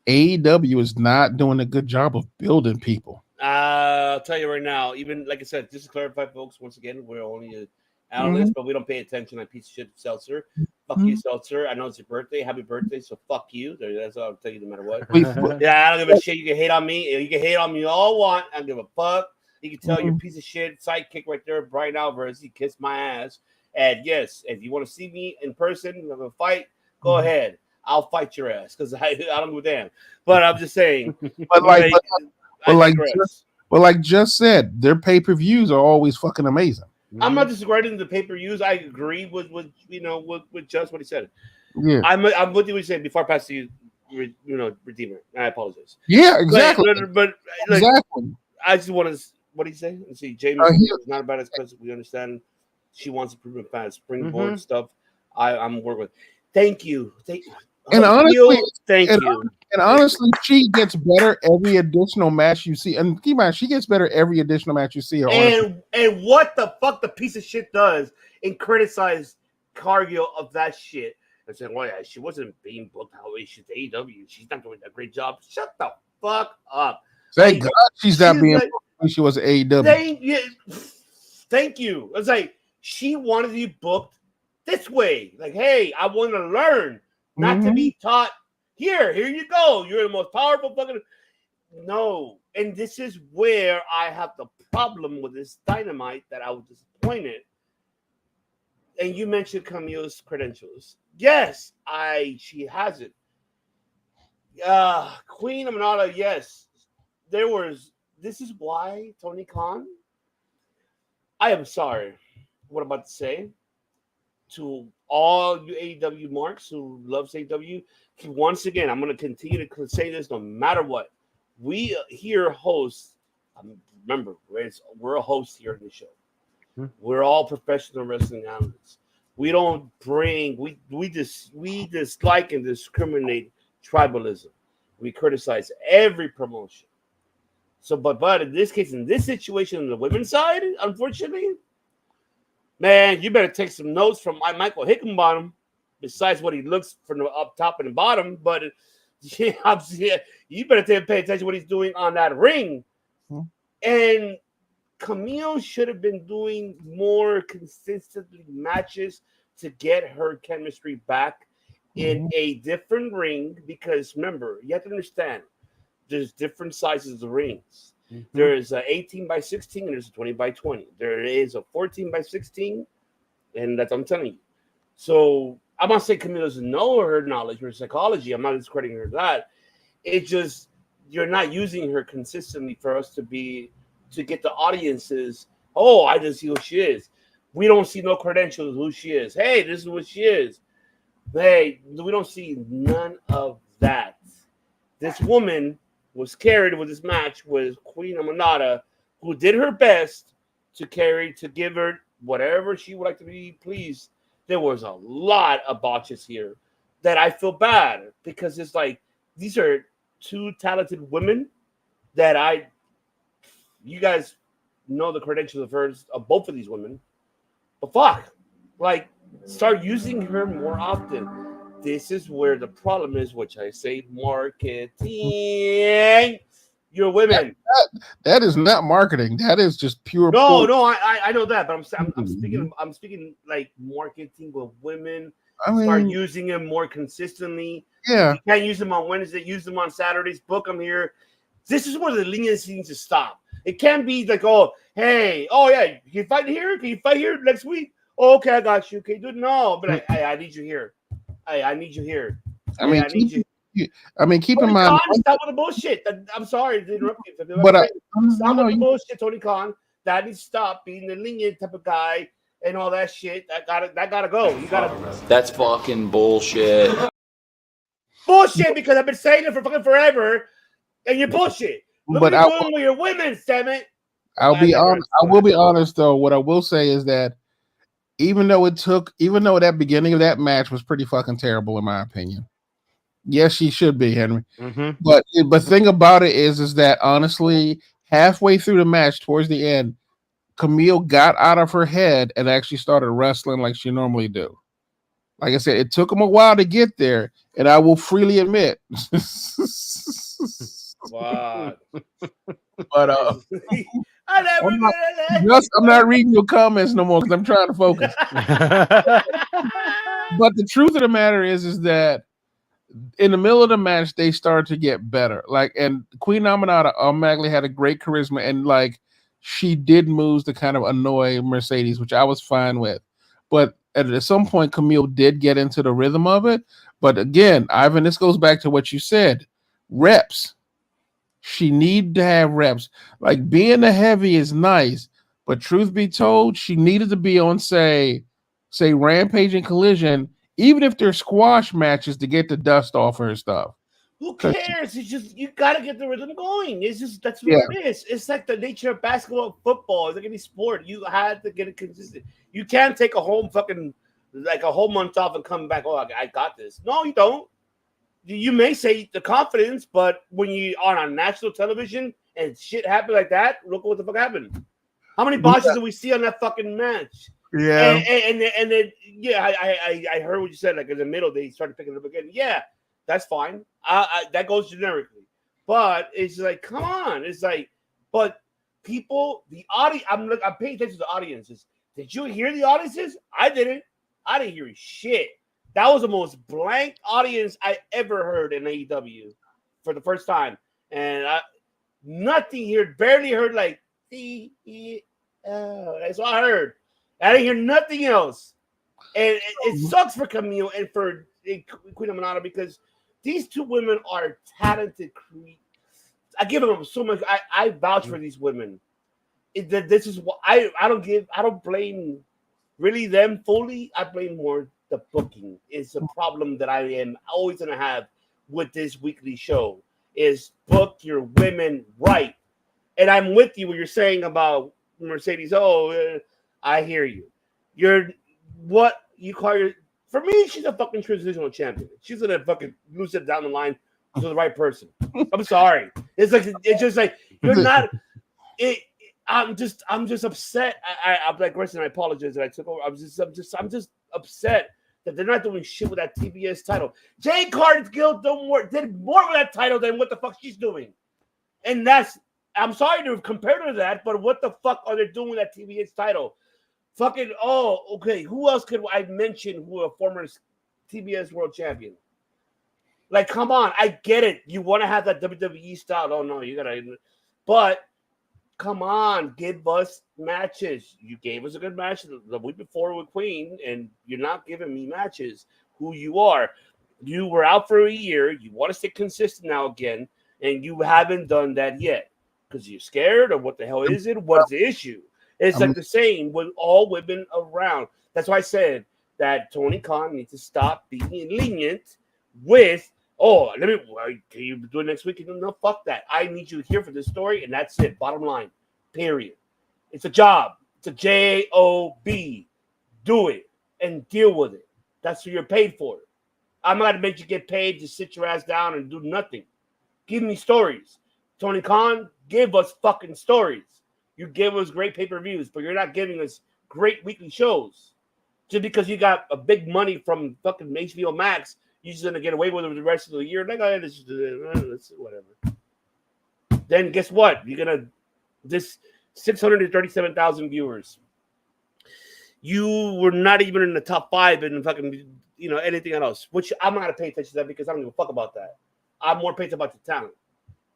AEW is not doing a good job of building people. I'll tell you right now, even like I said, just to clarify, folks, once again, we're only analysts, but we don't pay attention like piece of shit Seltzer. Fuck you, Seltzer. I know it's your birthday. Happy birthday. So fuck you. That's all I'll tell you no matter what. I don't give a shit. You can hate on me. You can hate on me all you want. I don't give a fuck. You can tell your piece of shit sidekick right there, Brian Alvarez. He kissed my ass. And yes, if you want to see me in person have a fight, go ahead. I'll fight your ass because I don't give a damn. But I'm just saying. But like just said, their pay-per-views are always fucking amazing. I'm not disregarding the pay-per-views. I agree with just what he said. Yeah, I'm with you. What he said before I pass to you, Redeemer. I apologize. Yeah, exactly. But exactly. I just want to. What did he say? Let's see. Jamie is not about as person. We understand. She wants improvement fast. Springboard stuff. I'm working with. Thank you. And honestly, thank you. And honestly, she gets better every additional match you see. And keep in mind, she gets better every additional match you see her. And what the fuck the piece of shit does and criticize Cargill of that shit and saying, well, yeah, she wasn't being booked how she's AEW. She's not doing a great job. Shut the fuck up. Thank God she's not being booked when she was at AEW. Thank you. It's like she wanted to be booked this way. Like, hey, I want to learn, not to be taught. Here you go. You're the most powerful fucking. No. And this is where I have the problem with this Dynamite that I was disappointed. And you mentioned Camille's credentials. Yes, she has it. Queen Aminata, yes. This is why Tony Khan, I am sorry what I'm about to say to all you AEW marks who loves AEW. Once again, I'm going to continue to say this no matter what. We here host, remember, we're a host here in the show. We're all professional wrestling analysts. We don't bring, we dislike and discriminate tribalism. We criticize every promotion. So, but in this case, in this situation, on the women's side, unfortunately, man, you better take some notes from Michael Hickenbottom, besides what he looks from the up top and the bottom. But yeah, you better pay attention to what he's doing on that ring. And Camille should have been doing more consistently matches to get her chemistry back in a different ring. Because remember, you have to understand, there's different sizes of rings. There is a 18 by 16 and there's a 20 by 20. There is a 14 by 16, and that's what I'm telling you. So I'm not saying Camille doesn't know her knowledge or psychology. I'm not discrediting her that. It's just you're not using her consistently for us to get the audiences. Oh, I just see who she is. We don't see no credentials who she is. Hey, this is what she is. Hey, we don't see none of that. This woman was carried with this match with Queen Aminata, who did her best to give her whatever she would like to be pleased. There was a lot of botches here that I feel bad because it's like these are two talented women that you guys know the credentials of hers, of both of these women. But fuck, like, start using her more often. This is where the problem is, which I say marketing. Your women. That is not marketing. That is just pure. No, I know that, but I'm speaking like marketing with women. Start using them more consistently. Yeah. You can't use them on Wednesday. Use them on Saturdays. Book them here. This is where the leniency needs to stop. It can't be like, oh, hey, oh yeah, can you fight here? Can you fight here next week? Oh, okay, I got you. Okay, dude, no, but I need you here. I need you here. Keep in mind. Stop with the bullshit. I'm sorry to interrupt you. But stop with the bullshit, Tony Khan. That needs to stop being the lenient type of guy and all that shit. That gotta go. You gotta. That's fucking bullshit. Bullshit, because I've been saying it for fucking forever, and you're bullshit. Look what you're doing with your women, damn it. I will be honest though. What I will say is that even though that beginning of that match was pretty fucking terrible in my opinion. Yes, she should be, Henry. But the thing about it is that honestly, halfway through the match, towards the end, Camille got out of her head and actually started wrestling like she normally do. Like I said, it took him a while to get there, and I will freely admit. Wow. But I'm not reading your comments no more because I'm trying to focus. But the truth of the matter is that in the middle of the match, they started to get better. And Queen Aminata automatically had a great charisma, and she did moves to kind of annoy Mercedes, which I was fine with. But at some point, Camille did get into the rhythm of it. But again, Ivan, this goes back to what you said. Reps. She needed to have reps. Like, being a heavy is nice, but truth be told, she needed to be on, say Rampage and Collision, even if they're squash matches, to get the dust off her stuff. Who cares? It's just, you got to get the rhythm going. It's just, that's what it is. It's like the nature of basketball, football. It's like any sport. You had to get it consistent. You can't take a whole month off and come back, oh, I got this. No, you don't. You may say the confidence, but when you are on national television and shit happen like that, look what the fuck happened. How many botches did we see on that fucking match? Yeah. And then I heard what you said. Like in the middle, they started picking it up again. Yeah, that's fine. That goes generically, but it's like, come on. It's like, but people, the audience. I'm paying attention to the audiences. Did you hear the audiences? I didn't. I didn't hear shit. That was the most blank audience I ever heard in AEW for the first time, and nothing here. Barely heard like that's all I heard. I didn't hear nothing else, and it sucks for Camille and for Queen Aminata because These two women are talented. I give them so much. I vouch for these women. This is what I don't blame really them fully. I blame more the booking. It's a problem that I am always gonna have with this weekly show. Is book your women right. And I'm with you when you're saying about Mercedes. I hear you. You're what you call your. For me, she's a fucking transitional champion. She's gonna fucking lose it down the line to the right person. I'm sorry. It's just like you're not. I'm just upset. I'm like Grayson. I apologize that I took over. I'm just upset that they're not doing shit with that TBS title. Jade Cargill did more with that title than what the fuck she's doing, and that's. I'm sorry to compare to that, but what the fuck are they doing with that TBS title? Fucking, okay. Who else could I mention who a former TBS world champion? Like, come on. I get it. You want to have that WWE style. Oh, no, you got to. But, come on. Give us matches. You gave us a good match the week before with Queen, and you're not giving me matches. Who you are. You were out for a year. You want to stay consistent now again, and you haven't done that yet. Because you're scared, or what the hell is it? What's the issue? It's like the same with all women around. That's why I said that Tony Khan needs to stop being lenient with, can you do it next week? No, fuck that. I need you here for this story, and that's it. Bottom line. Period. It's a job. It's a job. Do it and deal with it. That's what you're paid for. I'm not going to make you get paid to sit your ass down and do nothing. Give me stories. Tony Khan, give us fucking stories. You gave us great pay-per-views, but you're not giving us great weekly shows. Just because you got a big money from fucking HBO Max, you're just gonna get away with it the rest of the year. Like, let's whatever. Then guess what? You're gonna this 637,000 viewers. You were not even in the top 5 in fucking anything else. Which I'm not gonna pay attention to that because I don't give a fuck about that. I'm more paid about the talent.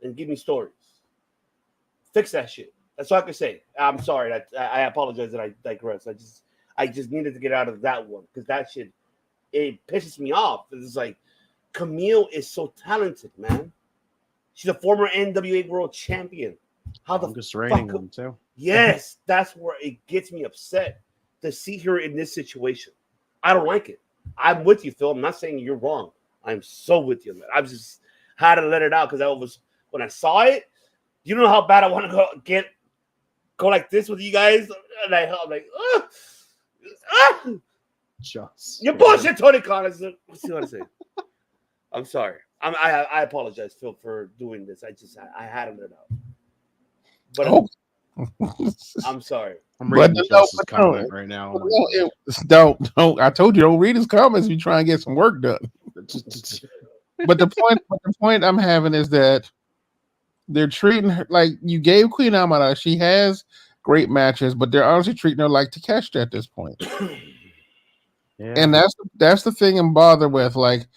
And give me stories. Fix that shit. That's all I can say. I'm sorry. I apologize that I digress. I just needed to get out of that one because that shit, it pisses me off. It's like Camille is so talented, man. She's a former NWA World Champion. How the longest reigning one too? Yes, that's where it gets me upset to see her in this situation. I don't like it. I'm with you, Phil. I'm not saying you're wrong. I'm so with you, man. I just had to let it out because I was. When I saw it, you know how bad I want to go like this with you guys, and I'm like, just you're bullshit, Tony Khan. Let's see what I say. I'm sorry. I apologize, Phil, for doing this. I had to let it out. But I'm sorry. I'm reading Chelsea's comment right now. Don't. I told you don't read his comments if you try and get some work done. But the point I'm having is that they're treating her like you gave Queen Amara. She has great matches, but they're honestly treating her like Takeshita at this point. Yeah. And that's the thing I'm bothered with. Like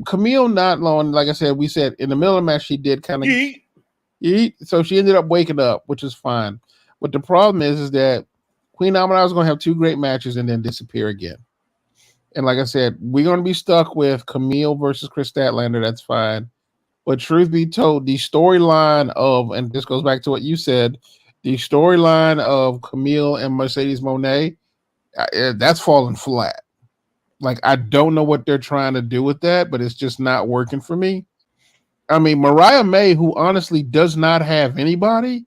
Camille, not long. Like I said, we said in the middle of the match she did kind of eat, so she ended up waking up, which is fine. But the problem is that Queen Amara is going to have 2 great matches and then disappear again. And like I said, we're going to be stuck with Camille versus Chris Statlander. That's fine. But truth be told, the storyline of, and this goes back to what you said, the storyline of Camille and Mercedes Moné, that's falling flat. Like, I don't know what they're trying to do with that, but it's just not working for me. I mean, Mariah May, who honestly does not have anybody,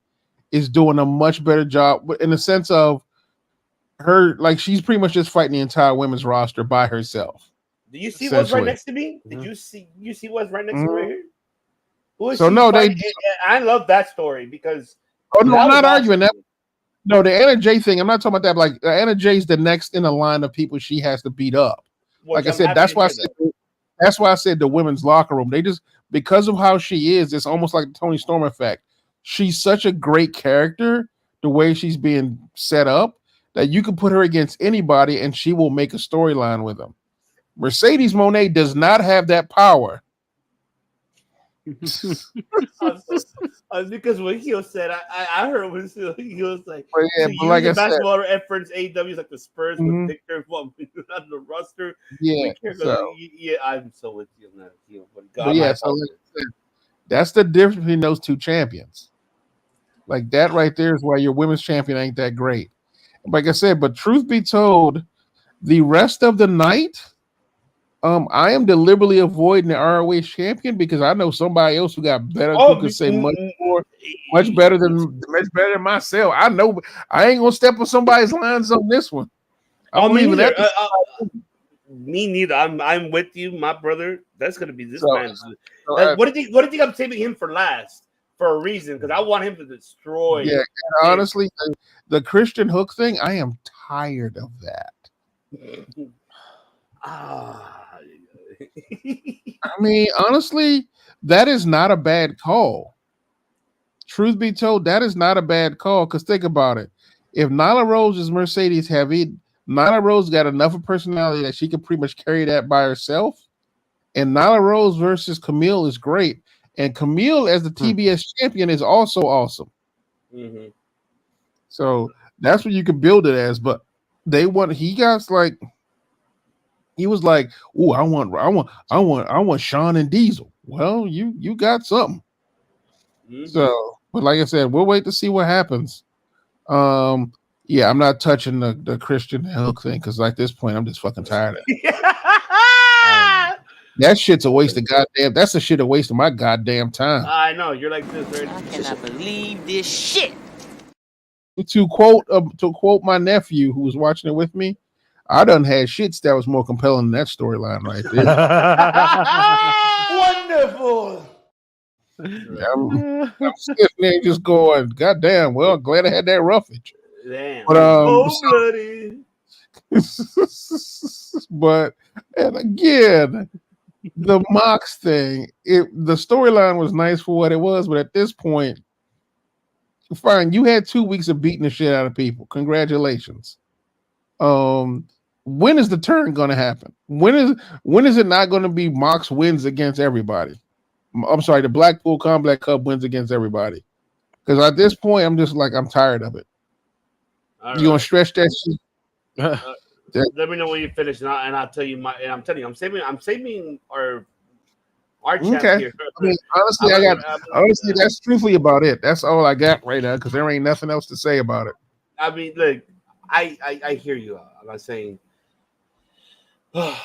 is doing a much better job in the sense of her, like, she's pretty much just fighting the entire women's roster by herself. Do you see what's right next to me? Did you see what's right next to me right here? Who is so no, I love that story because I'm not arguing that. No, the Anna Jay thing, I'm not talking about that. Like Anna Jay's the next in the line of people she has to beat up. Like I said, that's why I said the women's locker room. They just, because of how she is, it's almost like the Toni Storm effect. She's such a great character, the way she's being set up, that you can put her against anybody and she will make a storyline with them. Mercedes Moné does not have that power. Because what Hio said, I heard what he was like. But yeah, So but like I said, basketball reference AEW is like the Spurs with Victor on the roster. yeah. Yeah, I'm so with you on that. But yeah, so like I said, that's the difference between those two champions. Like that right there is why your women's champion ain't that great. Like I said, but truth be told, the rest of the night, I am deliberately avoiding the ROH champion because I know somebody else who got better, who could say much better than myself. I know I ain't gonna step on somebody's lines on this one. I'm leaving that. Me neither. I'm with you, my brother. That's gonna be this man's. What do you think I'm saving him for last? For a reason, because I want him to destroy. Yeah, and honestly, the Christian Hook thing, I am tired of that. I mean, honestly, that is not a bad call. Truth be told, that is not a bad call. Because think about it. If Nyla Rose is Mercedes heavy, Nyla Rose got enough of personality that she can pretty much carry that by herself. And Nyla Rose versus Camille is great. And Camille as the TBS champion is also awesome. Mm-hmm. So that's what you could build it as. But he was like, "Ooh, I want Sean and Diesel." Well, you got something. Mm-hmm. So, but like I said, we'll wait to see what happens. Yeah, I'm not touching the Christian Hook thing because at this point I'm just fucking tired of it. That shit's a waste of goddamn. That's the shit a waste of my goddamn time. I know you're like this. Right? I cannot believe this shit. To quote my nephew who was watching it with me, I done had shits that was more compelling than that storyline right there. Wonderful. I'm sitting there just going, goddamn. Well, glad I had that roughage. Damn. But bloody. But and again. The Mox thing, the storyline was nice for what it was, but at this point, fine, you had 2 weeks of beating the shit out of people. Congratulations. When is the turn going to happen? When is it not going to be Mox wins against everybody? I'm sorry, the Blackpool Combat Club wins against everybody. Because at this point, I'm just like, I'm tired of it. You gonna stretch that shit? Let me know when you finish, and I'll tell you I'm telling you, I'm saving our chat here. I mean, honestly, that's truthfully about it. That's all I got right now because there ain't nothing else to say about it. I mean, look, I hear you. I'm not saying. I'm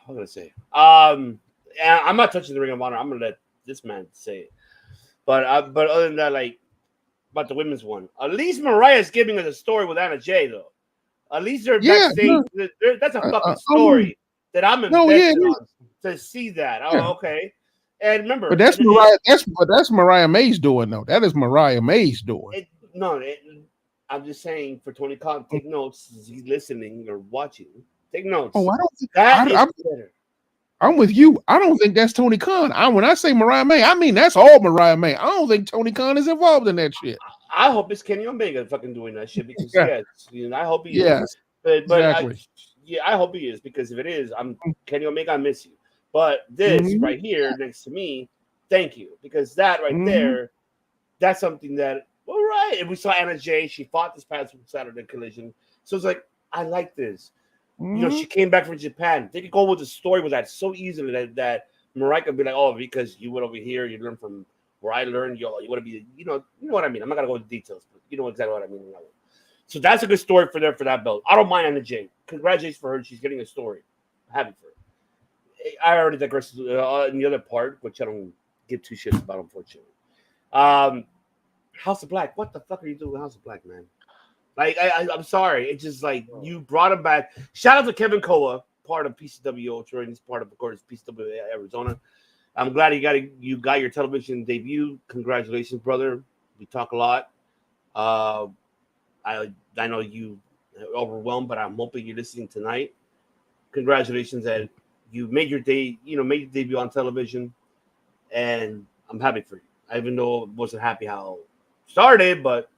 gonna say. And I'm not touching the Ring of Honor. I'm gonna let this man say it. But other than that, like about the women's one, at least Mariah's giving us a story with Anna Jay though. At least they're backstage. No. That's a fucking story that I'm invested on to see that. Oh, okay. And remember, but that's Mariah. That's Mariah May's doing though. That is Mariah May's doing. I'm just saying for Tony Khan, take notes. He's listening or watching. Take notes. Oh, I don't. Better. I'm with you. I don't think that's Tony Khan. When I say Mariah May, I mean that's all Mariah May. I don't think Tony Khan is involved in that shit. I hope it's Kenny Omega fucking doing that shit because I hope he is. But exactly. I hope he is because if it is, I'm Kenny Omega. I miss you. But this right here next to me, thank you because that right there, that's something that all right. And we saw Anna Jay. She fought this past Saturday Collision, so it's like I like this. You know, she came back from Japan. They could go with the story with that so easily that Mariah could be like, oh, because you went over here, you learned from where I learned, you want to be, you know what I mean. I'm not gonna go into details, but you know exactly what I mean. So that's a good story for that belt. I don't mind Anna Jay. Congratulations for her. She's getting a story. I'm happy for her. I already digressed in the other part, which I don't give two shits about, unfortunately. House of Black. What the fuck are you doing with House of Black, man? Like, I'm sorry. It's just like you brought him back. Shout out to Kevin Koa, part of PCW Ultra, and he's part of course, PCW Arizona. I'm glad you got your television debut. Congratulations, brother. We talk a lot. I know you are overwhelmed, but I'm hoping you're listening tonight. Congratulations that you made your debut on television, and I'm happy for you. I even though I wasn't happy how it started, but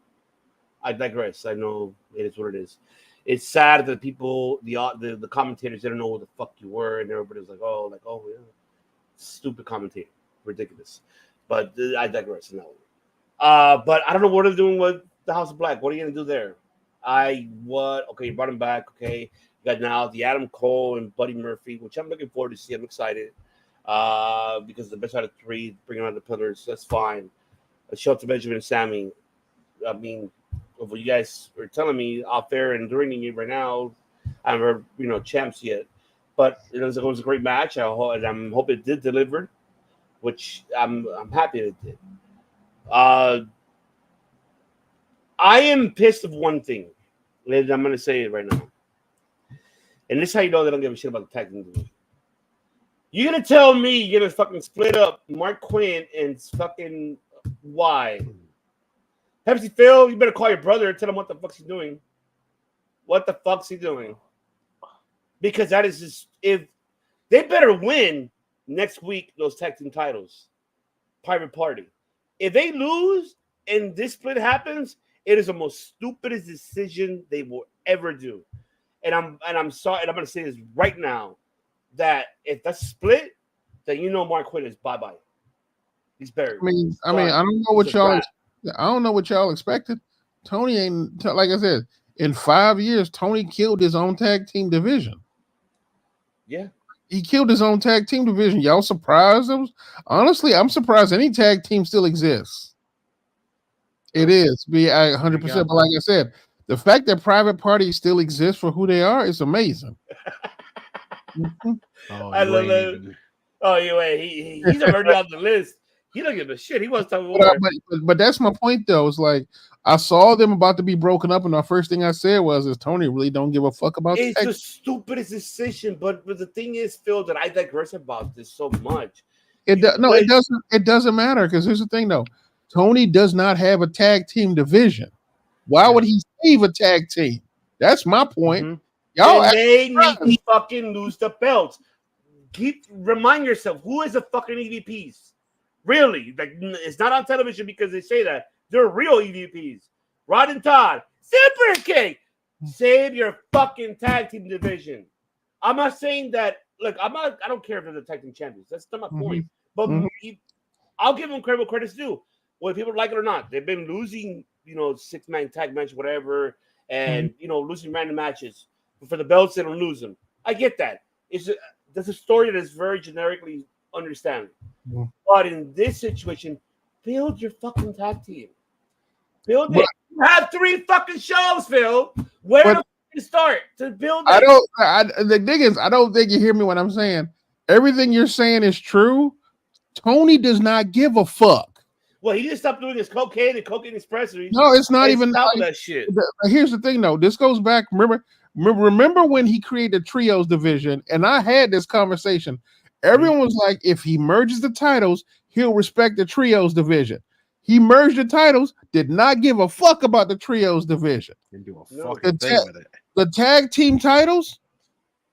I digress. I know it is what it is. It's sad that people, the commentators didn't know who the fuck you were, and everybody was like, oh, yeah, stupid commentator. ridiculous. But I digress. No. But I don't know what they're doing with the House of Black. What are you gonna do there? Okay, you brought him back. Okay, you got now the Adam Cole and Buddy Murphy, which I'm looking forward to see. I'm excited because the best out of three, bringing out the pillars. That's fine. Shelton Benjamin and Sammy. I mean, of what you guys are telling me out there and during the year right now, I haven't heard champs yet. But it was a great match. I'm hoping it did deliver, which I'm happy it did. I am pissed of one thing, and I'm gonna say it right now. And this is how you know they don't give a shit about the tag team division. You're gonna tell me you're gonna fucking split up Mark Quinn and fucking why? Pepsi Phil, you better call your brother and tell him what the fuck's he doing. What the fuck's he doing? Because that is just, if they better win next week, those tag team titles. Private Party. If they lose and this split happens, it is the most stupidest decision they will ever do. And I'm sorry, and I'm gonna say this right now, that if that's split, then Mark Quinn is bye-bye. He's buried. I don't know what y'all expected. Tony ain't, like I said, in 5 years, Tony killed his own tag team division. Yeah. He killed his own tag team division. Y'all surprised? Honestly, I'm surprised any tag team still exists. It is. 100%. But like I said, the fact that Private Party still exists for who they are is amazing. I love it. Oh, he's already on the list. He don't give a shit. He wants to. But that's my point, though. It's like I saw them about to be broken up, and the first thing I said is Tony really don't give a fuck about. It's the stupidest decision. But the thing is, Phil, that I digress about this so much. It doesn't matter, because here's the thing, though. Tony does not have a tag team division. Why would he save a tag team? That's my point. Mm-hmm. Y'all, they need to fucking lose the belts. Remind yourself, who is the fucking EVPs? Really, like, it's not on television because they say that. They're real EVPs. Rod and Todd, Super King. Save your fucking tag team division. I'm not saying that. Look, I don't care if they're the tag team champions. That's not my point. But I'll give them credit where credit's due. Whether people like it or not, they've been losing, 6-man tag match, whatever, and losing random matches. But for the belts, they don't lose them. I get that. There's a story that is very generically understandable. But in this situation, build your fucking tag team. Build it. You have 3 fucking shows, Phil. Where to start to build it? The thing is, I don't think you hear me when I'm saying everything you're saying is true. Tony does not give a fuck. Well, he just stopped doing his cocaine and cocaine express. No, it's not even that shit. Here's the thing, though. This goes back. Remember when he created the trios division, and I had this conversation. Everyone was like, if he merges the titles, he'll respect the trios division. He merged the titles, did not give a fuck about the trios division. Didn't do a fucking thing with it. The tag team titles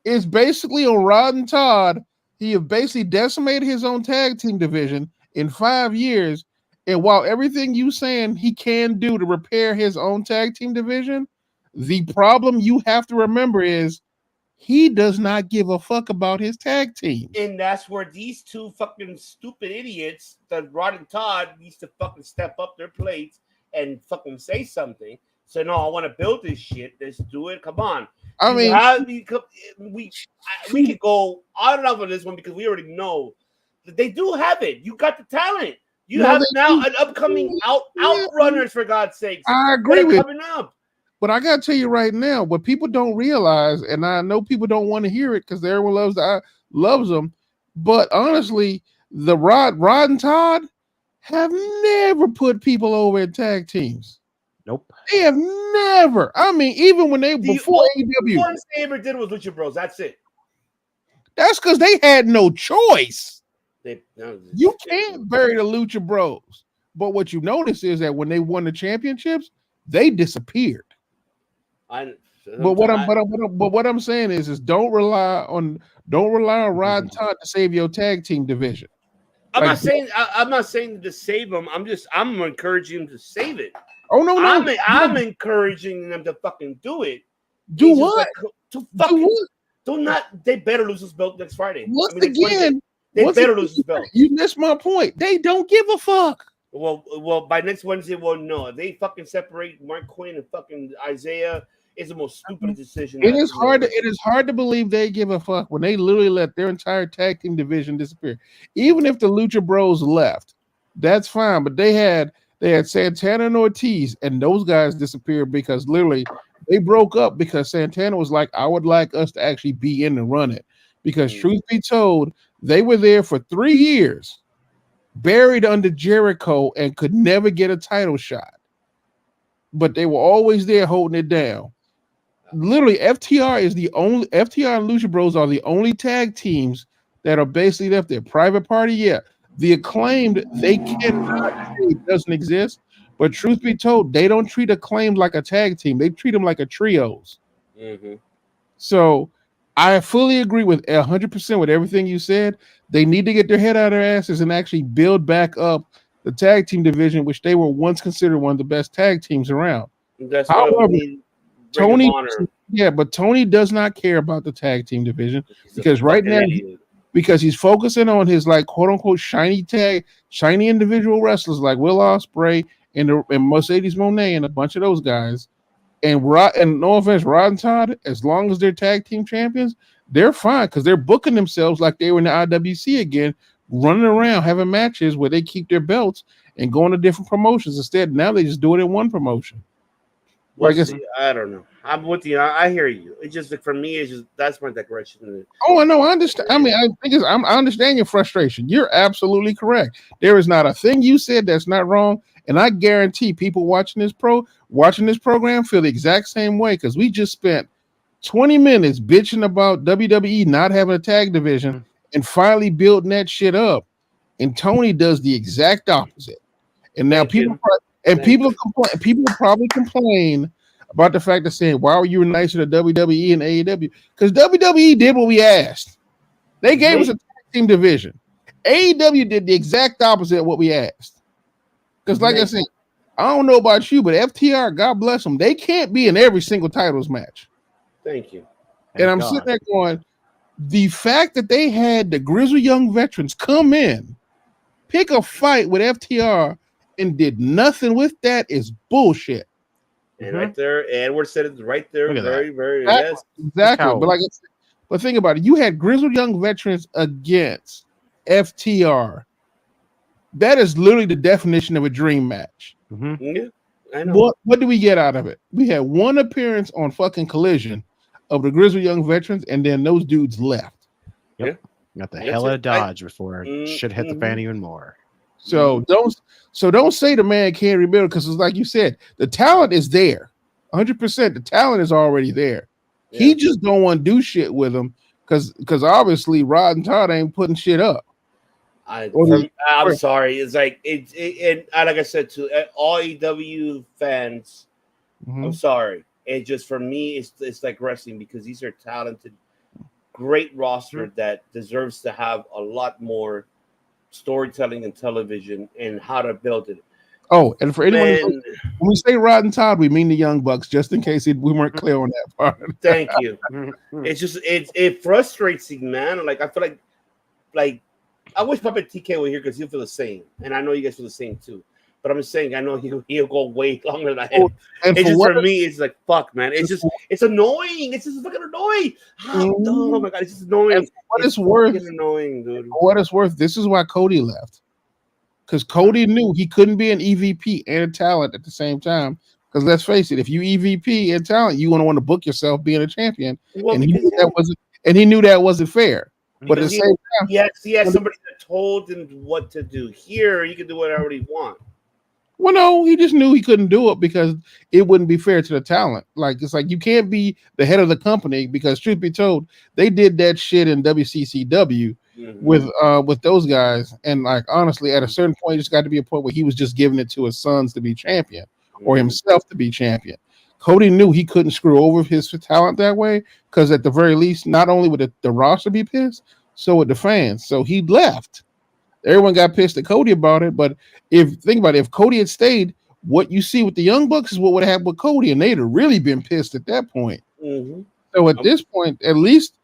is basically on Rod and Todd. He have basically decimated his own tag team division in 5 years. And while everything you saying he can do to repair his own tag team division, the problem you have to remember is he does not give a fuck about his tag team. And that's where these 2 fucking stupid idiots, that Rod and Todd, needs to fucking step up their plates and fucking say something. So, no, I want to build this shit. Let's do it. Come on. We could go on and on this one because we already know that they do have it. You got the talent. You have now an upcoming outrunners, for God's sakes. I agree with coming up. But I gotta tell you right now, what people don't realize, and I know people don't want to hear it because everyone loves them. But honestly, the Rod and Todd have never put people over in tag teams. Nope. They have never. I mean, even when before AEW, the one they ever did was Lucha Bros. That's it. That's because they had no choice. You can't bury the Lucha Bros. But what you notice is that when they won the championships, they disappeared. But what I'm saying is don't rely on Rod and Todd to save your tag team division. I'm not saying to save them. I'm encouraging them to save it. Oh no, I'm encouraging them to fucking do it. Do what? They better lose this belt next Friday. Once again, They better lose this belt. You missed my point. They don't give a fuck. Well, by next Wednesday, we'll know. If they fucking separate Mark Quinn and fucking Isaiah, it's the most stupid decision. It is hard to believe they give a fuck when they literally let their entire tag team division disappear. Even if the Lucha Bros left, that's fine. But they had Santana and Ortiz, and those guys disappeared because literally they broke up because Santana was like, I would like us to actually be in and run it. Because truth be told, they were there for 3 years, buried under Jericho, and could never get a title shot. But they were always there holding it down. Literally, FTR and Lucha Bros are the only tag teams that are basically left there. Private Party, yeah. The Acclaimed, they cannot say it doesn't exist. But truth be told, they don't treat Acclaimed like a tag team. They treat them like a trios. Mm-hmm. So I fully agree with 100% with everything you said. They need to get their head out of their asses and actually build back up the tag team division, which they were once considered one of the best tag teams around. That's why Tony, but Tony does not care about the tag team division because right now, because he's focusing on his like quote unquote shiny individual wrestlers like Will Ospreay and Mercedes Moné and a bunch of those guys. And no offense, Rod and Todd, as long as they're tag team champions, they're fine because they're booking themselves like they were in the IWC again, running around having matches where they keep their belts and going to different promotions. Instead, now they just do it in one promotion. Well, I don't know. I'm with you. I hear you. It's just like for me, it's just that's my declaration. Oh, I know. I understand. I mean, I understand your frustration. You're absolutely correct. There is not a thing you said that's not wrong, and I guarantee people watching this program feel the exact same way because we just spent 20 minutes bitching about WWE not having a tag division and finally building that shit up, and Tony does the exact opposite. And now people probably complain about the fact of saying, why were you nicer to WWE and AEW? Because WWE did what we asked. They gave us a tag team division. AEW did the exact opposite of what we asked. Because like I said, I don't know about you, but FTR, God bless them, they can't be in every single titles match. Thank you. And I'm sitting there going, the fact that they had the grizzled young veterans come in, pick a fight with FTR, and did nothing with that is bullshit. And right there, Edward said it right there. Very, yes. Exactly. But think about it. You had grizzled young veterans against FTR. That is literally the definition of a dream match. Yeah, I know. What do we get out of it? We had one appearance on fucking Collision of the grizzled young veterans, and then those dudes left. Yep. Got the hell out of Dodge before it should hit the fan even more. So don't say the man can't rebuild because it's like you said, the talent is there, 100%. The talent is already there. Yeah. He just don't want to do shit with them because obviously Rod and Todd ain't putting shit up. I'm sorry. It's like and like I said to all AEW fans, I'm sorry. It just for me, it's like wrestling because these are talented, great roster that deserves to have a lot more storytelling and television and how to build it. Oh, and for anyone, when we say Rod and Todd, we mean the Young Bucks, just in case we weren't clear on that part. Thank you. It's just it frustrates me, man. Like I feel like I wish Puppet TK were here because he'll feel the same, and I know you guys feel the same too. But I'm just saying, I know he'll go way longer than I am. It's just for me, it's like fuck, man. It's annoying. It's just fucking annoying. Oh my god, it's just annoying. What it's worth, annoying, dude. For what it's worth, this is why Cody left. Because Cody knew he couldn't be an EVP and a talent at the same time. Because let's face it, if you EVP and talent, you want to book yourself being a champion, and he knew that wasn't fair. But at the same time, he had somebody that told him what to do. Here, you can do whatever you want. Well, no, he just knew he couldn't do it because it wouldn't be fair to the talent. Like it's like you can't be the head of the company because, truth be told, they did that shit in WCCW with those guys. And like honestly, at a certain point, it just got to be a point where he was just giving it to his sons to be champion or himself to be champion. Cody knew he couldn't screw over his talent that way because at the very least, not only would the roster be pissed, so would the fans. So he left. Everyone got pissed at Cody about it, but think about it, if Cody had stayed, what you see with the Young Bucks is what would have happened with Cody, and they'd have really been pissed at that point. So at this point, at least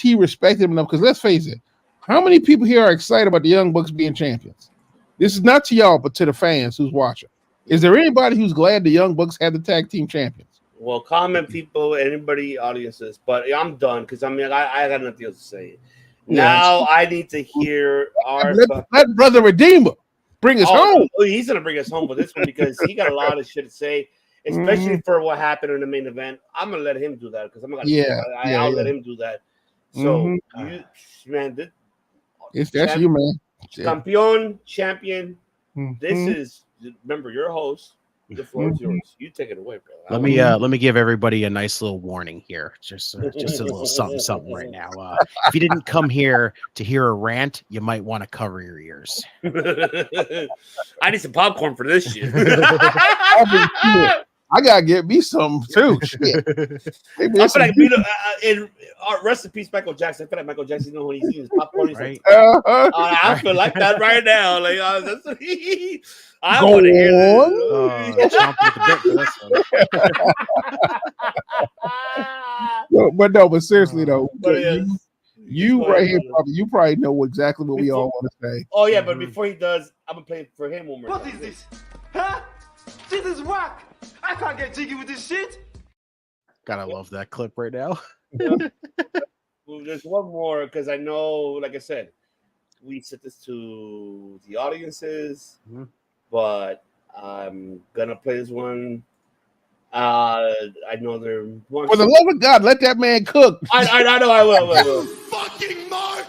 he respected him enough. Because let's face it, How many people here are excited about the Young Bucks being champions? This is not to y'all, but to the fans who's watching. Is there anybody who's glad the Young Bucks had the tag team champions? Well, comment people, anybody, audiences, but I'm done because I got nothing else to say. Now I need to hear our let Brother Redeemer bring us home. He's gonna bring us home with this one because he got a lot of shit to say, especially for what happened in the main event. I'm gonna let him do that because I'll let him do that. So that's you, man. Campeón, champion. This is, remember, your host. The floor is yours. You take it away, bro. Let me give everybody a nice little warning here. Just a little something right now. If you didn't come here to hear a rant, you might want to cover your ears. I need some popcorn for this shit. I gotta get me some too. Shit. I feel like rest in peace, Michael Jackson. I feel like Michael Jackson, you know, when he's eating his popcorn, he's like, I feel like that right now. Like, I want to hear that. But seriously though, you right here, you probably know exactly what we all want to say. Oh yeah, but before he does, I'm gonna play it for him one more. What is this? Huh? This is whack. I can't get jiggy with this shit. Gotta love that clip right now. Well, there's one more because I know, like I said, we sent this to the audiences, but I'm gonna play this one. I know they're for the love of God, let that man cook. I know I will. Fucking Mark.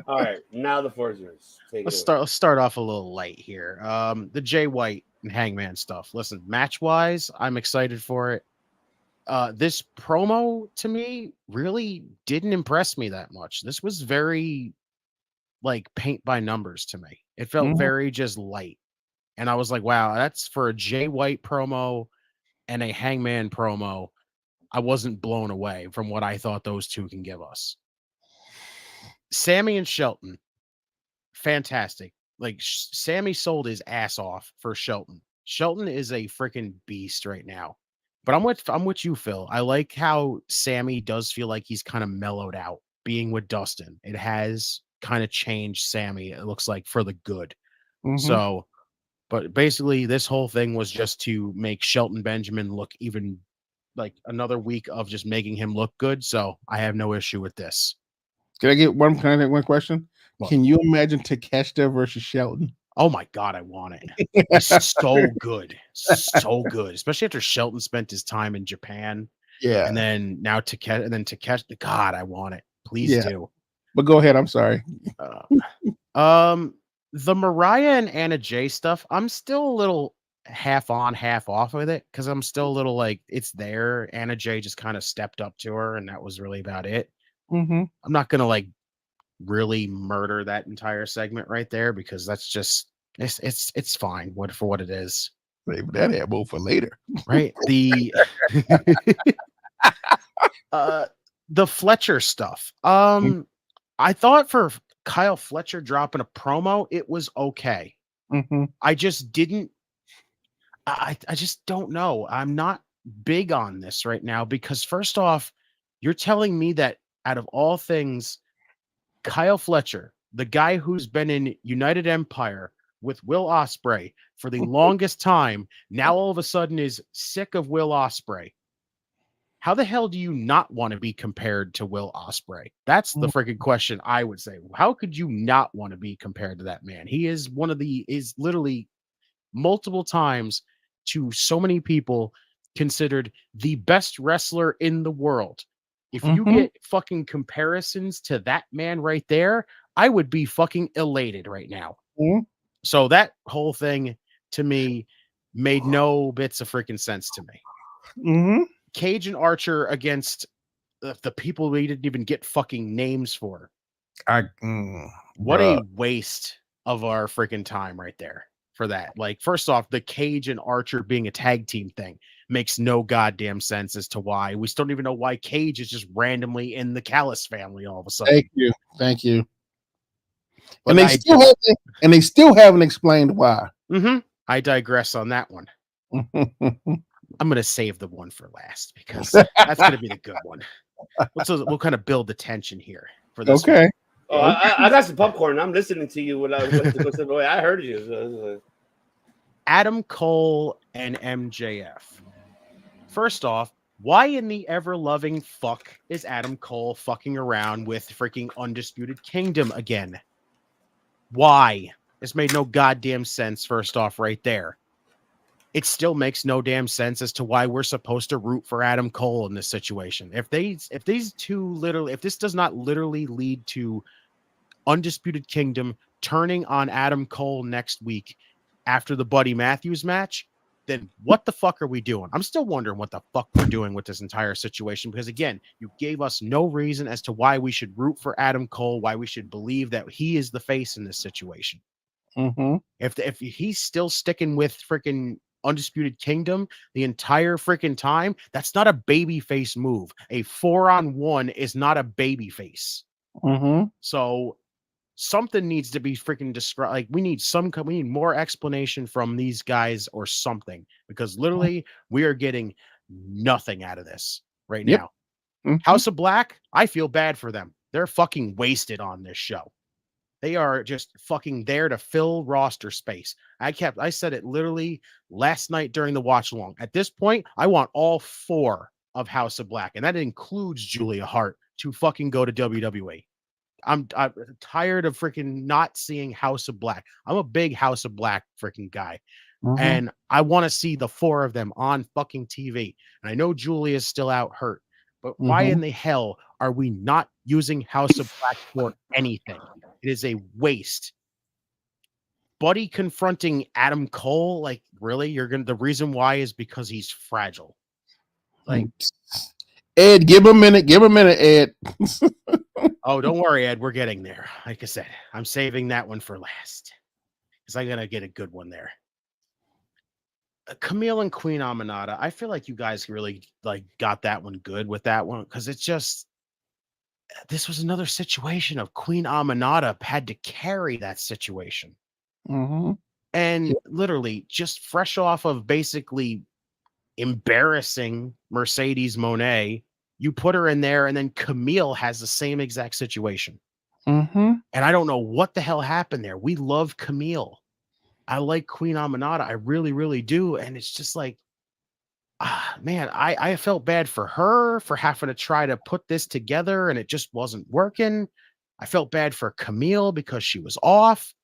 All right, now the floor is yours. Let's start off a little light here. The Jay White and Hangman stuff. Listen, match wise, I'm excited for it. This promo to me really didn't impress me that much. This was very like paint by numbers to me. It felt very just light. And I was like, wow, that's for a Jay White promo and a Hangman promo. I wasn't blown away from what I thought those two can give us. Sammy and Shelton, fantastic. Like Sammy sold his ass off for Shelton. Shelton is a freaking beast right now. But I'm with you, Phil. I like how Sammy does feel like he's kind of mellowed out being with Dustin. It has kind of changed Sammy, it looks like, for the good. So, but basically this whole thing was just to make Shelton Benjamin look even like another week of just making him look good. So I have no issue with this. Can I get one question? What? Can you imagine Takeshita versus Shelton? Oh my God, I want it. It's so good. So good. Especially after Shelton spent his time in Japan. Yeah. And then now Takeshita. God, I want it. Please do. But go ahead. I'm sorry. The Mariah and Anna Jay stuff, I'm still a little half on, half off with it because I'm still a little like it's there. Anna Jay just kind of stepped up to her, and that was really about it. I'm not gonna like really murder that entire segment right there because that's just it's fine for what it is. Save that ammo for later, right? The the Fletcher stuff. I thought for Kyle Fletcher dropping a promo, it was okay. I just didn't. I just don't know. I'm not big on this right now because first off, you're telling me that out of all things, Kyle Fletcher, the guy who's been in United Empire with Will Ospreay for the longest time, now all of a sudden is sick of Will Ospreay. How the hell do you not want to be compared to Will Ospreay? That's the freaking question I would say. How could you not want to be compared to that man? He is is literally multiple times to so many people considered the best wrestler in the world. If you get fucking comparisons to that man right there, I would be fucking elated right now. So that whole thing to me made no bits of freaking sense to me. Cage and Archer against the people we didn't even get fucking names for. What a waste of our freaking time right there for that. Like, first off, the Cage and Archer being a tag team thing makes no goddamn sense as to why. We still don't even know why Cage is just randomly in the Callis family all of a sudden. Thank you. But and they still haven't explained why. I digress on that one. I'm going to save the one for last because that's going to be the good one. we'll kind of build the tension here for this. Okay. One. Oh, I got some popcorn. I'm listening to you. I heard you. Adam Cole and MJF. First off, why in the ever-loving fuck is Adam Cole fucking around with freaking Undisputed Kingdom again? Why? This made no goddamn sense, first off, right there. It still makes no damn sense as to why we're supposed to root for Adam Cole in this situation. If this does not literally lead to Undisputed Kingdom turning on Adam Cole next week after the Buddy Matthews match, then what the fuck are we doing? I'm still wondering what the fuck we're doing with this entire situation, because again, you gave us no reason as to why we should root for Adam Cole, why we should believe that he is the face in this situation. Mm-hmm. If he's still sticking with freaking Undisputed Kingdom the entire freaking time, that's not a baby face move. A 4-on-1 is not a baby face. Mm-hmm. So something needs to be freaking described. Like we need more explanation from these guys or something, because literally we are getting nothing out of this right now. Mm-hmm. House of Black, I feel bad for them. They're fucking wasted on this show. They are just fucking there to fill roster space. I said it literally last night during the watch along. At this point, I want all 4 of House of Black, and that includes Julia Hart, to fucking go to WWE. I'm tired of freaking not seeing House of Black. I'm a big House of Black freaking guy. Mm-hmm. And I want to see the 4 of them on fucking TV. And I know Julia's still out hurt, but why in the hell are we not using House of Black for anything? It is a waste. Buddy confronting Adam Cole, like really? The reason why is because he's fragile. Like Ed, give him a minute, Ed. Oh, don't worry, Ed. We're getting there. Like I said, I'm saving that one for last, because I'm gonna get a good one there. Camille and Queen Aminata. I feel like you guys really got that one good with that one, because it's just this was another situation of Queen Aminata had to carry that situation, and literally just fresh off of basically embarrassing Mercedes Moné. You put her in there, and then Camille has the same exact situation. And I don't know what the hell happened there. We love Camille. I like Queen Aminata. I really, really do. And it's just like, man, I felt bad for her for having to try to put this together, and it just wasn't working. I felt bad for Camille because she was off.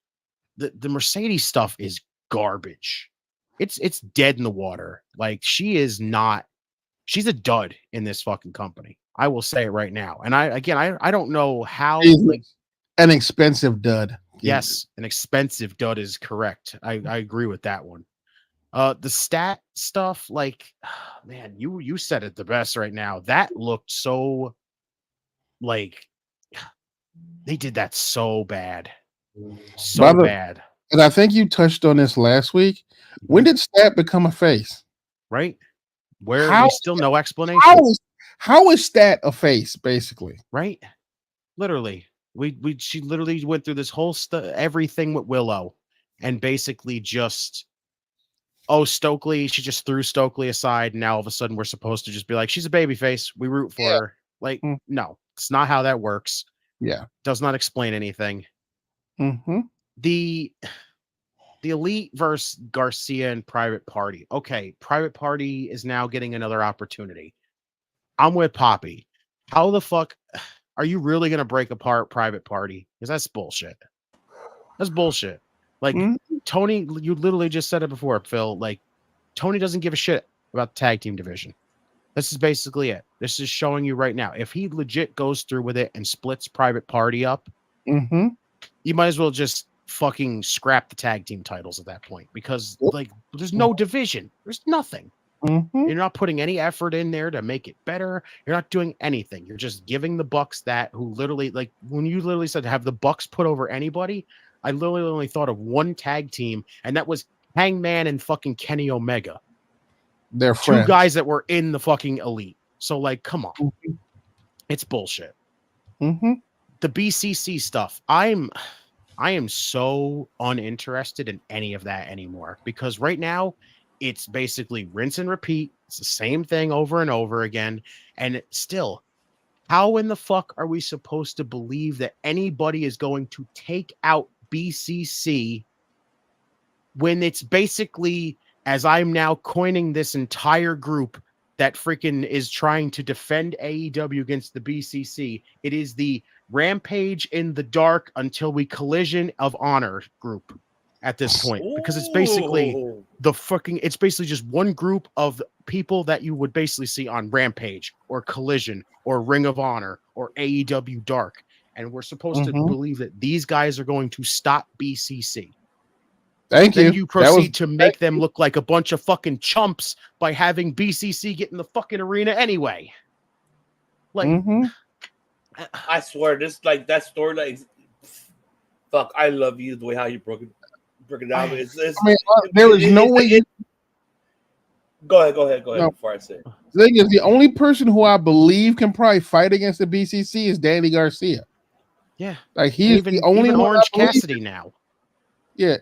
The Mercedes stuff is garbage. It's dead in the water. Like, she's a dud in this fucking company. I will say it right now. And I don't know how. An expensive dud. Yes, an expensive dud is correct. I agree with that one. The stat stuff, like, man, you said it the best right now. That looked so like they did that so bad. So bad. And I think you touched on this last week. When did Stat become a face? Right? Where there's still no explanation. How is Stat a face, basically? Right? Literally. She literally went through this whole everything with Willow, and basically just Stokely, she just threw Stokely aside, and now all of a sudden we're supposed to just be like, she's a baby face, we root for her. Like, no, it's not how that works. Yeah. Does not explain anything. The Elite versus Garcia and Private Party. Okay, Private Party is now getting another opportunity. I'm with Poppy. How the fuck are you really going to break apart Private Party? Because that's bullshit. That's bullshit. Like, Tony, you literally just said it before, Phil. Like, Tony doesn't give a shit about the tag team division. This is basically it. This is showing you right now. If he legit goes through with it and splits Private Party up, you might as well just fucking scrap the tag team titles at that point, because like there's no division. There's nothing. You're not putting any effort in there to make it better. You're not doing anything. You're just giving the Bucks that, who literally, like, when you literally said to have the Bucks put over anybody, I literally only thought of one tag team, and that was Hangman and fucking Kenny Omega. They're two guys that were in the fucking Elite. So, like, come on. It's bullshit. The BCC stuff. I am so uninterested in any of that anymore, because right now it's basically rinse and repeat. It's the same thing over and over again. And still, How in the fuck are we supposed to believe that anybody is going to take out BCC when it's basically, as I'm now coining this entire group that freaking is trying to defend AEW against the BCC, it is the Rampage in the Dark Until We Collision of Honor group at this point, because it's basically it's basically just one group of people that you would basically see on Rampage or Collision or Ring of Honor or AEW Dark. And we're supposed to believe that these guys are going to stop BCC. Thank you. Then you proceed to make them look like a bunch of fucking chumps by having BCC get in the fucking arena anyway. Like, I swear, this like that story, like, fuck, I love you the way how you broke it down. There is no way. Go ahead. No. Before I say it. The thing is, the only person who I believe can probably fight against the BCC is Danny Garcia. Yeah, like he's the only even one. Orange Cassidy now. Yeah,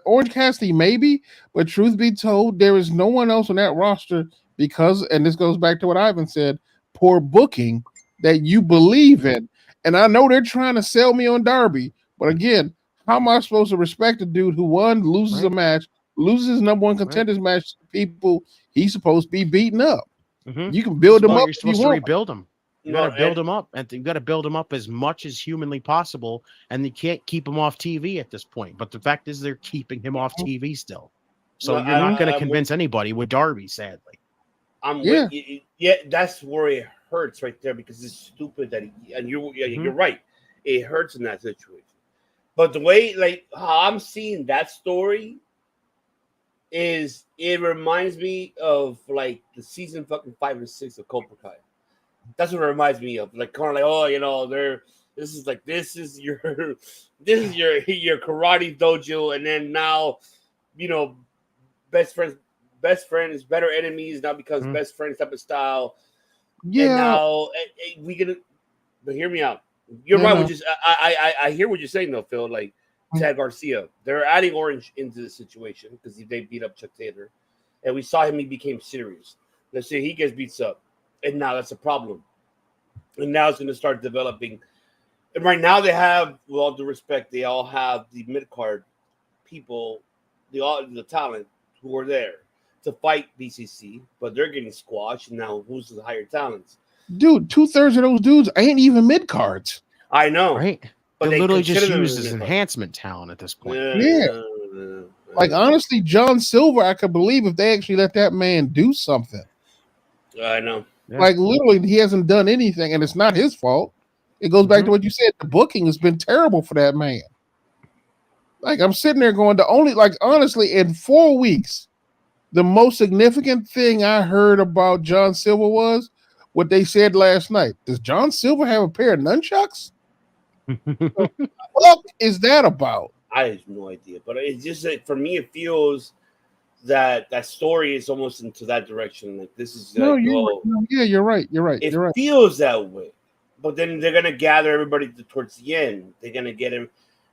Orange Cassidy maybe, but truth be told, there is no one else on that roster because, and this goes back to what Ivan said, poor booking that you believe in. And I know they're trying to sell me on Darby, but again, how am I supposed to respect a dude who loses a match, loses his number one contenders match to people he's supposed to be beating up? You can build them up. You're supposed to rebuild them. You got to build them up, and you got to build them up as much as humanly possible. And you can't keep him off TV at this point. But the fact is, they're keeping him off TV still. So you're not going to convince anybody with Darby, sadly. Yeah, that's where it hurts right there because it's stupid that you're right. It hurts in that situation. But the way, like, how I'm seeing that story is, it reminds me of like the season fucking 5 and 6 of Cobra Kai. That's what it reminds me of. Like, kind of like, oh, this is your karate dojo, and then now, best friends, better enemies now becomes best friends type of style. Yeah. And now but hear me out. You're right. Which is, I hear what you're saying though, Phil. Like Ted Garcia, they're adding Orange into the situation because they beat up Chuck Taylor, and we saw him. He became serious. Let's say he gets beats up, and now that's a problem. And now it's going to start developing. And right now they have, with all due respect, they all have the mid card people, the talent who are there to fight BCC, but they're getting squashed. And now who's the higher talents? Dude, 2/3 of those dudes ain't even mid cards. I know, right? But they're literally just used as enhancement talent at this point. Yeah. Like, honestly, John Silver, I could believe if they actually let that man do something. I know. Yeah. Like, literally, he hasn't done anything, and it's not his fault. It goes back to what you said. The booking has been terrible for that man. Like, I'm sitting there going, honestly, in 4 weeks, the most significant thing I heard about John Silver was what they said last night. Does John Silver have a pair of nunchucks? What is that about? I have no idea, but it's just like, for me, it feels that story is almost into that direction. Like, this is you're right. It feels that way, but then they're gonna gather everybody towards the end. They're gonna get him.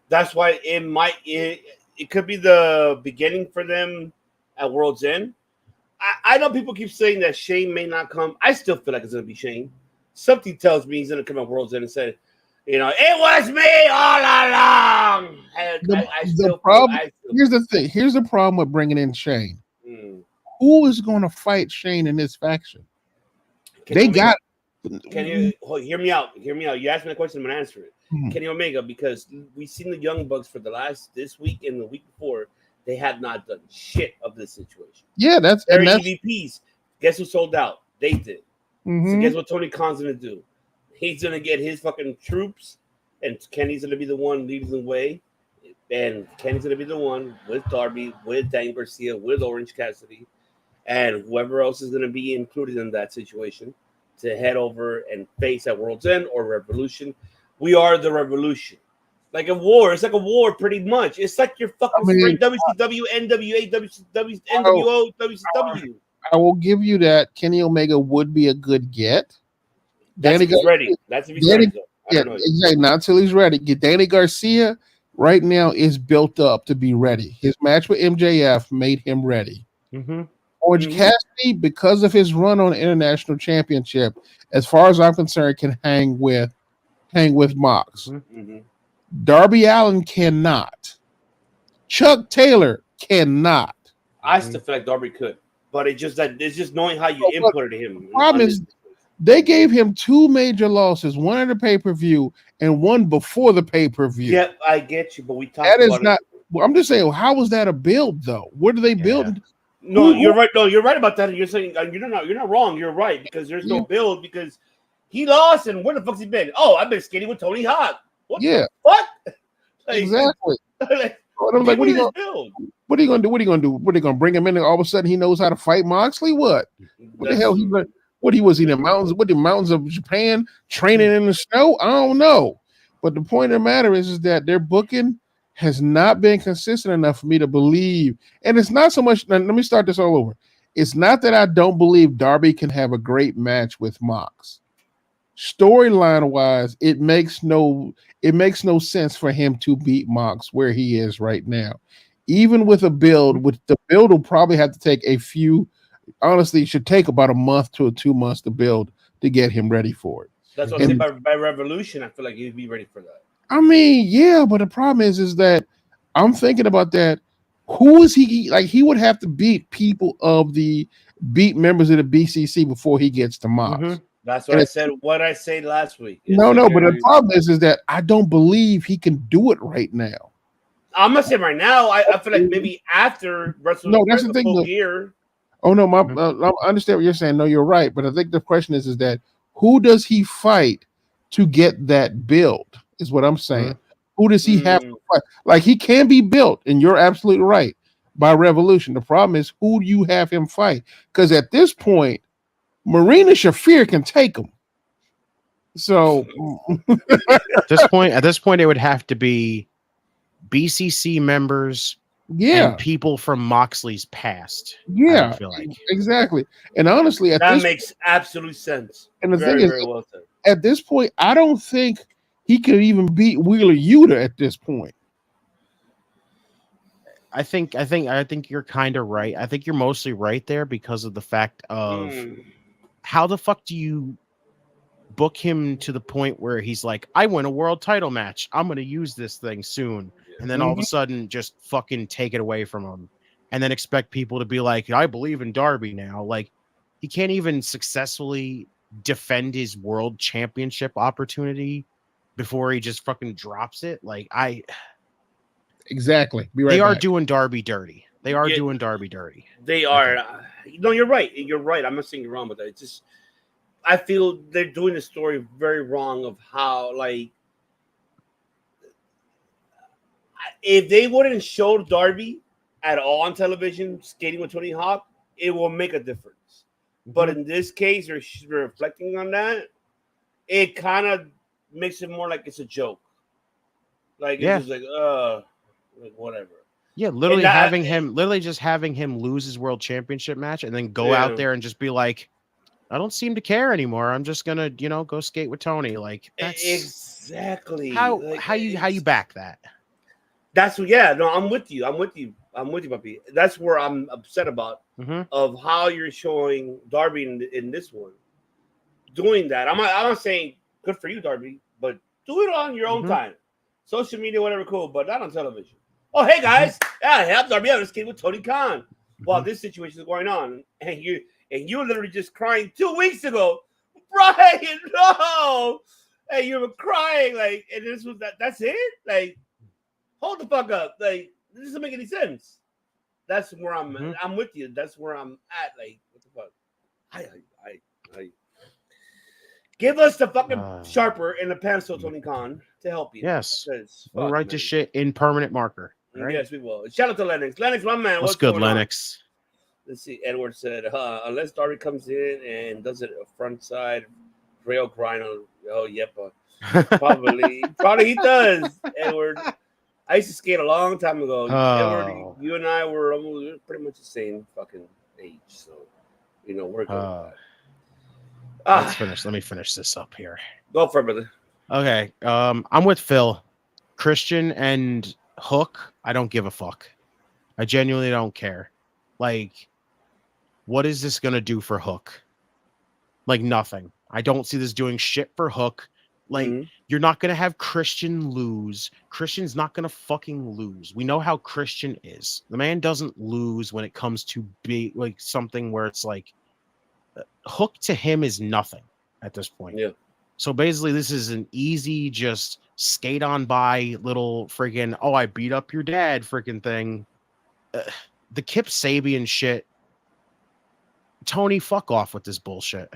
That's why it could be the beginning for them at World's End. I know people keep saying that Shane may not come. I still feel like it's gonna be Shane. Something tells me he's gonna come at World's End and say, it was me all along. Here's the thing. Here's the problem with bringing in Shane. Who is going to fight Shane in this faction? Can you hear me out? Hear me out. You asked me a question, I'm going to answer it. Kenny Omega, because we've seen the Young Bucks for this week and the week before, they have not done shit of this situation. Yeah, that's EVPs. Guess who sold out? They did. So guess what Tony Khan's going to do? He's going to get his fucking troops, and Kenny's going to be the one leading the way. And Kenny's going to be the one with Darby, with Dan Garcia, with Orange Cassidy, and whoever else is going to be included in that situation to head over and face at World's End or Revolution. We are the Revolution. Like a war. It's like a war pretty much. It's like your fucking WCW, NWA, NWO, WCW. I will give you that. Kenny Omega would be a good get. That's if he's ready. That's if he's ready. Yeah, exactly. Not until he's ready. Get Danny Garcia right now is built up to be ready. His match with MJF made him ready. Orange Cassidy, because of his run on the international championship, as far as I'm concerned, can hang with Mox. Darby Allin cannot. Chuck Taylor cannot. I still feel like Darby could, but it's just knowing how you inputted him. The problem is they gave him 2 major losses, one at the pay-per-view and one before the pay-per-view. Yeah, I get you, but we talked that about is not. Well, I'm just saying, how was that a build though? What are they building? No, you're right. No, you're right about that. You're saying you're not wrong. You're right because there's no build because he lost and where the fuck's he been? Oh, I've been skating with Tony Hawk. What? Yeah. What? Exactly. Like, I'm like, what are you gonna do? What are you gonna do? What are they gonna bring him in and all of a sudden he knows how to fight Moxley? What the hell? Was he in the mountains? What the mountains of Japan training in the snow? I don't know. But the point of the matter is that their booking has not been consistent enough for me to believe. And it's not so much. Let me start this all over. It's not that I don't believe Darby can have a great match with Mox. Storyline wise, it makes no sense for him to beat Mox where he is right now. Even with a build, the build will probably have to take a few. Honestly, it should take about a month to 2 months to build to get him ready for it. That's what I say by Revolution. I feel like he'd be ready for that. I mean, yeah, but the problem is that I'm thinking about that. Who is he? Like, he would have to beat beat members of the BCC before he gets to Mox. That's what I said. What I said last week. No, but the problem is that I don't believe he can do it right now. I'm not saying right now. I feel like maybe after WrestleMania. No, that's the thing. Year. Oh no, I understand what you're saying. No, you're right. But I think the question is that who does he fight to get that build? Is what I'm saying. Who does he have to fight? Like, he can be built, and you're absolutely right, by Revolution. The problem is, who do you have him fight? Because at this point, Marina Shafir can take him. So at this point, it would have to be BCC members, and people from Moxley's past. Yeah, I feel like exactly. And honestly, that makes absolute sense. And the thing is, well at this point, I don't think he could even beat Wheeler Yuta at this point. I think you're kind of right. I think you're mostly right there because of the fact of how the fuck do you book him to the point where he's like, I win a world title match. I'm going to use this thing soon. And then all of a sudden just fucking take it away from him and then expect people to be like, I believe in Darby now. Like, he can't even successfully defend his world championship opportunity before he just fucking drops it. Like, exactly. They are doing Darby dirty. They are doing Darby dirty. They are. No, you're right. You're right. I'm not saying you're wrong with that. It's just, I feel they're doing the story very wrong of how, like, if they wouldn't show Darby at all on television skating with Tony Hawk, it will make a difference. But in this case, they're reflecting on that. It kind of makes it more like it's a joke. Like, it's just like whatever. Yeah, literally just having him lose his world championship match and then go out there and just be like, I don't seem to care anymore. I'm just gonna, go skate with Tony. Like, that's exactly how you back that. That's no, I'm with you, puppy. That's where I'm upset about of how you're showing Darby in this one. Doing that. I'm not saying good for you, Darby, but do it on your own time. Social media, whatever, cool, but not on television. Oh, hey guys, help Darby out. Let's skate with Tony Khan while this situation is going on, and you literally just crying 2 weeks ago, Brian. No, hey, you were crying like, and this was that. That's it. Like, hold the fuck up. Like, this doesn't make any sense. That's where I'm with you. That's where I'm at. Like, what the fuck? I give us the fucking sharper and the pencil, Tony Khan, to help you. Yes, we'll write this shit in permanent marker. Right? Yes, we will. Shout out to Lennox. Lennox, my man. What's good, Lennox? Let's see. Edward said, unless Darby comes in and does it a front side rail grind on. Oh, yep. Probably he does, Edward. I used to skate a long time ago. Edward, you and I were pretty much the same fucking age, so we're good. Let's finish. Let me finish this up here. Go for it, brother. Okay. I'm with Phil. Christian and Hook, I don't give a fuck. I genuinely don't care. Like, what is this going to do for Hook? Like nothing. I don't see this doing shit for Hook. Like, you're not going to have Christian lose. Christian's not going to fucking lose. We know how Christian is. The man doesn't lose when it comes to be like something where it's like Hook to him is nothing at this point. Yeah. So basically, this is an easy, just skate on by little freaking, oh, I beat up your dad freaking thing. The Kip Sabian shit. Tony, fuck off with this bullshit.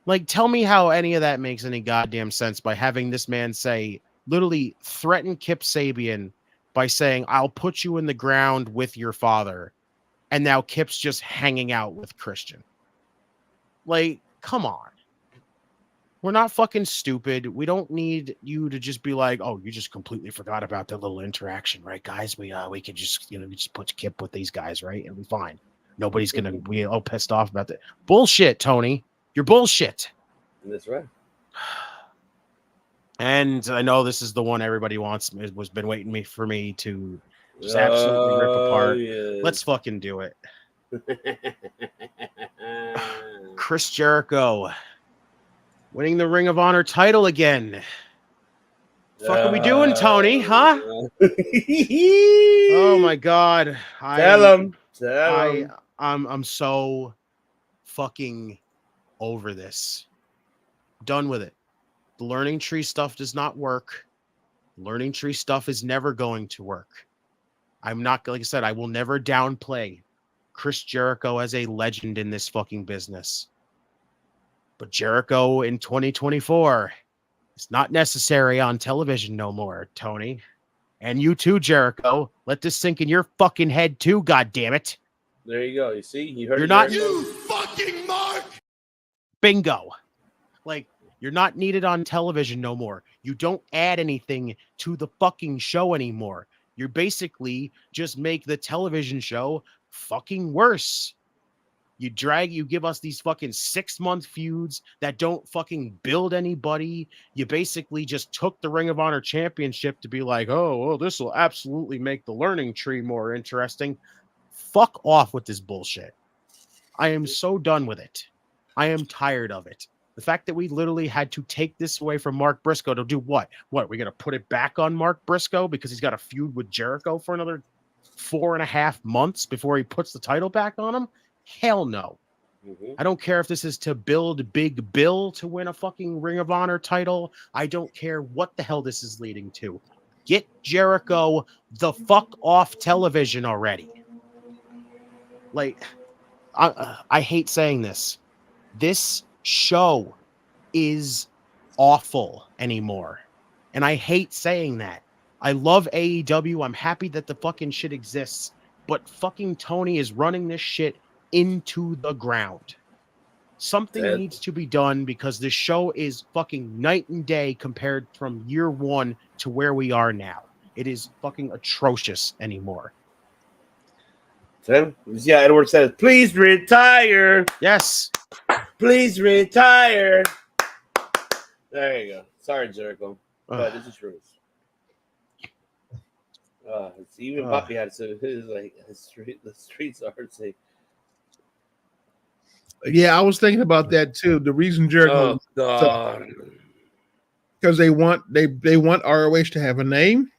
Like, tell me how any of that makes any goddamn sense by having this man say, literally threaten Kip Sabian by saying, I'll put you in the ground with your father. And now Kip's just hanging out with Christian. Like, come on. We're not fucking stupid. We don't need you to just be like, oh, you just completely forgot about that little interaction, right, guys? We could just, we just put Kip with these guys, right? And we're fine. Nobody's going to be all pissed off about that. Bullshit, Tony. You're bullshit. That's right. And I know this is the one everybody was been waiting for me to just absolutely rip apart. Yes. Let's fucking do it. Chris Jericho winning the Ring of Honor title again. Fuck are we doing, Tony? Huh? Oh my God! Tell him. I'm so fucking over this. Done with it. The learning tree stuff does not work. Learning tree stuff is never going to work. I'm not, like I said, I will never downplay Chris Jericho as a legend in this fucking business. But Jericho in 2024 is not necessary on television no more, Tony. And you too, Jericho. Let this sink in your fucking head too, goddammit. There you go. You see? You heard You're it, not Jericho. You fucking mark! Bingo. Like, you're not needed on television no more. You don't add anything to the fucking show anymore. You're basically just make the television show fucking worse. You give us these fucking 6-month feuds that don't fucking build anybody. You basically just took the Ring of Honor championship to be like, oh, well, this will absolutely make the learning tree more interesting. Fuck off with this bullshit. I am so done with it. I am tired of it. The fact that we literally had to take this away from Mark Briscoe to do what? What, we're going to put it back on Mark Briscoe because he's got a feud with Jericho for another 4.5 months before he puts the title back on him? Hell no. I don't care if this is to build Big Bill to win a fucking Ring of Honor title. I don't care what the hell this is leading to. Get Jericho the fuck off television already. Like, I hate saying this. This show is awful anymore. And I hate saying that. I love AEW. I'm happy that the fucking shit exists. But fucking Tony is running this shit into the ground. Something needs to be done because this show is fucking night and day compared from year one to where we are now. It is fucking atrocious anymore. Yeah, Edward says, please retire. Yes. Please retire. There you go. Sorry, Jericho. But this is true. Even Poppy had to say, the streets are safe. Yeah, I was thinking about that too. The reason Jericho, because they want ROH to have a name,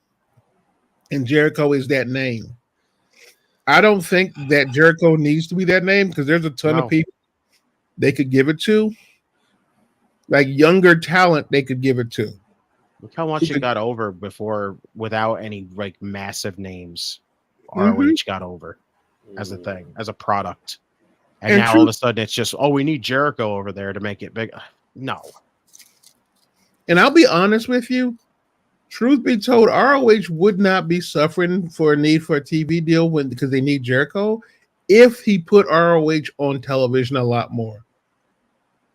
and Jericho is that name. I don't think that Jericho needs to be that name because there's a ton of people they could give it to, like younger talent they could give it to. Look how much it got over before without any like massive names. ROH got over as a thing, as a product. And now all of a sudden it's just, we need Jericho over there to make it big. No. And I'll be honest with you. Truth be told, ROH would not be suffering for a need for a TV deal because they need Jericho if he put ROH on television a lot more.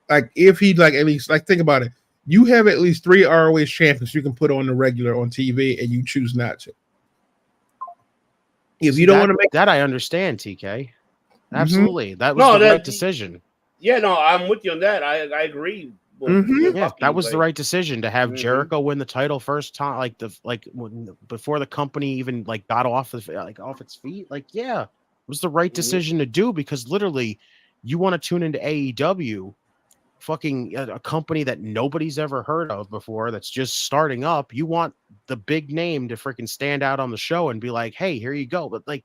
Like if he'd at least think about it. You have at least 3 ROH champions you can put on the regular on TV and you choose not to. If you don't want to make that, I understand, TK. Absolutely. That was the right decision. Yeah, no, I'm with you on that. I agree. Yeah, that was the right decision to have Jericho win the title first time, before the company even got off its feet. Like, yeah, was the right decision to do because literally you want to tune into AEW, fucking a company that nobody's ever heard of before that's just starting up. You want the big name to freaking stand out on the show and be like, hey, here you go. But like,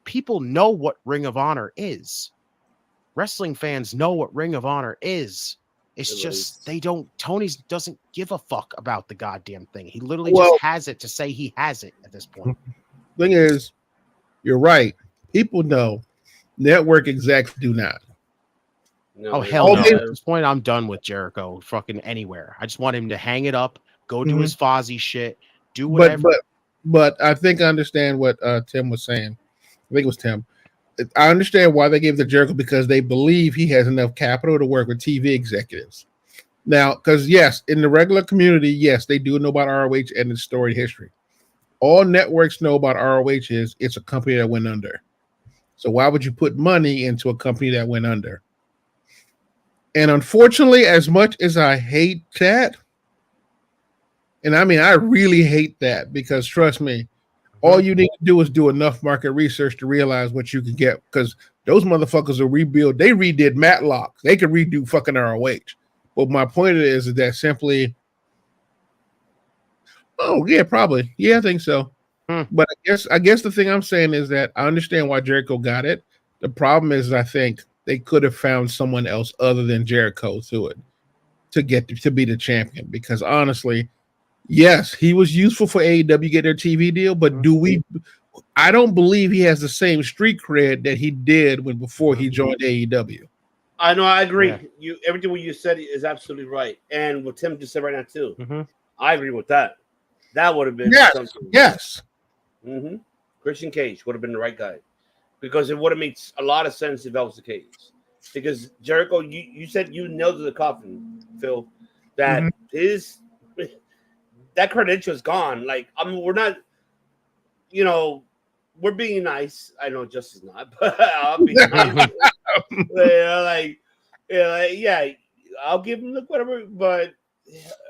people know what Ring of Honor is. Wrestling fans know what Ring of Honor is. It's just they don't. Tony doesn't give a fuck about the goddamn thing. He literally just has it to say he has it at this point. Thing is, you're right. People know. Network execs do not. No, hell no. At this point, I'm done with Jericho fucking anywhere. I just want him to hang it up, go do his Fozzy shit, do whatever. But I think I understand what Tim was saying. I think it was Tim. I understand why they gave the Jericho because they believe he has enough capital to work with TV executives. Now, because yes, in the regular community, yes, they do know about ROH and its storied history. All networks know about ROH is it's a company that went under. So why would you put money into a company that went under? And unfortunately, as much as I hate that, and I mean, I really hate that because trust me, all you need to do is do enough market research to realize what you can get because those motherfuckers will rebuild. They redid Matlock. They could redo fucking ROH. But my point is that simply, oh yeah, probably. Yeah, I think so. But I guess the thing I'm saying is that I understand why Jericho got it. The problem is I think they could have found someone else other than Jericho to it to get to be the champion. Because honestly, yes, he was useful for AEW get their TV deal, but I don't believe he has the same street cred that he did before he joined AEW. I know, I agree. Yeah. Everything what you said is absolutely right. And what Tim just said right now, too. I agree with that. That would have been something. Yes. Christian Cage would have been the right guy. Because it would have made a lot of sense if that was the case. Because Jericho, you said you nailed to the coffin, Phil, that that credential is gone. Like, I mean, we're not, we're being nice. I know Justin's not, but I'll be nice. I'll give him the whatever, but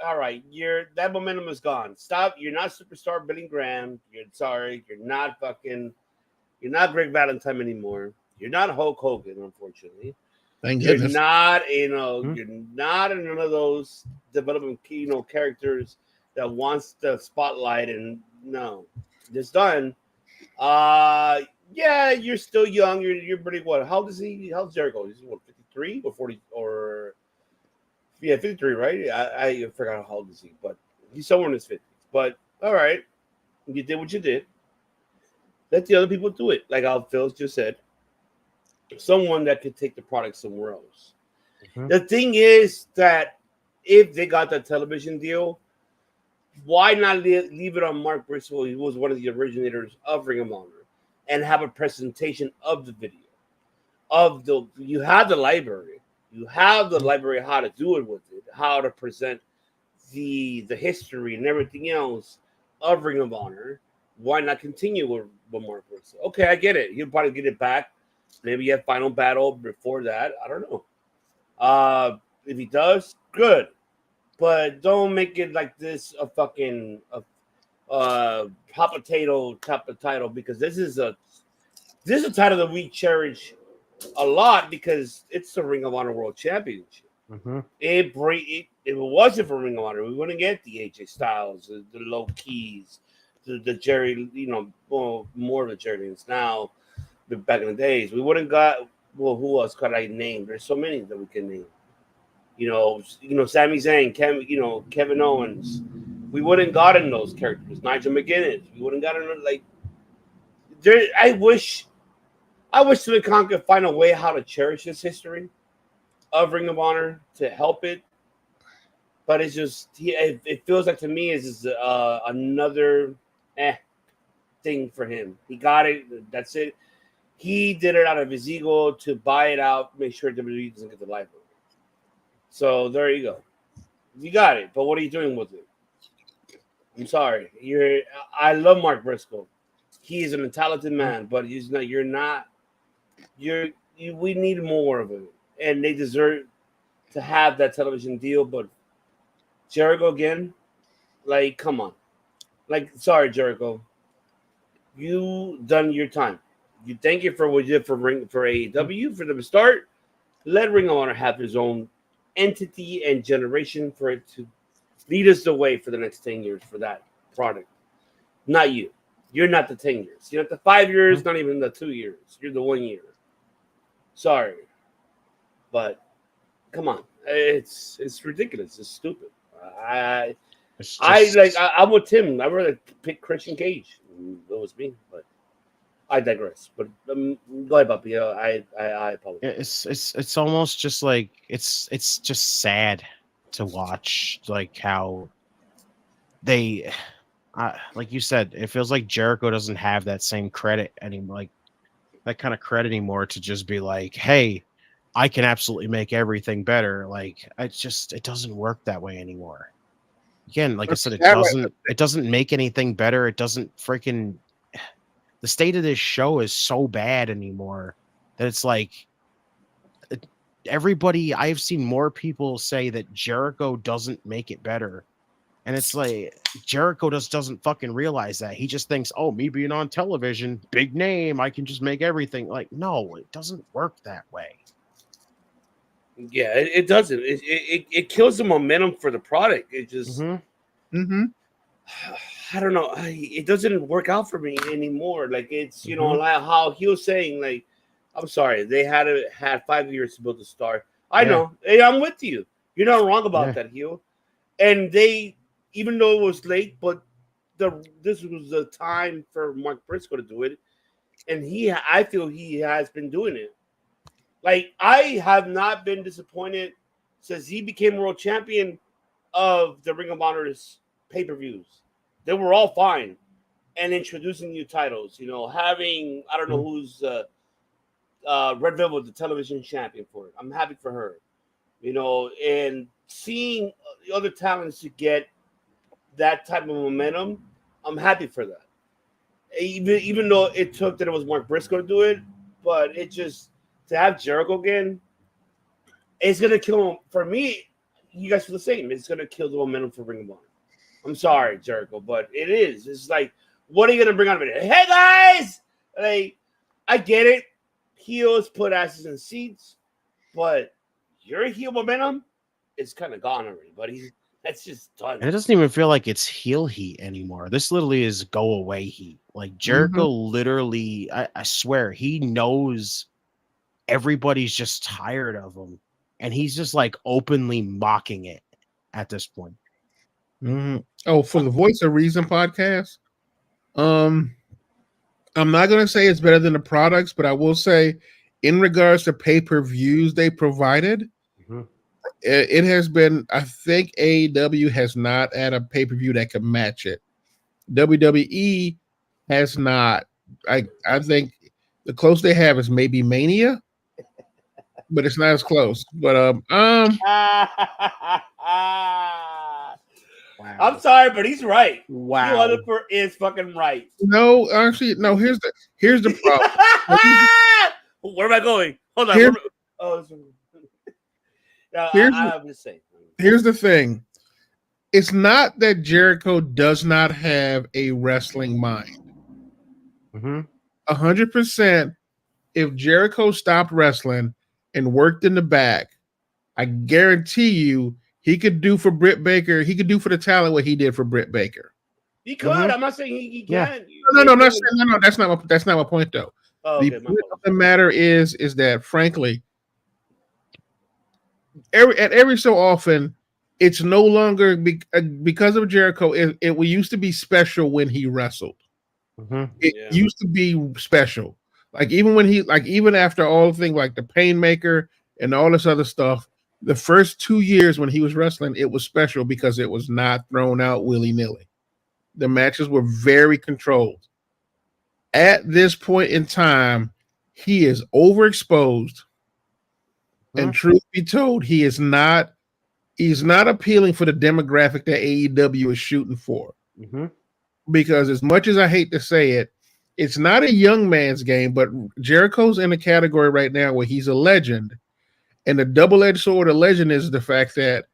all right, that momentum is gone. Stop. You're not superstar Billy Graham. You're not Greg Valentine anymore. You're not Hulk Hogan, unfortunately. Thank goodness. You're not, you're not in none of those development, characters that wants the spotlight. And no, it's done. Yeah, you're still young. You're pretty what? How old is he? How's Jericho? He's what, 53 or 40 or 53, right? I forgot how old is he, but he's somewhere in his 50s. But all right, you did what you did. Let the other people do it, like Phil just said. Someone that could take the product somewhere else. The thing is that if they got that television deal, why not leave it on Mark Briscoe? He was one of the originators of Ring of Honor, and have a presentation of the video. You have the library. You have the library how to do it with it, how to present the history and everything else of Ring of Honor. Why not continue with Mark Briscoe? Okay, I get it. He'll probably get it back. Maybe you have Final Battle before that. I don't know. If he does, good. But don't make it like this a fucking hot potato type of title, because this is a title that we cherish a lot because it's the Ring of Honor World Championship. If it wasn't for Ring of Honor, we wouldn't get the AJ Styles, the Low Keys, the Jerry, more of the Jerry now. Back in the days, we wouldn't got who else could I name? There's so many that we can name. Sami Zayn, Kevin Owens. We wouldn't gotten those characters. Nigel McGuinness. We wouldn't gotten I wish Tony Khan could find a way how to cherish this history of Ring of Honor to help it. But it's just it feels like to me is another thing for him. He got it. That's it. He did it out of his ego to buy it out, make sure WWE doesn't get the library. So there you go. You got it, but what are you doing with it? I'm sorry. I love Mark Briscoe. He is a talented man, but he's not. You're not. We need more of it, and they deserve to have that television deal. But Jericho again, like, come on, like, sorry, Jericho, you done your time. You thank you for what you did for AEW for them to start. Let Ring of Honor have his own entity and generation for it to lead us the way for the next 10 years for that product. Not you. You're not the 10 years. You're not the 5 years, not even the 2 years. You're the 1 year. Sorry. But come on. It's ridiculous. It's stupid. I'm with Tim. I'd rather pick Christian Cage. That was me, but I digress. But go ahead, Bobby. I apologize. It's almost just like it's just sad to watch, like how they, like you said, it feels like Jericho doesn't have that same credit anymore, like that kind of credit anymore to just be like, hey, I can absolutely make everything better. Like it doesn't work that way anymore. Again, like I said, it doesn't make anything better. It doesn't freaking. The state of this show is so bad anymore that it's like everybody. I've seen more people say that Jericho doesn't make it better, and it's like Jericho just doesn't fucking realize that. He just thinks, "Oh, me being on television, big name, I can just make everything." Like, no, it doesn't work that way. Yeah, it doesn't. It kills the momentum for the product. It just, I don't know. It doesn't work out for me anymore. Like it's, you know, like how he was saying, like, I'm sorry, they had 5 years to build a star. I know. Hey, I'm with you. You're not wrong about that, Hugh. And they, even though it was late, but this was the time for Mark Briscoe to do it, and I feel he has been doing it. Like, I have not been disappointed since he became world champion of the Ring of Honor's pay-per-views. They were all fine. And introducing new titles, you know, having, I don't know who's Red Velvet, the television champion for it. I'm happy for her. You know, and seeing the other talents to get that type of momentum, I'm happy for that. Even though it took that it was Mark Briscoe to do it, but it just, to have Jericho again, it's going to kill him. For me, you guys feel the same. It's going to kill the momentum for Ring of Honor. I'm sorry, Jericho, but it is. It's like, what are you going to bring out of it? Hey, guys! Like, I get it. Heels put asses in seats, but your heel momentum is kind of gone already, buddy. That's just done. And it doesn't even feel like it's heel heat anymore. This literally is go away heat. Like, Jericho literally, I swear, he knows everybody's just tired of him, and he's just like openly mocking it at this point. Oh, for the Voice of Reason podcast, I'm not going to say it's better than the products, but I will say in regards to pay-per-views they provided, it has been, I think AEW has not had a pay-per-view that can match it. WWE has not. I think the close they have is maybe Mania, but it's not as close. But I'm sorry, but he's right. Wow. Rutherford is fucking right. No, actually, no. Here's the problem. Where am I going? Hold on. Here's the thing. It's not that Jericho does not have a wrestling mind. 100%. If Jericho stopped wrestling and worked in the back, I guarantee you he could do for Britt Baker. He could do for the talent what he did for Britt Baker. He could. I'm not saying he can. No, I'm not saying no. That's not my point though. Okay, the point of the matter is that frankly, every so often, it's no longer because of Jericho. It used to be special when he wrestled. It used to be special. Like even after all the things like the Painmaker and all this other stuff, the first 2 years when he was wrestling, it was special because it was not thrown out willy-nilly. The matches were very controlled. At this point in time, he is overexposed. And truth be told, he's not appealing for the demographic that AEW is shooting for. Because as much as I hate to say it, it's not a young man's game, but Jericho's in a category right now where he's a legend. And the double-edged sword of legend is the fact that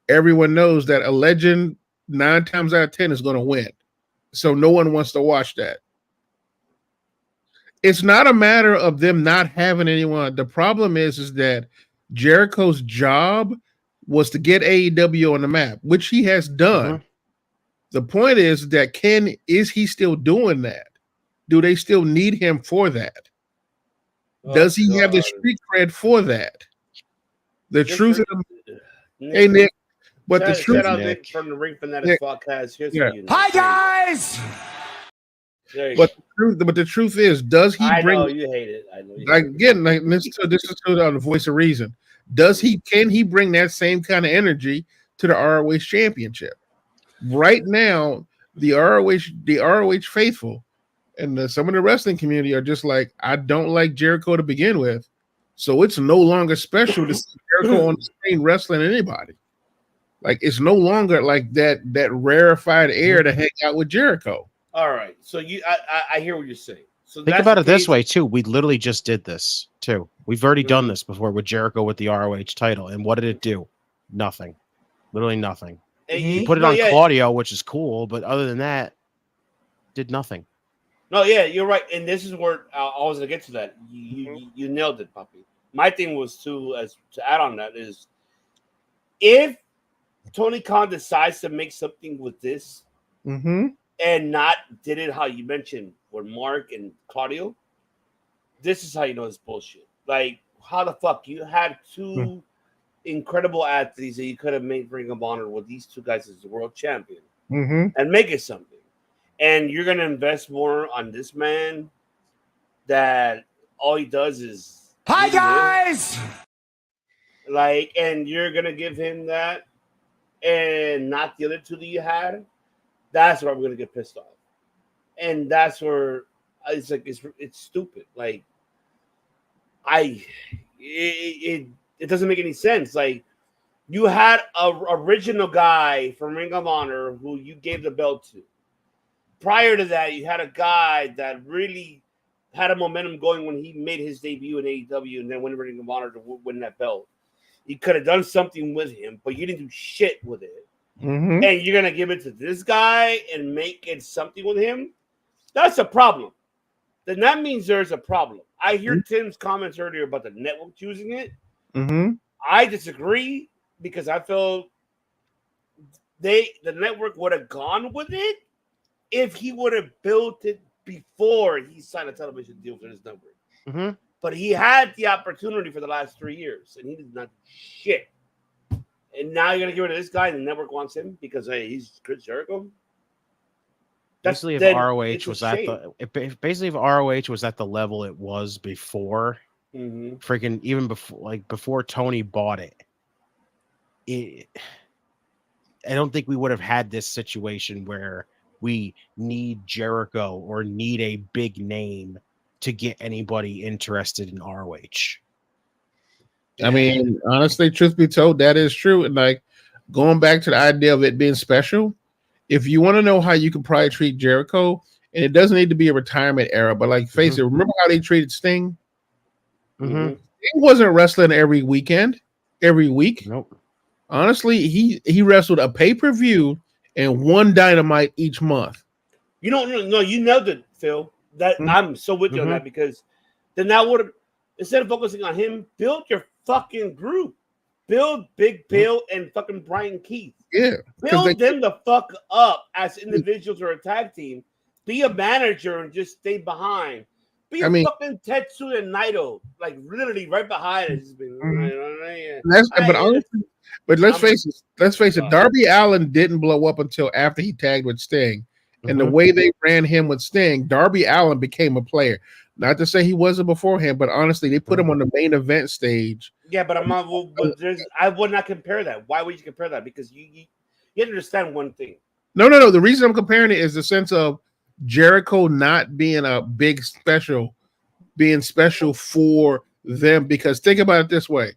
everyone knows that a legend 9 times out of 10 is going to win. So no one wants to watch that. It's not a matter of them not having anyone. The problem is that Jericho's job was to get AEW on the map, which he has done. The point is that is he still doing that? Do they still need him for that? Does he have the street cred for that? The truth is, hey Nick, but the truth shout out Nick from the Ring Fanatics podcast. Here's what you know. Hi guys. But the truth is, does he bring? I know you hate it. I know. This is on the voice of reason. Can he bring that same kind of energy to the ROH championship? Right now, the ROH faithful and some of the wrestling community are just like, I don't like Jericho to begin with, so it's no longer special to see Jericho on the screen wrestling anybody. Like, it's no longer like that rarefied air to hang out with Jericho. All right, so I hear what you're saying. So think about it this way too. We literally just did this too. We've already done this before with Jericho with the ROH title, and what did it do? Nothing. Literally nothing. He put it on Claudio, which is cool, but other than that, did nothing. No, yeah, you're right, and this is where I was gonna get to that. You nailed it, puppy. My thing was to add on that is, if Tony Khan decides to make something with this, and not did it how you mentioned with Mark and Claudio, this is how you know it's bullshit. Like, how the fuck you had two incredible athletes that you could have made Ring of Honor with these two guys as the world champion and make it something, and you're gonna invest more on this man that all he does is hi guys, like, and you're gonna give him that and not the other two that you had. That's where I'm gonna get pissed off, and that's where it's like it's stupid. Like, it doesn't make any sense. Like, you had a original guy from Ring of Honor who you gave the belt to. Prior to that, you had a guy that really had a momentum going when he made his debut in AEW and then went to Ring of Honor to win that belt. You could have done something with him, but you didn't do shit with it. And you're going to give it to this guy and make it something with him? That's a problem. Then that means there's a problem. I hear Tim's comments earlier about the network choosing it. I disagree because I feel the network would have gone with it if he would have built it before he signed a television deal for this network. But he had the opportunity for the last 3 years, and he did not do shit. And now you're gonna give it to this guy, and the network wants him because he's Chris Jericho. Basically, if ROH was at the level it was before, freaking even before Tony bought it, I don't think we would have had this situation where we need Jericho or need a big name to get anybody interested in ROH. I mean, honestly, truth be told, that is true. And like, going back to the idea of it being special, if you want to know how you can probably treat Jericho, and it doesn't need to be a retirement era, but like, face it, remember how they treated Sting? Sting wasn't wrestling every weekend, every week. Nope. Honestly, he wrestled a pay-per-view and one Dynamite each month. You don't know. You nailed it, Phil. That I'm so with you on that, because then that would have, instead of focusing on him, build your fucking group. Build Big Bill and fucking Brian Keith. Yeah. Build them the fuck up as individuals or a tag team. Be a manager and just stay behind. Be a fucking Tetsuya Naito, like literally right behind it. Just been, but let's face it. Darby Allin didn't blow up until after he tagged with Sting, and the way they ran him with Sting, Darby Allin became a player. Not to say he wasn't beforehand, but honestly, they put him on the main event stage. Yeah, but I'm not. I would not compare that. Why would you compare that? Because you understand one thing. No. The reason I'm comparing it is the sense of Jericho not being a big special, being special for them. Because think about it this way: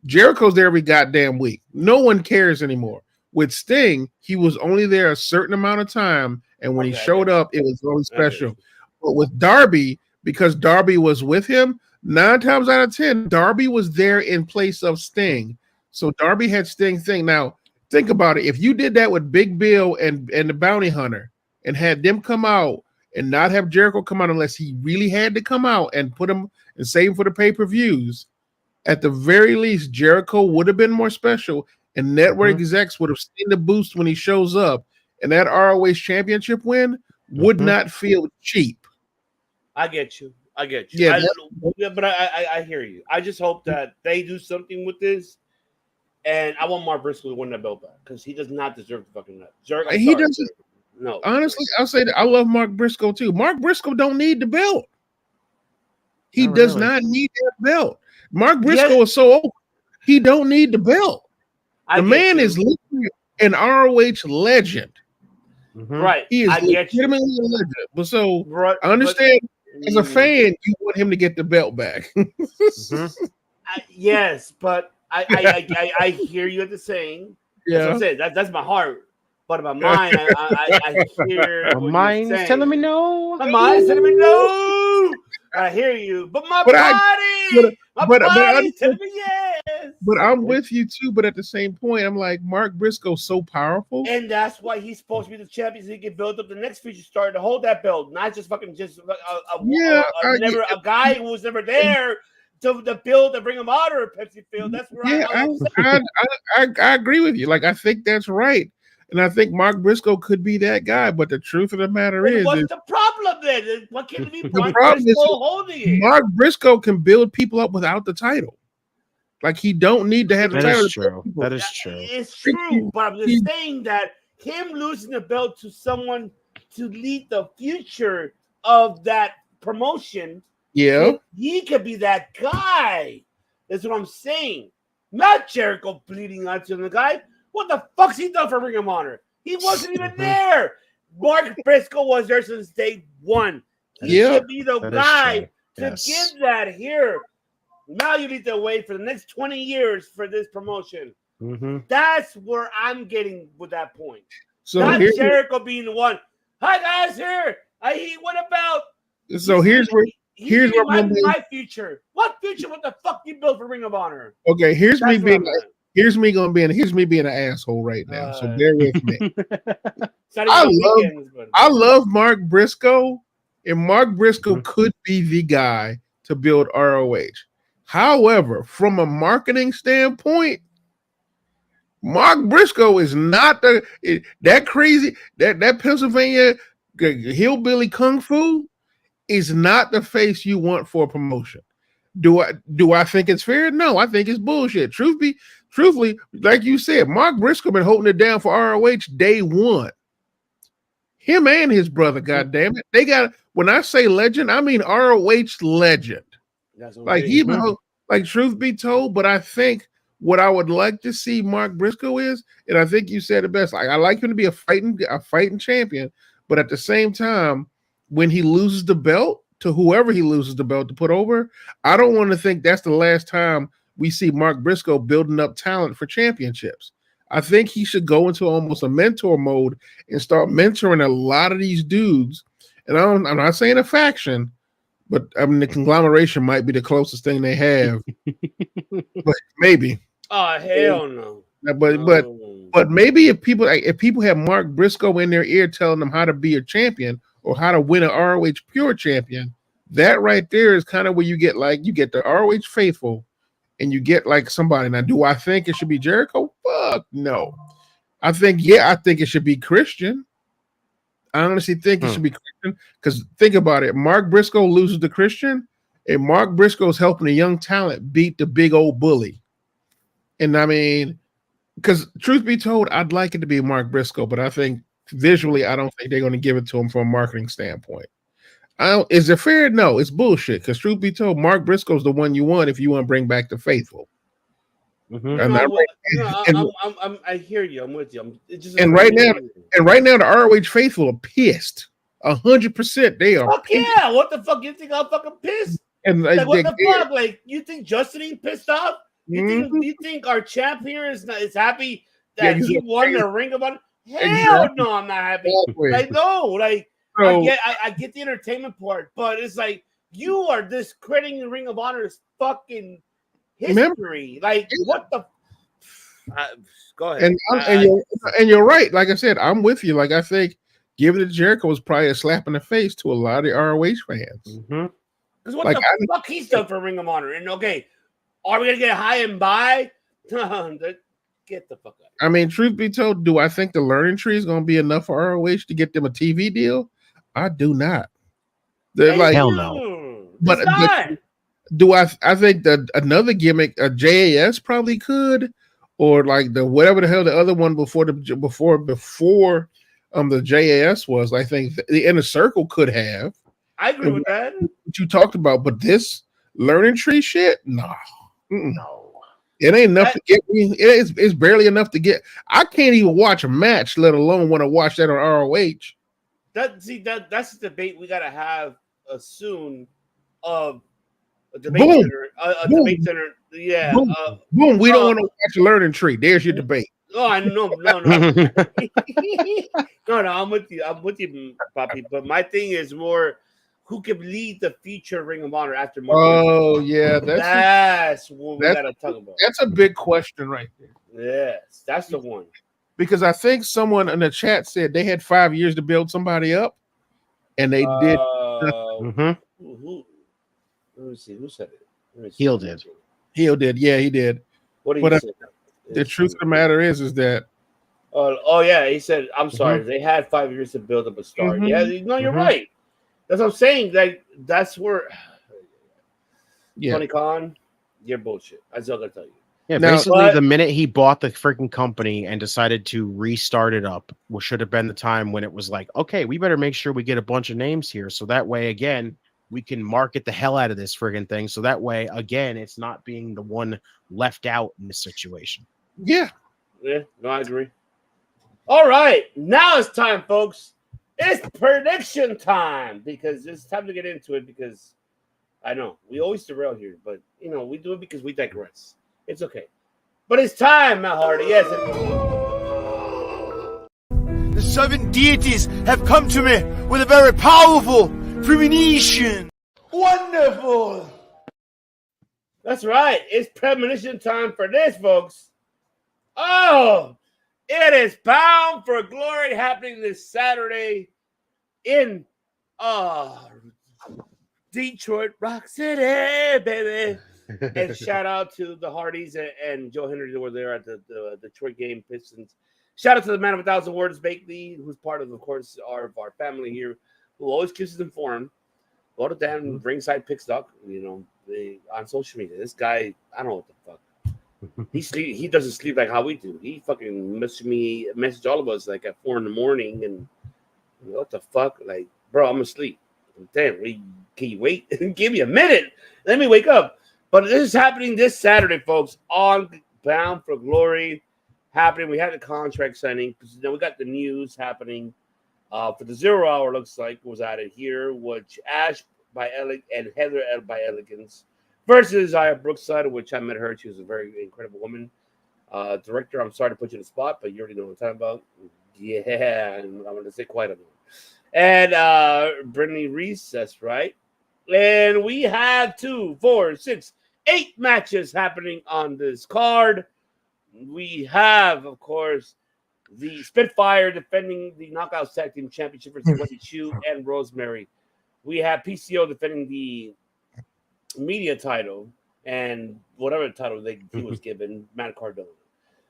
Jericho's there every goddamn week. No one cares anymore. With Sting, he was only there a certain amount of time, and when he showed up, it was really special. But with Darby, because Darby was with him, 9 times out of 10, Darby was there in place of Sting. So Darby had Sting thing. Now, think about it. If you did that with Big Bill and the Bounty Hunter and had them come out and not have Jericho come out unless he really had to come out and put him and save him for the pay-per-views, at the very least, Jericho would have been more special, and network execs would have seen the boost when he shows up, and that ROH championship win would not feel cheap. I get you. Yeah, but I hear you. I just hope that they do something with this, and I want Mark Briscoe to win that belt back because he does not deserve the fucking nut. He doesn't. No, honestly, I'll say that I love Mark Briscoe too. Mark Briscoe don't need the belt. He does not need that belt. Mark Briscoe is so old. He don't need the belt. The man is literally an ROH legend. Right. He is legitimately a legend. But so I understand as a fan, you want him to get the belt back. Yes, but I hear you at the saying. Yeah. That's what I'm saying. That's my heart. But in my mind, I hear my mind's telling me no. My mind's telling me no. I hear you. But my body's telling me yes. But I'm with you too. But at the same point, I'm like, Mark Briscoe's so powerful. And that's why he's supposed to be the champion so he can build up the next future star to hold that belt. Not just fucking a guy who was never there to build and bring him out of Pepsi Field. That's where I agree with you. Like, I think that's right. And I think Mark Briscoe could be that guy, but the truth of the matter is, what's the problem then? What can be Mark Briscoe holding it? Mark Briscoe can build people up without the title. Like, he don't need to have the title. That is true. It's true, but I'm just saying that him losing the belt to someone to lead the future of that promotion, he could be that guy. That's what I'm saying. Not Jericho bleeding onto the guy. What the fuck's he done for Ring of Honor? He wasn't even there. Mark Briscoe was there since day one. He should be the guy to give that here. Now you need to wait for the next 20 years for this promotion. That's where I'm getting with that point. So not Jericho being the one. Hi guys, here. What about? So here's where my future. What future? What the fuck you built for Ring of Honor? Okay, here's me being an asshole right now. So bear with me. I love Mark Briscoe, and Mark Briscoe could be the guy to build ROH. However, from a marketing standpoint, Mark Briscoe is not that crazy. That Pennsylvania hillbilly kung fu is not the face you want for a promotion. Do I think it's fair? No, I think it's bullshit. Truthfully, like you said, Mark Briscoe been holding it down for ROH day one. Him and his brother, goddamn it, they got. When I say legend, I mean ROH legend. Like truth be told, but I think what I would like to see Mark Briscoe is, and I think you said it best. Like, I like him to be a fighting champion, but at the same time, when he loses the belt to whoever he loses the belt to put over, I don't want to think that's the last time we see Mark Briscoe building up talent for championships. I think he should go into almost a mentor mode and start mentoring a lot of these dudes. And I'm not saying a faction, but I mean the conglomeration might be the closest thing they have. But maybe. Oh hell no. But maybe if people have Mark Briscoe in their ear telling them how to be a champion or how to win an ROH pure champion, that right there is kind of where you get the ROH faithful. And you get like somebody. Now, do I think it should be Jericho? Fuck no. I think it should be Christian. I honestly think it should be Christian because think about it. Mark Briscoe loses to Christian, and Mark Briscoe's helping a young talent beat the big old bully. And I mean, because truth be told, I'd like it to be Mark Briscoe, but I think visually, I don't think they're going to give it to him from a marketing standpoint. Is it fair? No, it's bullshit. Because truth be told, Mark Briscoe's the one you want if you want to bring back the faithful. I hear you. I'm with you. Right now, the ROH faithful are pissed. 100%. They are. Fuck pissed. Yeah! What the fuck? You think I'm fucking pissed? And like, what the fuck? Like, you think Justin ain't pissed off? You think our champ here is happy that he won the Ring of Honor? Hell no, I'm not happy. Like no, like. I get the entertainment part, but it's like you are discrediting the Ring of Honor's fucking history. Like what the? Go ahead. And you're right. Like I said, I'm with you. Like I think giving it to Jericho was probably a slap in the face to a lot of the ROH fans. Because what the fuck he's done for Ring of Honor? And okay, are we gonna get high and buy? Get the fuck out. I mean, truth be told, do I think the learning tree is gonna be enough for ROH to get them a TV deal? I do not. They're like, hell no. But do I think that another gimmick, a JAS probably could, or like the whatever the hell the other one before the JAS was. I think the Inner Circle could have. I agree with that. What you talked about, but this learning tree shit, no. It ain't enough to get me. It's barely enough to get. I can't even watch a match, let alone want to watch that on ROH. That's the debate we gotta have soon of a debate center. Debate center. Yeah. Boom. We don't want to watch a learning tree. There's your debate. Oh, I know. No. No, I'm with you, Poppy. But my thing is more who can lead the future Ring of Honor after Mark. Oh, yeah. That's what we gotta talk about. That's a big question right there. Yes, that's the one. Because I think someone in the chat said they had 5 years to build somebody up, and they did. Let me see. Who said it? Heel did. Heel did. Yeah, he did. What did he say? The truth of the matter is that. Oh yeah, he said. I'm sorry. They had 5 years to build up a star. Yeah, no, you're right. That's what I'm saying. That's where. Tony Khan, you're bullshit. That's all I gotta tell you. Yeah, basically, the minute he bought the freaking company and decided to restart it up, which should have been the time when it was like, okay, we better make sure we get a bunch of names here, so that way, again, we can market the hell out of this friggin' thing. So that way, again, it's not being the one left out in this situation. Yeah. Yeah, no, I agree. All right, now it's time, folks. It's prediction time because it's time to get into it because I know we always derail here, but we do it because we digress. It's okay. But it's time, Matt Hardy. Yes. The 7 deities have come to me with a very powerful premonition. Wonderful. That's right. It's premonition time for this, folks. Oh, it is Bound for Glory happening this Saturday in Detroit Rock City, baby. And shout out to the Hardys and Joe Henry that were there at the Detroit game Pistons. Shout out to the man of 1,000 words, Bakley, who's part of course, our family here, who always keeps us informed. Go to Dan Ringside Pick Stock, on social media. This guy, I don't know what the fuck. He doesn't sleep like how we do. He fucking message all of us like at 4 a.m. and what the fuck? Like, bro, I'm asleep. Damn, can you wait? Give me a minute. Let me wake up. But this is happening this Saturday, folks, on Bound for Glory happening. We had the contract signing. Then we got the news happening for the 0 hour, looks like, was added here, which Ash by and Heather by Elegance versus Zaya Brookside, which I met her. She was a very incredible woman. Director, I'm sorry to put you in the spot, but you already know what I'm talking about. Yeah, I'm going to say quite a bit. And Brittany Reese, that's right. And we have 2, 4, 6, 8 matches happening on this card. We have, of course, the Spitfire defending the Knockouts Tag Team Championship versus Wesley Chu and Rosemary. We have PCO defending the media title and whatever title he was given, Matt Cardona.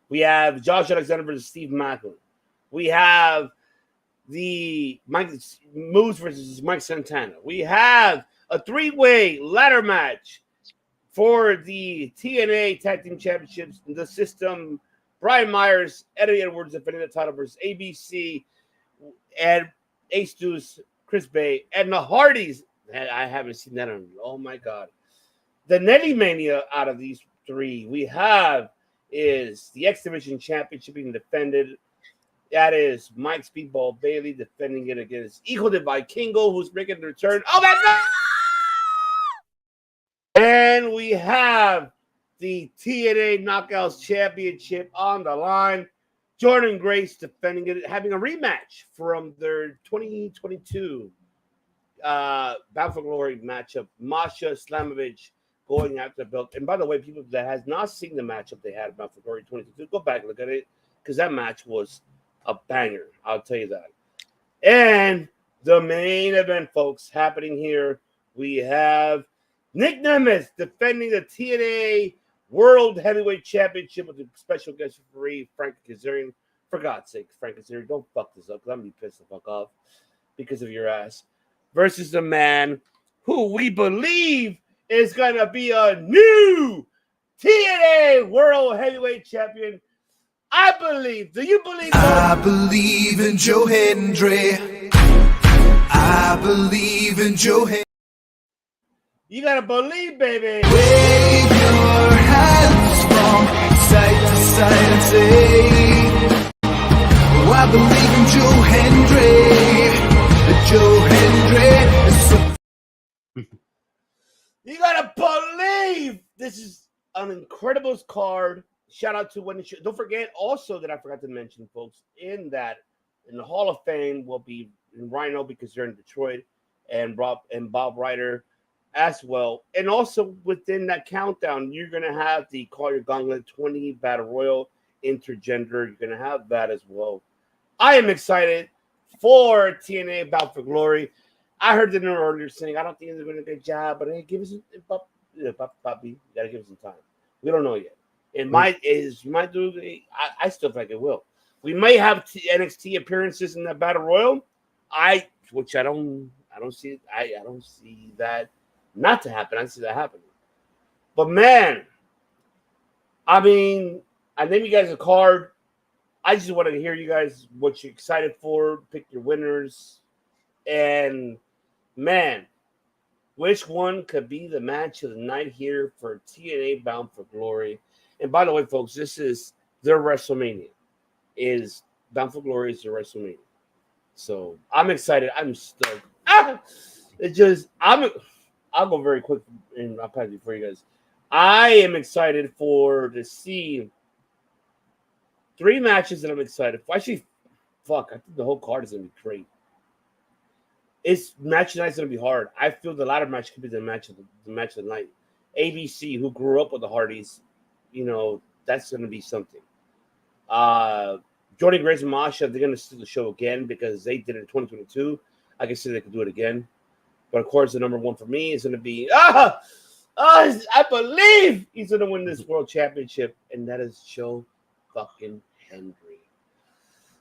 We have Josh Alexander versus Steve Macklin. We have the Mike Moose versus Mike Santana. We have a 3-way ladder match for the TNA Tag Team Championships. The system, Brian Myers, Eddie Edwards defending the title versus ABC, and Ace Deuce, Chris Bay, and the Hardys. I haven't seen that on. Oh my God. The Nelly Mania out of these 3 we have is the X Division Championship being defended. That is Mike Speedball Bailey defending it against Hijo de Vikingo, who's making the return. Oh my God! And we have the TNA Knockouts Championship on the line. Jordan Grace defending it, having a rematch from their 2022 Bound for Glory matchup. Masha Slamovich going after the belt. And by the way, people that has not seen the matchup they had Bound for Glory 2022, go back and look at it because that match was a banger. I'll tell you that. And the main event, folks, happening here. We have Nick Nemeth defending the TNA World Heavyweight Championship with a special guest referee, Frank Kazarian. For God's sake, Frank Kazarian, don't fuck this up because I'm going to be pissed the fuck off because of your ass. Versus the man who we believe is going to be a new TNA World Heavyweight Champion. I believe. Do you believe? I believe in Joe Hendry. I believe in Joe Hendry. You got to believe, baby. Wave your hands from side to side and say, oh, I believe in Joe Hendry. Joe Hendry is so... You gotta believe this is an incredible card. Shout out to Wendy. Don't forget also that I forgot to mention, folks, in the Hall of Fame will be Rhino because they're in Detroit, and Bob Ryder as well. And also within that countdown, you're gonna have the Call Your Gauntlet 20 Battle Royal Intergender. You're gonna have that as well. I am excited for TNA Bound for Glory. I heard them earlier saying, I don't think they're doing a good job, but hey, give us Bobby. You gotta give us some time. We don't know yet. You might do. I still think it will. We may have NXT appearances in that Battle Royal. I don't see. I don't see that not to happen. I see that happening. But man, I mean, I named you guys a card. I just wanted to hear you guys what you're excited for. Pick your winners, and man, which one could be the match of the night here for TNA Bound for Glory? And by the way, folks, this is their WrestleMania. Is Bound for Glory is their WrestleMania. So I'm excited. I'm stoked. I'll go very quick and I'll pass it for you guys. I am excited to see 3 matches that I'm excited for. Actually, I think the whole card is going to be great. Match night's going to be hard. I feel the latter match could be the match of the night. ABC, who grew up with the Hardys, that's going to be something. Jordan Grace and Masha, they're going to do the show again because they did it in 2022. I can see they could do it again. But of course, the number one for me is going to be I believe he's going to win this world championship, and that is Joe fucking Hendry.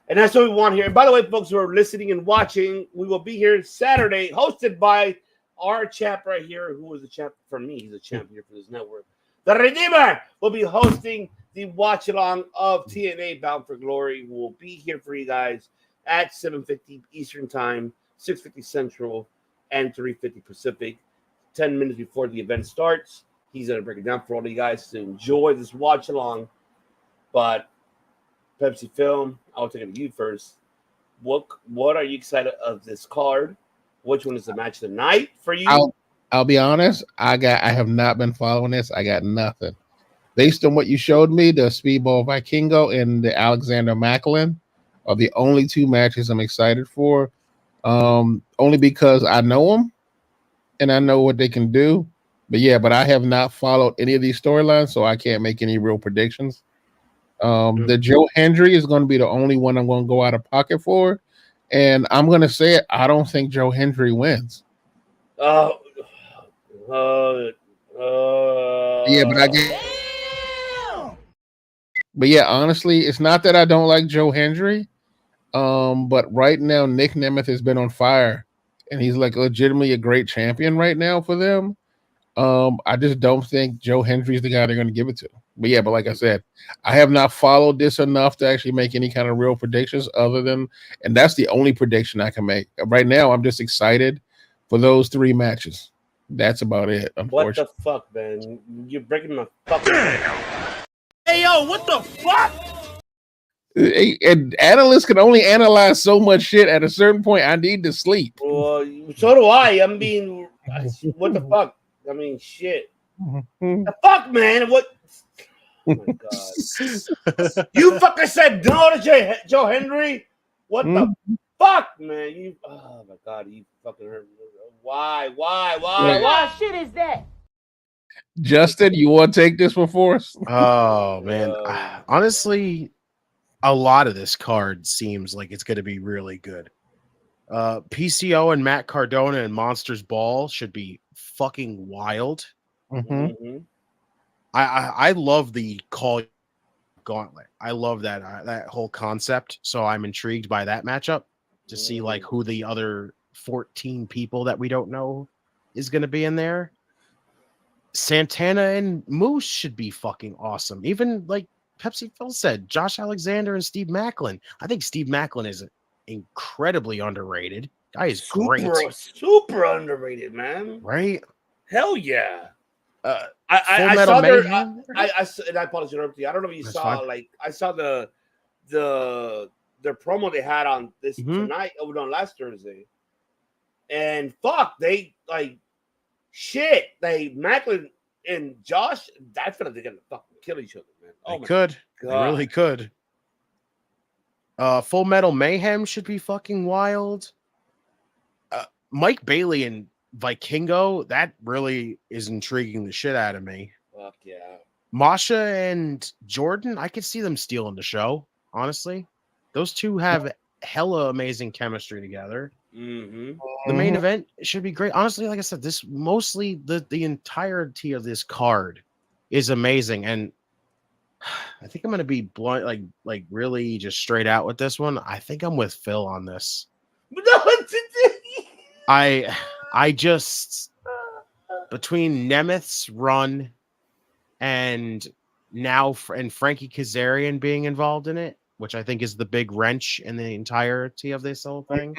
And that's what we want here. And by the way, folks who are listening and watching, we will be here Saturday, hosted by our champ right here, who is a champ for me. He's a champion for this network. The Redeemer will be hosting the watch along of TNA Bound for Glory. We'll be here for you guys at 7:50 Eastern Time, 6:50 Central, and 3:50 Pacific. 10 minutes before the event starts, he's going to break it down for all of you guys to enjoy this watch along. But Pepsi Film, I'll take it to you first. What are you excited of this card? Which one is the match of the night for you? I'll be honest. I have not been following this. I got nothing. Based on what you showed me, the Speedball Vikingo and the Alexander Macklin are the only 2 matches I'm excited for. Only because I know them and I know what they can do. But I have not followed any of these storylines, so I can't make any real predictions. The Joe Hendry is going to be the only one I'm going to go out of pocket for. And I'm going to say it. I don't think Joe Hendry wins. Yeah, but honestly, it's not that I don't like Joe Hendry. But right now, Nick Nemeth has been on fire, and he's like legitimately a great champion right now for them. I just don't think Joe Hendry is the guy they're going to give it to. But like I said, I have not followed this enough to actually make any kind of real predictions and that's the only prediction I can make. Right now, I'm just excited for those 3 matches. That's about it, unfortunately. What the fuck, man? You're breaking my fucking Hey, yo, what the fuck? And analysts can only analyze so much shit. At a certain point, I need to sleep. Well, so do I. What the fuck? I mean, shit. The fuck, man? What? Oh my god! You fucking said no to Joe Hendry. What the fuck, man? Oh my god! You fucking hurt me. Why? What shit is that? Justin, you want to take this one for us? Oh man, honestly, a lot of this card seems like it's going to be really good. PCO and Matt Cardona and Monsters Ball should be fucking wild. Mm-hmm. I love the call gauntlet. I love that whole concept. So I'm intrigued by that matchup to see like who the other 14 people that we don't know is going to be in there. Santana and Moose should be fucking awesome. Even like Pepsi Phil said, Josh Alexander and Steve Macklin. I think Steve Macklin is incredibly underrated. Guy is great. Super underrated, man. Right? Hell yeah. I saw their. Mayhem. I apologize. I don't know if you saw. Fine. Like I saw their promo they had on this tonight. Over on last Thursday, and fuck, they like shit. They Macklin and Josh. I feel like they're gonna fucking kill each other, man. Oh They could. They really could. Full Metal Mayhem should be fucking wild. Mike Bailey and Vikingo, that really is intriguing the shit out of me. Fuck yeah. Masha and Jordan, I could see them stealing the show, honestly. Those two have hella amazing chemistry together. Mm-hmm. The main event should be great. Honestly, like I said, this mostly the entirety of this card is amazing. And I think I'm gonna be blunt, like really just straight out with this one. I think I'm with Phil on this. I just between Nemeth's run and now and Frankie Kazarian being involved in it, which I think is the big wrench in the entirety of this whole thing.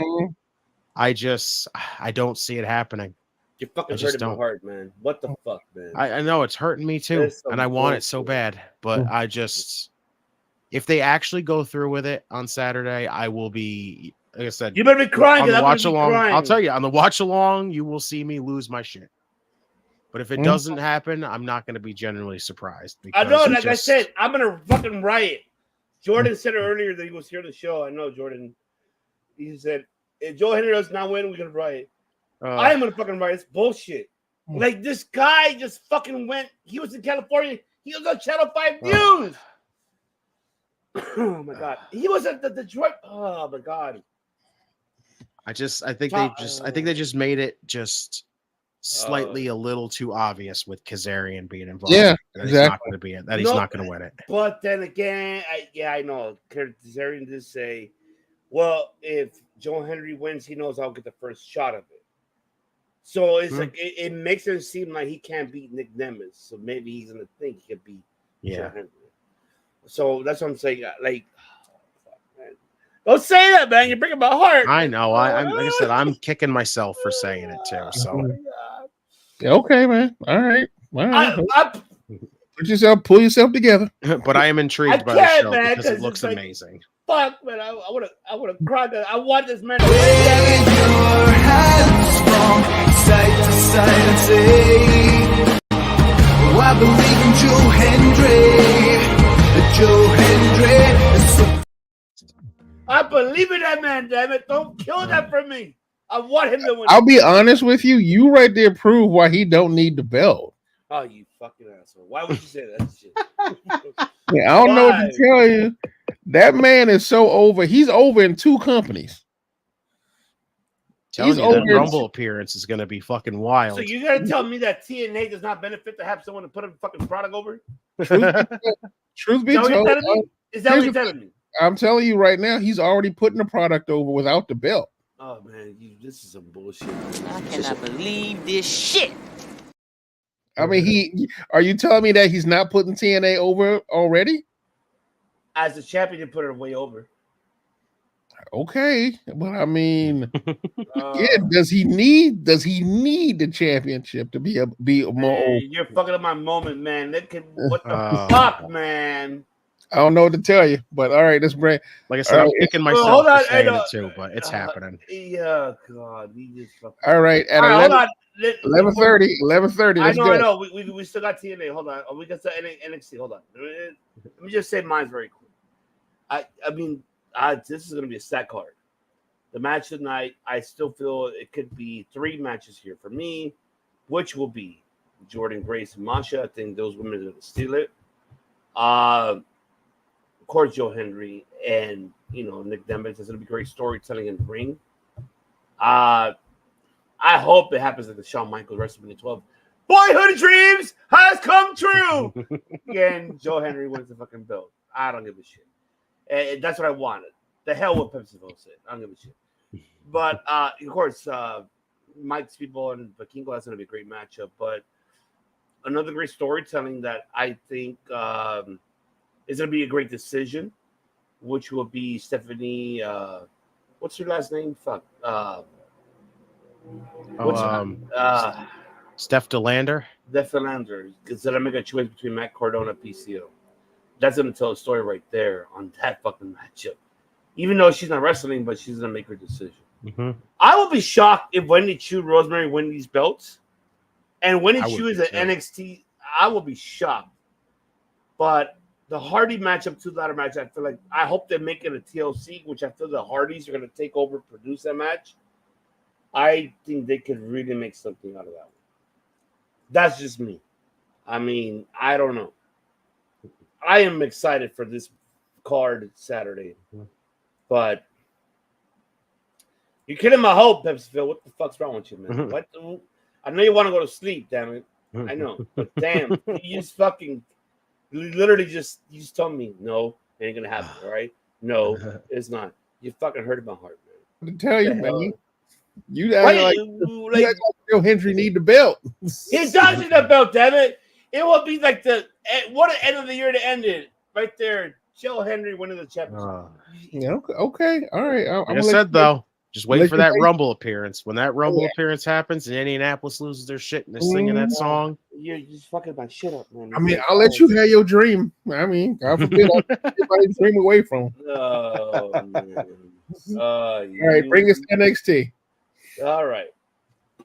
I don't see it happening. You're fucking hurting my heart, man. What the fuck, man? I know it's hurting me too, and I want it so bad, but I just if they actually go through with it on Saturday, I will be. Like I said, you better be crying. On the watch along, I'll tell you on the watch along, you will see me lose my shit. But if it doesn't happen, I'm not going to be genuinely surprised. I know, like I said, I'm gonna fucking riot. Jordan said earlier that he was here on the show. I know, Jordan. He said, if Joe Henry does not win, we're gonna riot. I am gonna fucking riot. It's bullshit. Like this guy just fucking went. He was in California. He was on Channel 5 News. Oh my god. He was at the Detroit. Oh my god. I think they just made it just slightly a little too obvious with Kazarian being involved. Yeah, that exactly. He's not going to be it. That he's not going to win it. But then again, I know Kazarian did say, "Well, if Joe Henry wins, he knows I'll get the first shot of it." So it's like it makes it seem like he can't beat Nick Nemeth. So maybe he's going to think he could beat Joe Henry. So that's what I'm saying. Like. Don't say that, man. You're breaking my heart. I know. I'm like I said, I'm kicking myself for saying it too. So okay, man. All right. Pull yourself together. But I am intrigued by the show because it looks amazing. Fuck, man. I would have cried. I want this man. Your hands from side to side and say, oh, I believe in Joe Hendry. Joe Hendry is so. I believe in that man, damn it. Don't kill that for me. I want him to win. I'll be honest with you. You right there prove why he don't need the belt. Oh, you fucking asshole. Why would you say that shit? I don't know what to tell you. That man is so over. He's over in 2 companies. He's over. That Rumble appearance is going to be fucking wild. So you got to tell me that TNA does not benefit to have someone to put a fucking product over? Truth be told, is that what you're telling me? I'm telling you right now, he's already putting the product over without the belt. Oh man, this is some bullshit. I cannot believe this shit. I mean, are you telling me that he's not putting TNA over already? As the champion, you put it way over. Okay, but I mean, does he need the championship to be more? Man, you're fucking up my moment, man. What the fuck, man? I don't know what to tell you, but all right, let's bring. Like I said, I'm kicking myself for saying it too, but it's happening. Yeah, God, we just fucking. All right, at 11:30. I know. We still got TNA. Hold on, we got NXT. Hold on. Let me just say mine very quick. I mean, this is gonna be a sad card. The match tonight, I still feel it could be 3 matches here for me, which will be Jordan, Grace, and Masha. I think those women are gonna steal it. Of course, Joe Henry and Nick Nemeth. It's going to be great storytelling in the ring. I hope it happens at the Shawn Michaels WrestleMania 12. Boyhood dreams has come true. And Joe Henry wins the fucking belt. I don't give a shit. And that's what I wanted. The hell with PepsiCo said. I don't give a shit. But of course, Mike's people and Vikingo, that's going to be a great matchup. But another great storytelling that I think is going to be a great decision, which will be Stephanie. What's her last name? Fuck. Steph DeLander. Steph DeLander is going to make a choice between Matt Cardona and PCO. That's going to tell a story right there on that fucking matchup. Even though she's not wrestling, but she's going to make her decision. Mm-hmm. I will be shocked if Wendy Chu, Rosemary win these belts. And Wendy Chu is at NXT. I will be shocked. But the Hardy matchup, two-ladder match, I feel like I hope they make it a TLC, which I feel the Hardys are going to take over, produce that match. I think they could really make something out of that one. That's just me. I mean, I don't know. I am excited for this card Saturday. But you're killing my hope, PepsiCo. What the fuck's wrong with you, man? What? I know you want to go to sleep, damn it. I know. But damn, you just fucking literally you just told me, no, it ain't gonna happen, all right? No, it's not. You fucking hurted my heart, man. I tell you, man. You act like Joe Hendry need the belt. He does need the belt, damn it. It will be like what an end of the year to end it. Right there. Joe Henry winning the championship. Yeah, okay. All right. Like I said, though, just wait for that Rumble appearance. When that Rumble appearance happens and Indianapolis loses their shit and they're singing that song. You're just fucking my shit up, man. I mean, I'll let you have your dream. I mean, God forbid I take my dream away from him. Oh, man. All right, bring us to NXT. All right.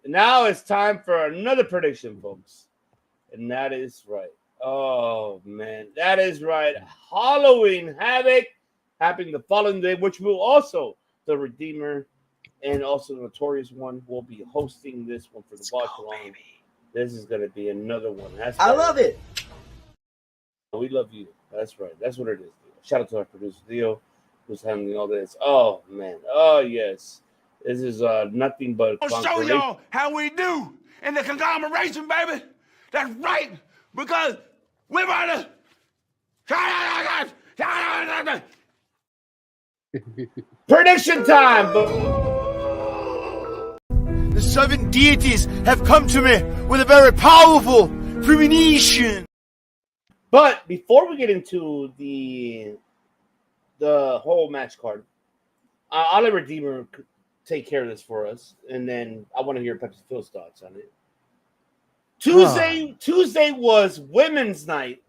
Now it's time for another prediction, folks. And that is right. Oh, man. That is right. Halloween Havoc happening the following day, which will also, the Redeemer and also the Notorious One will be hosting this one for the watch along. This is going to be another one. I love it. We love you. That's right. That's what it is. Shout out to our producer, Theo, who's handling all this. Oh, man. Oh, yes. This is nothing but I'll show y'all how we do in the conglomeration, baby. That's right. Because we're going to... Prediction time! The seven deities have come to me with a very powerful premonition. But before we get into the whole match card, I'll let Redeemer take care of this for us, and then I want to hear PepsiCo's thoughts on it. Tuesday was Women's Night,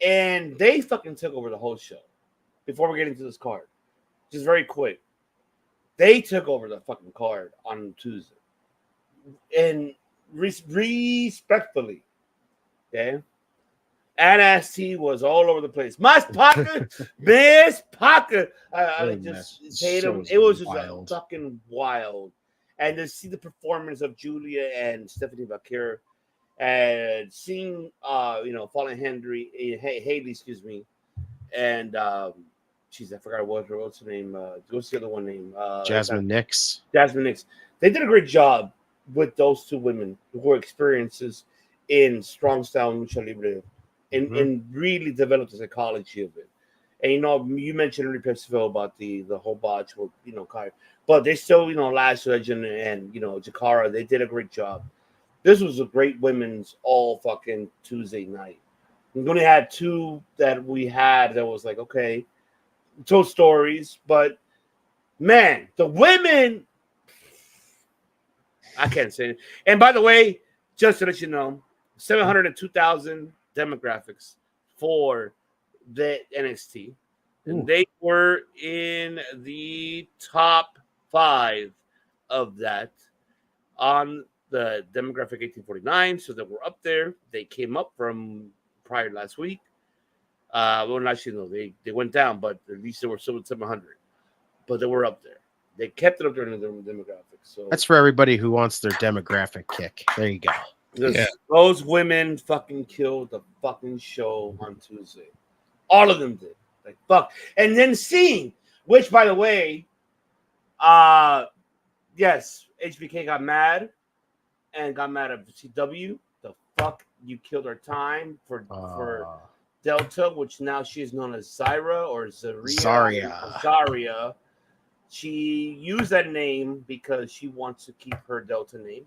and they fucking took over the whole show. Before we get into this card, just very quick, they took over the fucking card on Tuesday, and respectfully, okay. NXT was all over the place. Miss Parker. I just hate him. It was just fucking wild. And to see the performance of Julia and Stephanie Vaquer, and seeing Fallen Haley, excuse me, and I forgot what's her name. What's the other one name? Jasmine Nix. Jasmine Nix. They did a great job with those two women who were experiences in strong style and lucha libre. And really developed the psychology of it. And you mentioned earlier, PepsiCo, about the whole botch with Kai, but they still Lash Legend and Jakara, they did a great job. This was a great women's all fucking Tuesday night. We only had two that we had that was like, okay, told stories, but man, the women, I can't say it. And by the way, just to let you know, 702,000 demographics for the NXT. And they were in the top 5 of that on the demographic 1849. So they were up there. They came up from prior last week. Well, actually, no, they went down, but at least they were still at 700. But they were up there. They kept it up there in the demographics. So that's for everybody who wants their demographic kick. There you go. Those women fucking killed the fucking show on Tuesday. All of them did. Like, fuck. And then seeing, which, by the way, the yes, HBK got mad and got mad at CW. The fuck, you killed her time for Delta, which now she is known as Zaria or Zaria. She used that name because she wants to keep her Delta name.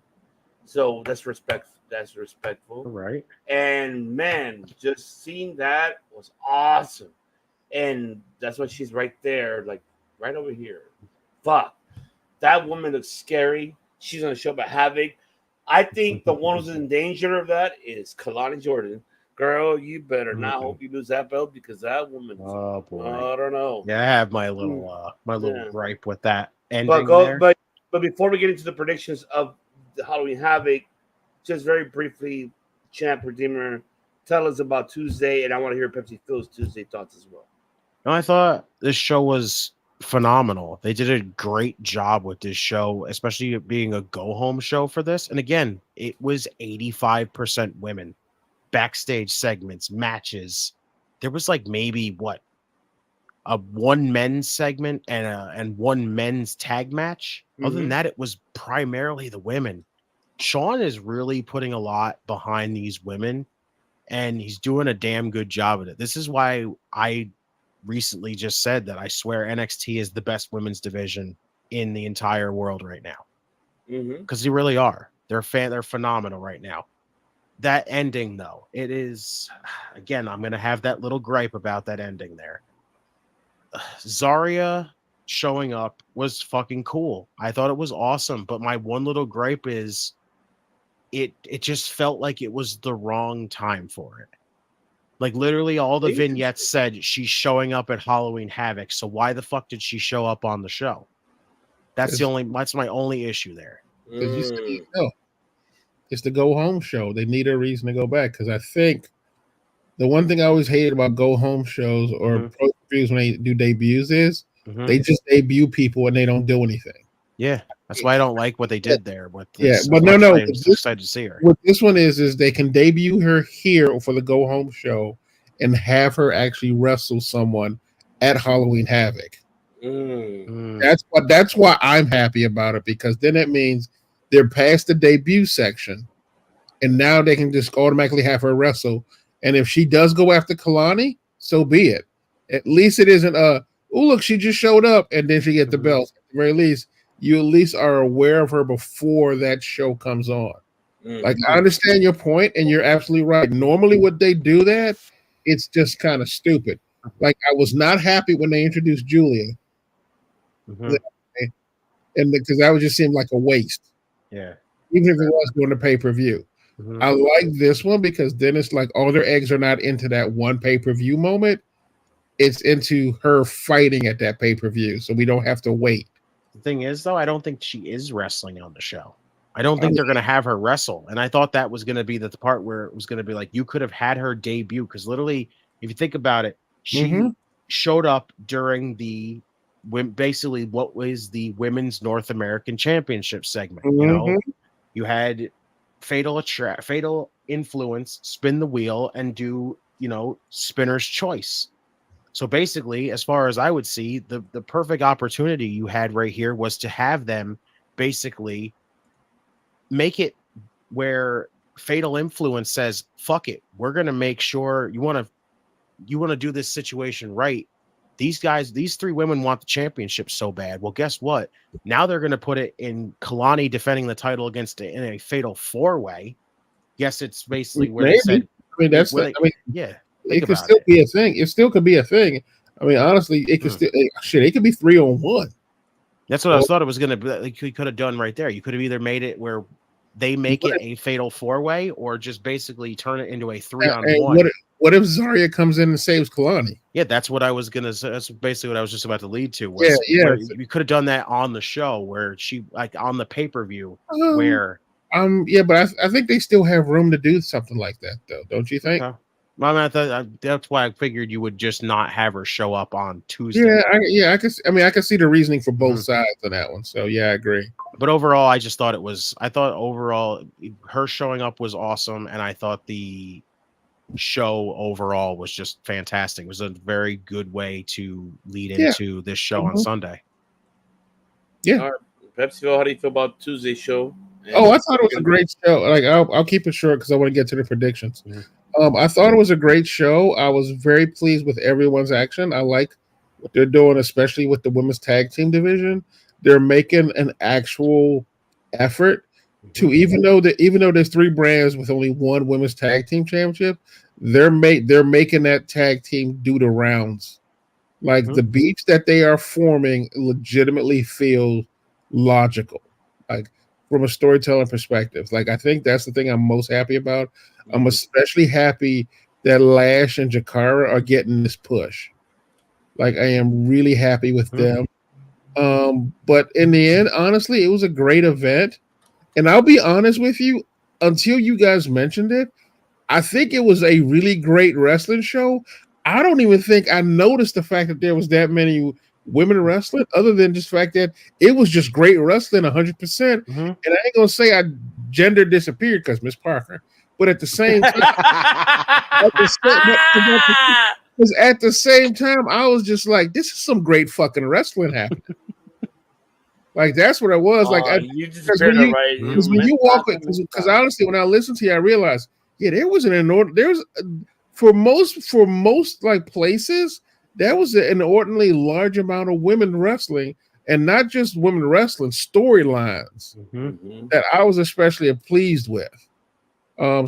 So that's respectful. Right. And man, just seeing that was awesome. And that's why she's right there, like right over here. Fuck. That woman looks scary. She's on the show about Havoc. I think the one who's in danger of that is Kalani Jordan. Girl, you better not hope you lose that belt because that woman. Oh boy. I don't know. Yeah, I have my little gripe with that ending there. But before we get into the predictions of the Halloween Havoc, just very briefly, Champ Redeemer, tell us about Tuesday, and I want to hear Pepsi Phil's Tuesday thoughts as well. No, I thought this show was phenomenal. They did a great job with this show, especially being a go-home show for this. And again, it was 85% women. Backstage segments, matches. There was like maybe a one men's segment and one men's tag match. Other than that, it was primarily the women. Sean is really putting a lot behind these women, and he's doing a damn good job at it. This is why I recently just said that I swear NXT is the best women's division in the entire world right now. Because they really are. They're phenomenal right now. That ending, though, it is, again, I'm going to have that little gripe about that ending there. Zaria showing up was fucking cool. I thought it was awesome, but my one little gripe is it just felt like it was the wrong time for it. Like, literally all the vignettes said she's showing up at Halloween Havoc, so why the fuck did she show up on the show? That's my only issue there. It's the go home show. They need a reason to go back, because I think the one thing I always hated about go home shows or pro reviews when they do debuts is they just debut people and they don't do anything. Yeah, that's why I don't like what they did there. With but no. I'm excited to see her. What this one is they can debut her here for the go home show and have her actually wrestle someone at Halloween Havoc. That's why I'm happy about it, because then it means they're past the debut section, and now they can just automatically have her wrestle. And if she does go after Kalani, so be it. At least it isn't look, she just showed up and then she get the belt. At the very least, you at least are aware of her before that show comes on. Like, I understand your point, and you're absolutely right. Normally, when they do that, it's just kind of stupid. Like, I was not happy when they introduced Julia, and because that would just seem like a waste. Yeah, even if it was going to pay-per-view. I like this one because then it's like all their eggs are not into that one pay-per-view moment. It's into her fighting at that pay-per-view, so we don't have to wait. The thing is, though, I don't think she is wrestling on the show. I don't think they're going to have her wrestle. And I thought that was going to be the part where it was going to be like, you could have had her debut. Because literally, if you think about it, she showed up during basically what was the Women's North American Championship segment. You know, you had Fatal Influence spin the wheel and do, Spinner's Choice. So basically, as far as I would see, the perfect opportunity you had right here was to have them basically make it where Fatal Influence says, fuck it, we're going to make sure you want to do this situation right. These three women want the championship so bad. Well, guess what? Now they're going to put it in Kalani defending the title in a fatal 4-way. Yes, it's basically where they said. It could still be a thing. It still could be a thing. I mean, honestly, it could still it could be 3-on-1. That's what I thought it was going to be. Like, you could have done right there. You could have either made it where they make it a fatal 4-way, or just basically turn it into a 3-on-1. What if Zaria comes in and saves Kalani? Yeah, that's what I was gonna say. That's basically what I was just about to lead to. You could have done that on the show where she, like, on the pay-per-view, where but I think they still have room to do something like that, though. Don't you think? Okay. Well, that's why I figured you would just not have her show up on Tuesday. I could see the reasoning for both sides on that one. So yeah, I agree. But overall, I thought overall her showing up was awesome, and I thought the show overall was just fantastic. It was a very good way to lead into this show on Sunday. Yeah. Pepsi, how do you feel about Tuesday's show? Oh, I thought it was a great show. Like I'll keep it short because I want to get to the predictions. I thought it was a great show. I was very pleased with everyone's action. I like what they're doing, especially with the women's tag team division. They're making an actual effort to even though there's 3 brands with only one women's tag team championship, they're making that tag team do the rounds. Like the beats that they are forming legitimately feel logical. Like from a storytelling perspective. Like I think that's the thing I'm most happy about. I'm especially happy that Lash and Jakara are getting this push. Like I am really happy with them. But in the end, honestly, it was a great event. And I'll be honest with you, until you guys mentioned it, I think it was a really great wrestling show. I don't even think I noticed the fact that there was that many women wrestling, other than just the fact that it was just great wrestling 100%. And I ain't gonna say I gender disappeared because Miss Parker, but at the same time, at the same time, I was just like, this is some great fucking wrestling happening. Like that's what it was. Like because when you walk, because honestly, when I listened to you, I realized, yeah, there was for most like places, there was an inordinately large amount of women wrestling, and not just women wrestling, storylines that I was especially pleased with.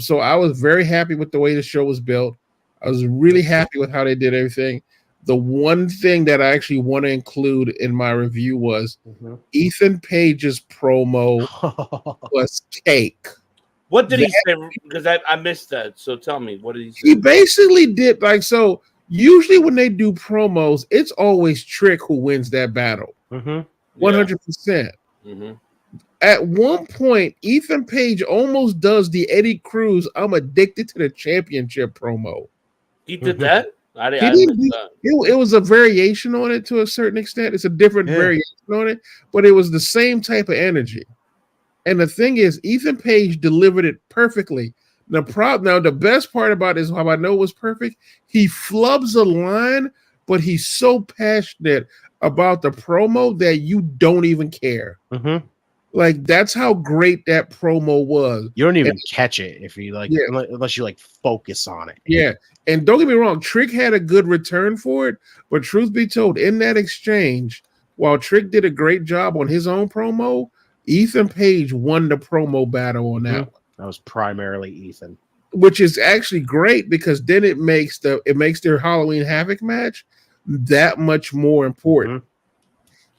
So I was very happy with the way the show was built. I was really happy with how they did everything. The one thing that I actually want to include in my review was Ethan Page's promo was cake. What did he say? Because I missed that. So tell me, what did he say? He basically did so. Usually when they do promos, it's always Trick who wins that battle. 100%. At one point, Ethan Page almost does the Eddie Cruz "I'm addicted to the championship" promo. He did that? It was a variation on it to a certain extent. It's a different variation on it, but it was the same type of energy. And the thing is, Ethan Page delivered it perfectly. Now, the best part about it is how I know it was perfect. He flubs a line, but he's so passionate about the promo that you don't even care. Like that's how great that promo was. You don't even catch it if you like, unless you like focus on it. Yeah, and don't get me wrong, Trick had a good return for it, but truth be told, in that exchange, while Trick did a great job on his own promo, Ethan Page won the promo battle on that one. That was primarily Ethan, which is actually great because then it makes their Halloween Havoc match that much more important.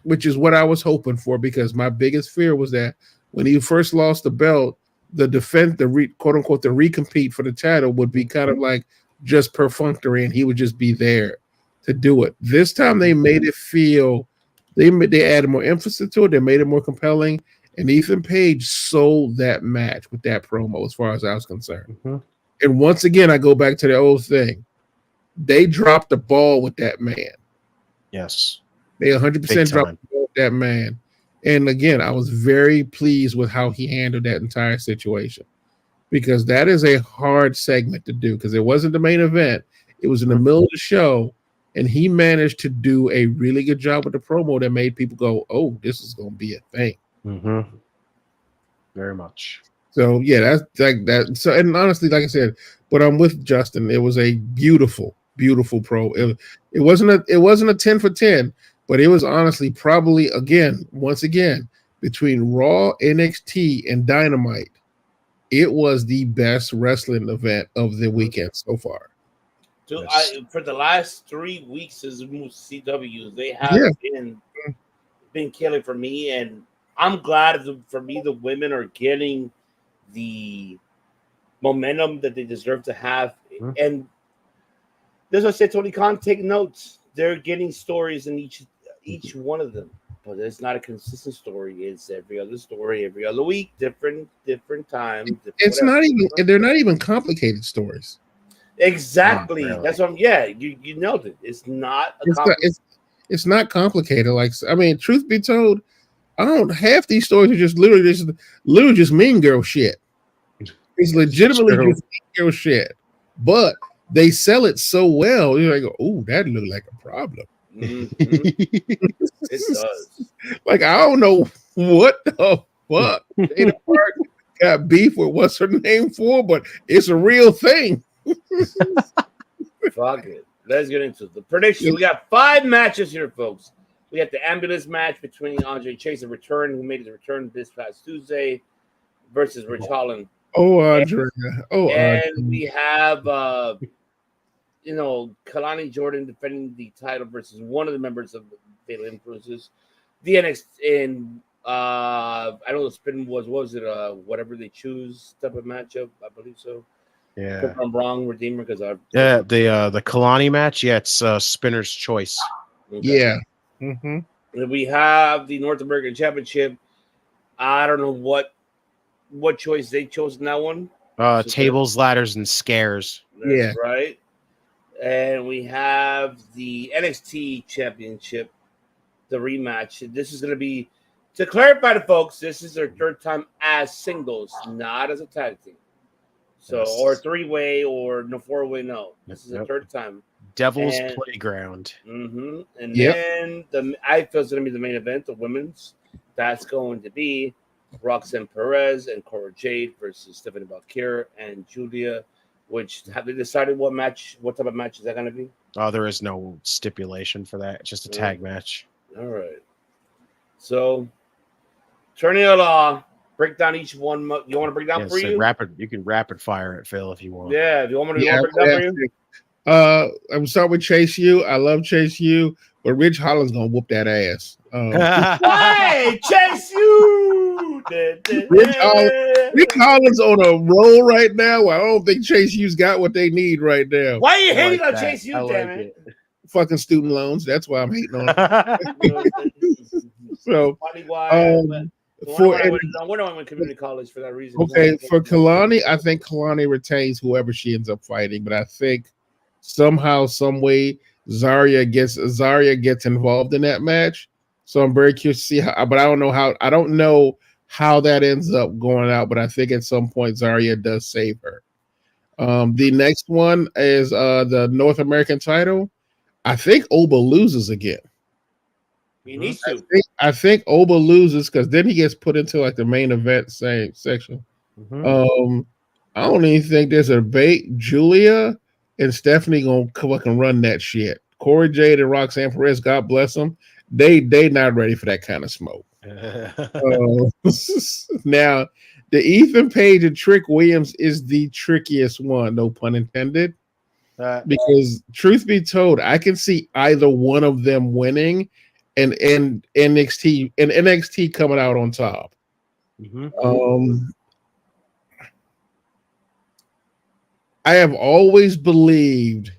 Which is what I was hoping for, because my biggest fear was that when he first lost the belt, the quote unquote, the recompete for the title would be kind of like just perfunctory, and he would just be there to do it. This time they made it feel, they added more emphasis to it, they made it more compelling, and Ethan Page sold that match with that promo as far as I was concerned. And once again, I go back to the old thing. They dropped the ball with that man. Yes. They 100% dropped that man. And again, I was very pleased with how he handled that entire situation, because that is a hard segment to do, because it wasn't the main event. It was in the middle of the show, and he managed to do a really good job with the promo that made people go, oh, this is going to be a thing. Very much. So, yeah, that's like that. So, and honestly, like I said, but I'm with Justin. It was a beautiful, beautiful pro. It wasn't a 10 for 10. But it was honestly probably, once again, between Raw, NXT, and Dynamite, it was the best wrestling event of the weekend so far. Dude, for the last 3 weeks as CWs, they have been killing for me, and I'm glad for me the women are getting the momentum that they deserve to have. And that's what I said, Tony Khan, take notes. They're getting stories in each one of them, but it's not a consistent story. It's every other story, every other week, different time. It's not even, they're not even complicated stories. Exactly. Really. That's what you nailed it. It's not it's not complicated. Like, I mean, truth be told, half these stories are just literally just mean girl shit. It's legitimately just mean girl shit. But they sell it so well, you're like, oh, that looked like a problem. It does. Like, I don't know what the fuck Dana Park got beef with what's her name for, but it's a real thing. Fuck it. Let's get into the predictions. We got 5 matches here, folks. We got the ambulance match between Andre Chase, a return who made his return this past Tuesday, versus Rich Holland. Oh, Andre. And we have Kalani Jordan defending the title versus one of the members of the Fatal Influences. The NXT in I know the spin was it whatever they choose type of matchup, I believe so. Yeah. If I'm wrong, Redeemer, because the Kalani match, it's Spinner's choice. Okay. Yeah. Mm-hmm. And we have the North American Championship. I don't know what choice they chose in that one. Tables, ladders, and scares. That's right. And we have the NXT Championship, the rematch. This is going to be, to clarify to folks, this is their 3rd time as singles, not as a tag team. So, or 3-way or no 4-way, no. This is the 3rd time. Devil's Playground. Mm-hmm. And then I feel it's going to be the main event, the women's. That's going to be Roxanne Perez and Cora Jade versus Stephanie Valkyrie and Julia. Which, have they decided what type of match is that going to be? Oh, there is no stipulation for that. It's just a tag match. All right. So, Attorney of Law, break down each one. You want to break down for you? You can rapid fire it, Phil, if you want. Yeah, if you want me to break down for you. I'm sorry with Chase U. I love Chase U, but Rich Holland's gonna whoop that ass. Hey, Chase U! Rich Holland's on a roll right now. I don't think Chase U's got what they need right now. Why are you hating on Chase U, damn it? Fucking student loans. That's why I'm hating on it. So, we're not in community college for that reason. Okay, for Kalani, I think Kalani retains whoever she ends up fighting, but I think somehow, some way, Zarya gets involved in that match. So I'm very curious to see how, but I don't know how that ends up going out, but I think at some point Zarya does save her. The next one is the North American title. I think Oba loses again. He needs to. I think Oba loses because then he gets put into like the main event section. Mm-hmm. I don't even think there's a debate. Julia and Stephanie gonna fucking run that shit. Corey Jade and Roxanne Perez, God bless them. They not ready for that kind of smoke. Now, the Ethan Page and Trick Williams is the trickiest one, no pun intended. Because truth be told, I can see either one of them winning and NXT coming out on top. Mm-hmm. I have always believed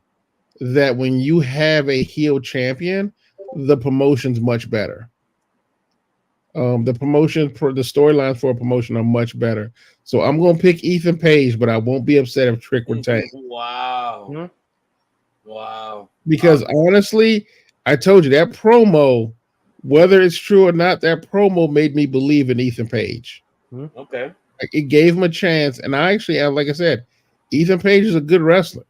that when you have a heel champion, the promotion's much better. The storylines for a promotion are much better. So I'm going to pick Ethan Page, but I won't be upset if Trick retains. Wow. Because honestly, I told you that promo, whether it's true or not, that promo made me believe in Ethan Page. Okay. It gave him a chance. And I actually, like I said, Ethan Page is a good wrestler.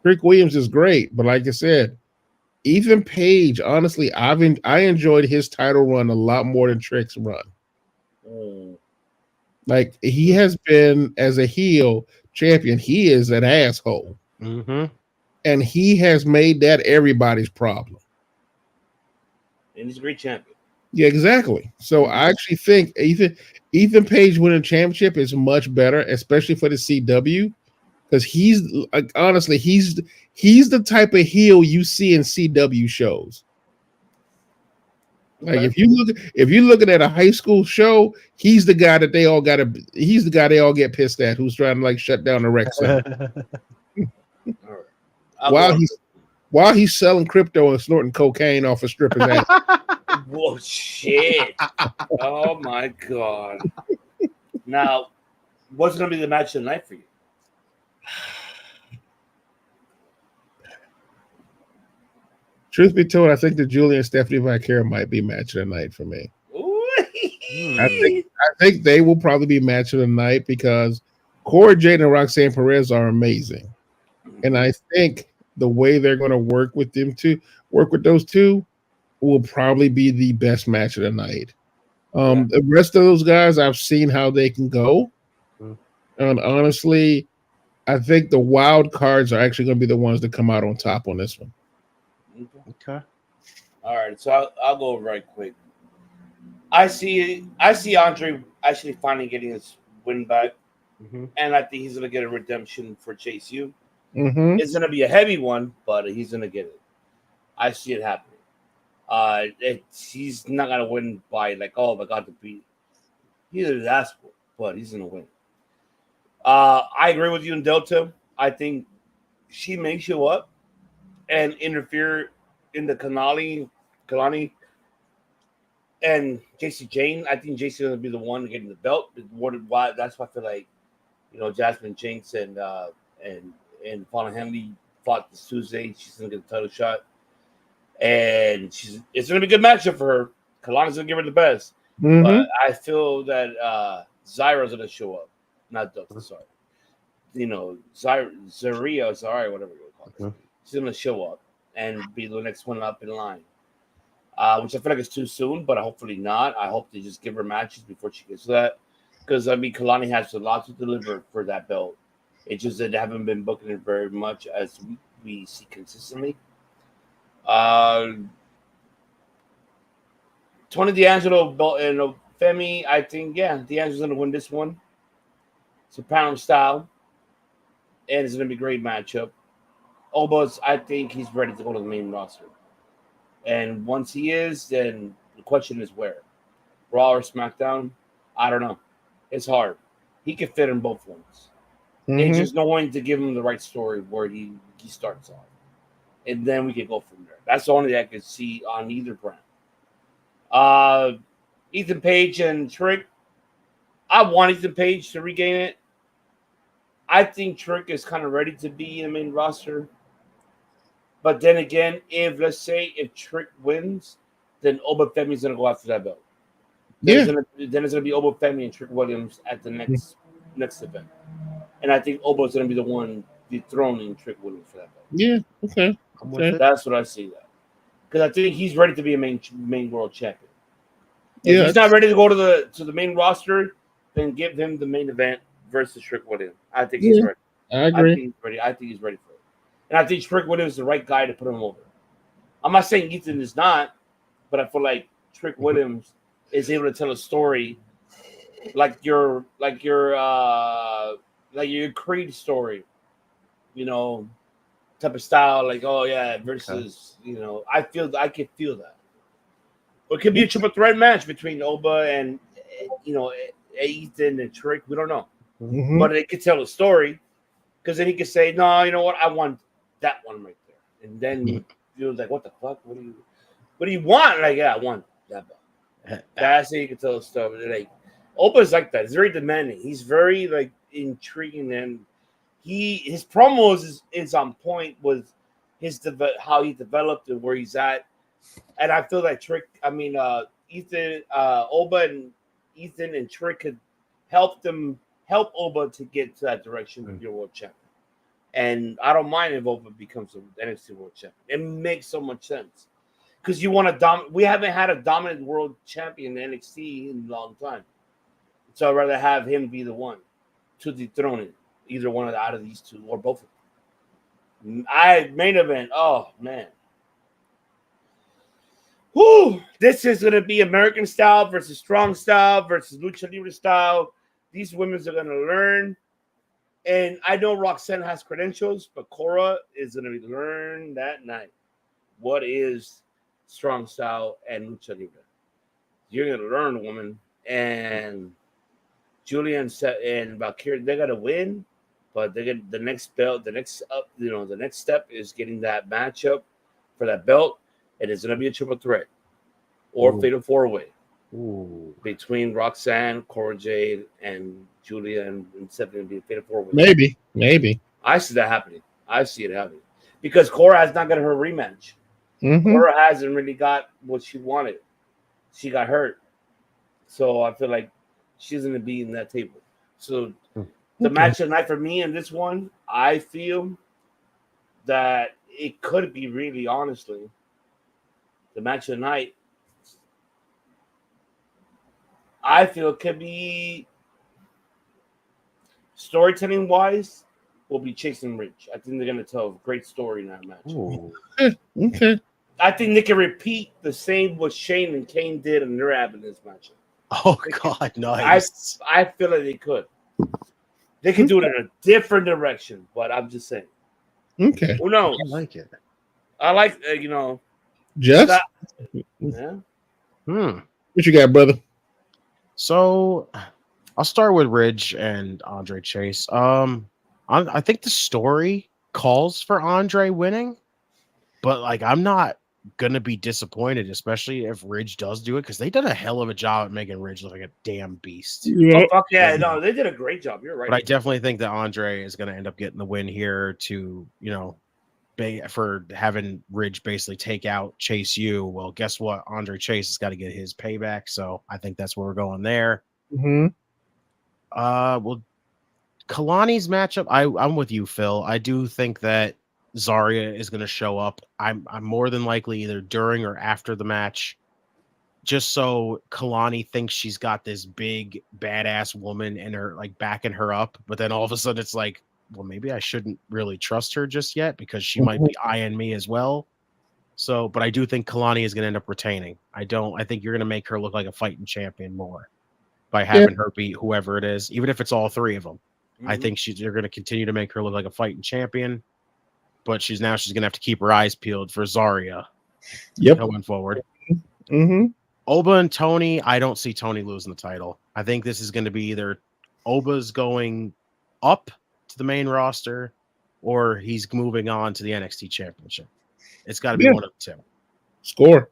Trick Williams is great. But like I said, Ethan Page, honestly, I enjoyed his title run a lot more than Trick's run. Like, he has been, as a heel champion, he is an asshole. Mm-hmm. And he has made that everybody's problem. And he's a great champion. Yeah, exactly. So I actually think Ethan Page winning a championship is much better, especially for the CW, because he's honestly he's the type of heel you see in CW shows. Like if you're looking at a high school show, he's the guy that they all get pissed at, who's trying to like shut down the rec center. While he's selling crypto and snorting cocaine off a stripper's ass. Whoa, shit. Oh my God. Now, what's going to be the match of the night for you? Truth be told, I think the Julia and Stephanie Valkyrie might be match of the night for me. I think they will probably be match of the night because Cora Jade and Roxanne Perez are amazing. And I think the way they're going to work with them too, work with those two, will probably be the best match of the night. The rest of those guys, I've seen how they can go. And honestly, I think the wild cards are actually going to be the ones that come out on top on this one. Okay. All right, so I'll go right quick. I see Andre actually finally getting his win back, and I think he's going to get a redemption for Chase U. It's going to be a heavy one, but he's going to get it. I see it happening. He's not going to win by like, oh my God, to beat. He did ask for it, but he's going to win. I agree with you in Delta. I think she may show up and interfere in the Kalani and JC Jane. I think JC is going to be the one getting the belt. That's why I feel like, Jasmine Jinx and Paula Henley fought this Tuesday. She's going to get the title shot. And it's going to be a good matchup for her. Kalani's going to give her the best. But I feel that Zyra's going to show up. Not Delta, sorry. Zaria, sorry, whatever you call it. She's going to show up and be the next one up in line. Which I feel like it's too soon, but hopefully not. I hope they just give her matches before she gets to that. Because, Kalani has a lot to deliver for that belt. It's just that they haven't been booking it very much as we see consistently. Tony D'Angelo and Femi, I think, D'Angelo's going to win this one. Soprano style. And it's going to be a great matchup. Obos, I think he's ready to go to the main roster. And once he is, then the question is where? Raw or SmackDown? I don't know. It's hard. He can fit in both ones. It's just knowing to give him the right story where he starts off. And then we can go from there. That's the only thing I could see on either brand. Ethan Page and Trick. I want Ethan Page to regain it. I think Trick is kind of ready to be in the main roster. But then again, if Trick wins, then Oba Femi's going to go after that belt. Then it's going to be Oba Femi and Trick Williams at the next event. And I think Oba's going to be the one dethroning Trick Williams for that belt. Yeah, okay. That's what I see that. Because I think he's ready to be a main world champion. If he's not ready to go to the main roster, then give him the main event versus Trick Williams. I think he's ready. I agree. I think he's ready for it. And I think Trick Williams is the right guy to put him over. I'm not saying Ethan is not, but I feel like Trick Williams is able to tell a story like your Creed story, type of style, versus I can feel that. Or it could be a triple threat match between Oba and Ethan and Trick. We don't know, but it could tell a story because then he could say, "No, you know what? I want that one right there," and then you're like, "What the fuck? What do you want?" Like, I want that belt. That's how you can tell a story. Like, Oba's like that. He's very demanding. He's very intriguing, and his promos is on point with how he developed and where he's at. And I feel like Oba and Ethan and Trick could help Oba to get to that direction of your world champion. And I don't mind if Oba becomes an NXT world champion. It makes so much sense. Because you want to we haven't had a dominant world champion in NXT in a long time. So I'd rather have him be the one to dethrone it. Either one out of these two or both of them. Main event. Oh, man. Whew. This is going to be American style versus strong style versus lucha libre style. These women are going to learn. And I know Roxanne has credentials, but Cora is going to learn that night. What is strong style and lucha libre? You're going to learn, woman. And Julian and Valkyrie, they got to win. But they get the next belt, the next step is getting that matchup for that belt. And it's going to be a triple threat or fatal four-way between Roxanne, Cora Jade, and Julia, and Stephanie will be a fatal four-way. Maybe. I see that happening. I see it happening because Cora has not got her rematch. Cora hasn't really got what she wanted. She got hurt. So I feel like she's going to be in that table. So the match of the night for me in this one, I feel that it could be really, honestly, the match of the night, I feel could be storytelling wise will be Chase and Ridge. I think they're gonna tell a great story in that match. Okay. I think they can repeat the same what Shane and Kane did in their Avenue match. Oh God, nice. I feel like they could. They could do it in a different direction, but I'm just saying. Okay. Who knows? I like it. I like Jeff? Yeah. What you got, brother? So I'll start with Ridge and Andre Chase. I think the story calls for Andre winning, but like I'm not gonna be disappointed, especially if Ridge does do it, because they did a hell of a job at making Ridge look like a damn beast. Oh, fuck yeah, no, they did a great job. You're right. But I definitely think that Andre is gonna end up getting the win here to, for having Ridge basically take out Chase U. Well, guess what? Andre Chase has got to get his payback, so I think that's where we're going there. Well, Kalani's matchup, I'm with you, Phil. I do think that Zarya is going to show up. I'm more than likely either during or after the match, just so Kalani thinks she's got this big badass woman and her like backing her up. But then all of a sudden it's like, well, maybe I shouldn't really trust her just yet because she might be eyeing me as well. So, but I do think Kalani is going to end up retaining. I think you're going to make her look like a fighting champion more by having her beat whoever it is, even if it's all three of them. I think you're going to continue to make her look like a fighting champion, but she's going to have to keep her eyes peeled for Zarya. Going forward. Oba and Tony, I don't see Tony losing the title. I think this is going to be either Oba's going up to the main roster or he's moving on to the NXT championship. It's got to be one of the two. Score.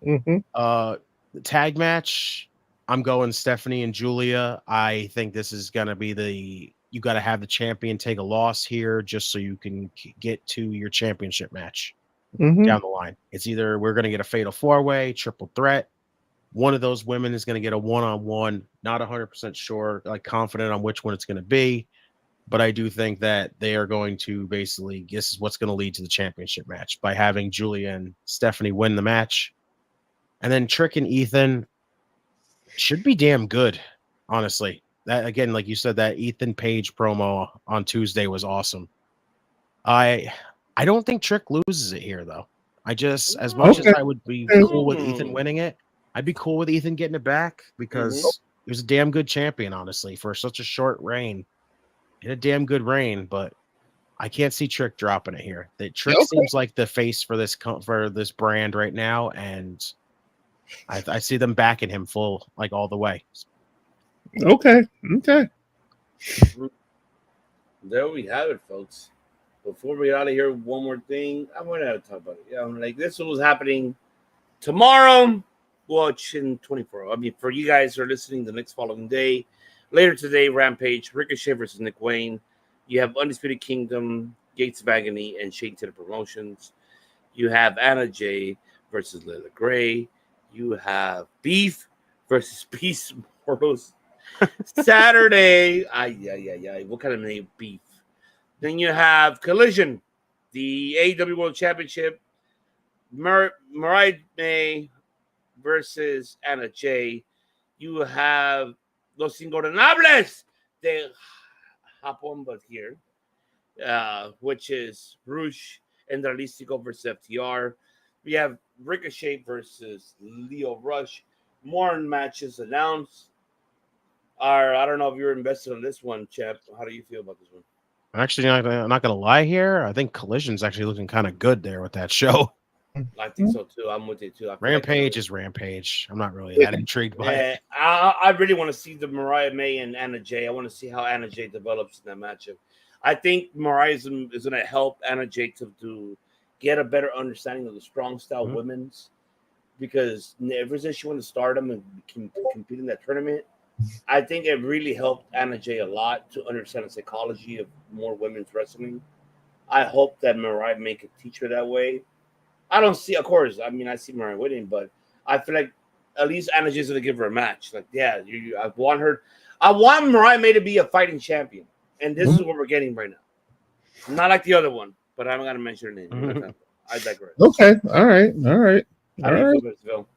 The tag match, I'm going Stephanie and Julia. I think this is going to be you got to have the champion take a loss here just so you can get to your championship match down the line. It's either we're going to get a fatal 4-way, triple threat. One of those women is going to get a one-on-one. Not 100% sure, like confident on which one it's going to be. But I do think that they are going to basically, this is what's going to lead to the championship match by having Julia and Stephanie win the match. And then Trick and Ethan should be damn good, honestly. That again, like you said, that Ethan Page promo on Tuesday was awesome. I don't think Trick loses it here, though. As much as I would be cool with Ethan winning it, I'd be cool with Ethan getting it back because he was a damn good champion, honestly, for such a short reign. In a damn good reign, but I can't see Trick dropping it here. That Trick seems like the face for this brand right now, and I see them backing him full, like all the way. Okay. There we have it, folks. Before we get out of here, one more thing. I want to talk about it. Yeah, I'm like, this was happening tomorrow. Watch in 24. I mean, for you guys who are listening the next following day. Later today, Rampage, Ricochet versus Nick Wayne. You have Undisputed Kingdom, Gates of Agony, and Shane Taylor Promotions. You have Anna Jay versus Layla Gray. You have Beef versus Peace Mortals. Saturday, what kind of name? Beef. Then you have Collision, the AEW World Championship. Mariah May versus Anna Jay. You have Los Ingobernables de Japón, but here, which is Rush and Dralístico versus FTR. We have Ricochet versus Leo Rush. More matches announced. I don't know if you're invested on this one, Chep. How do you feel about this one? Actually, I'm not going to lie here. I think Collision's actually looking kind of good there with that show. I think so too. I'm with you too. Rampage is Rampage. I'm not really that intrigued by it. I really want to see the Mariah May and Anna Jay. I want to see how Anna Jay develops in that matchup. I think Mariah is going to help Anna Jay to get a better understanding of the strong style women's, because ever since she went to Stardom and compete in that tournament, I think it really helped Anna Jay a lot to understand the psychology of more women's wrestling. I hope that Mariah May could teach her that way. I don't see, of course, I mean, I see Mariah winning, but I feel like at least Anna Jay's going to give her a match. Like, yeah, I want Mariah May to be a fighting champion, and this is what we're getting right now. Not like the other one, but I'm not going to mention her name. I digress. Okay, all right. How do you feel, Mr. Phil?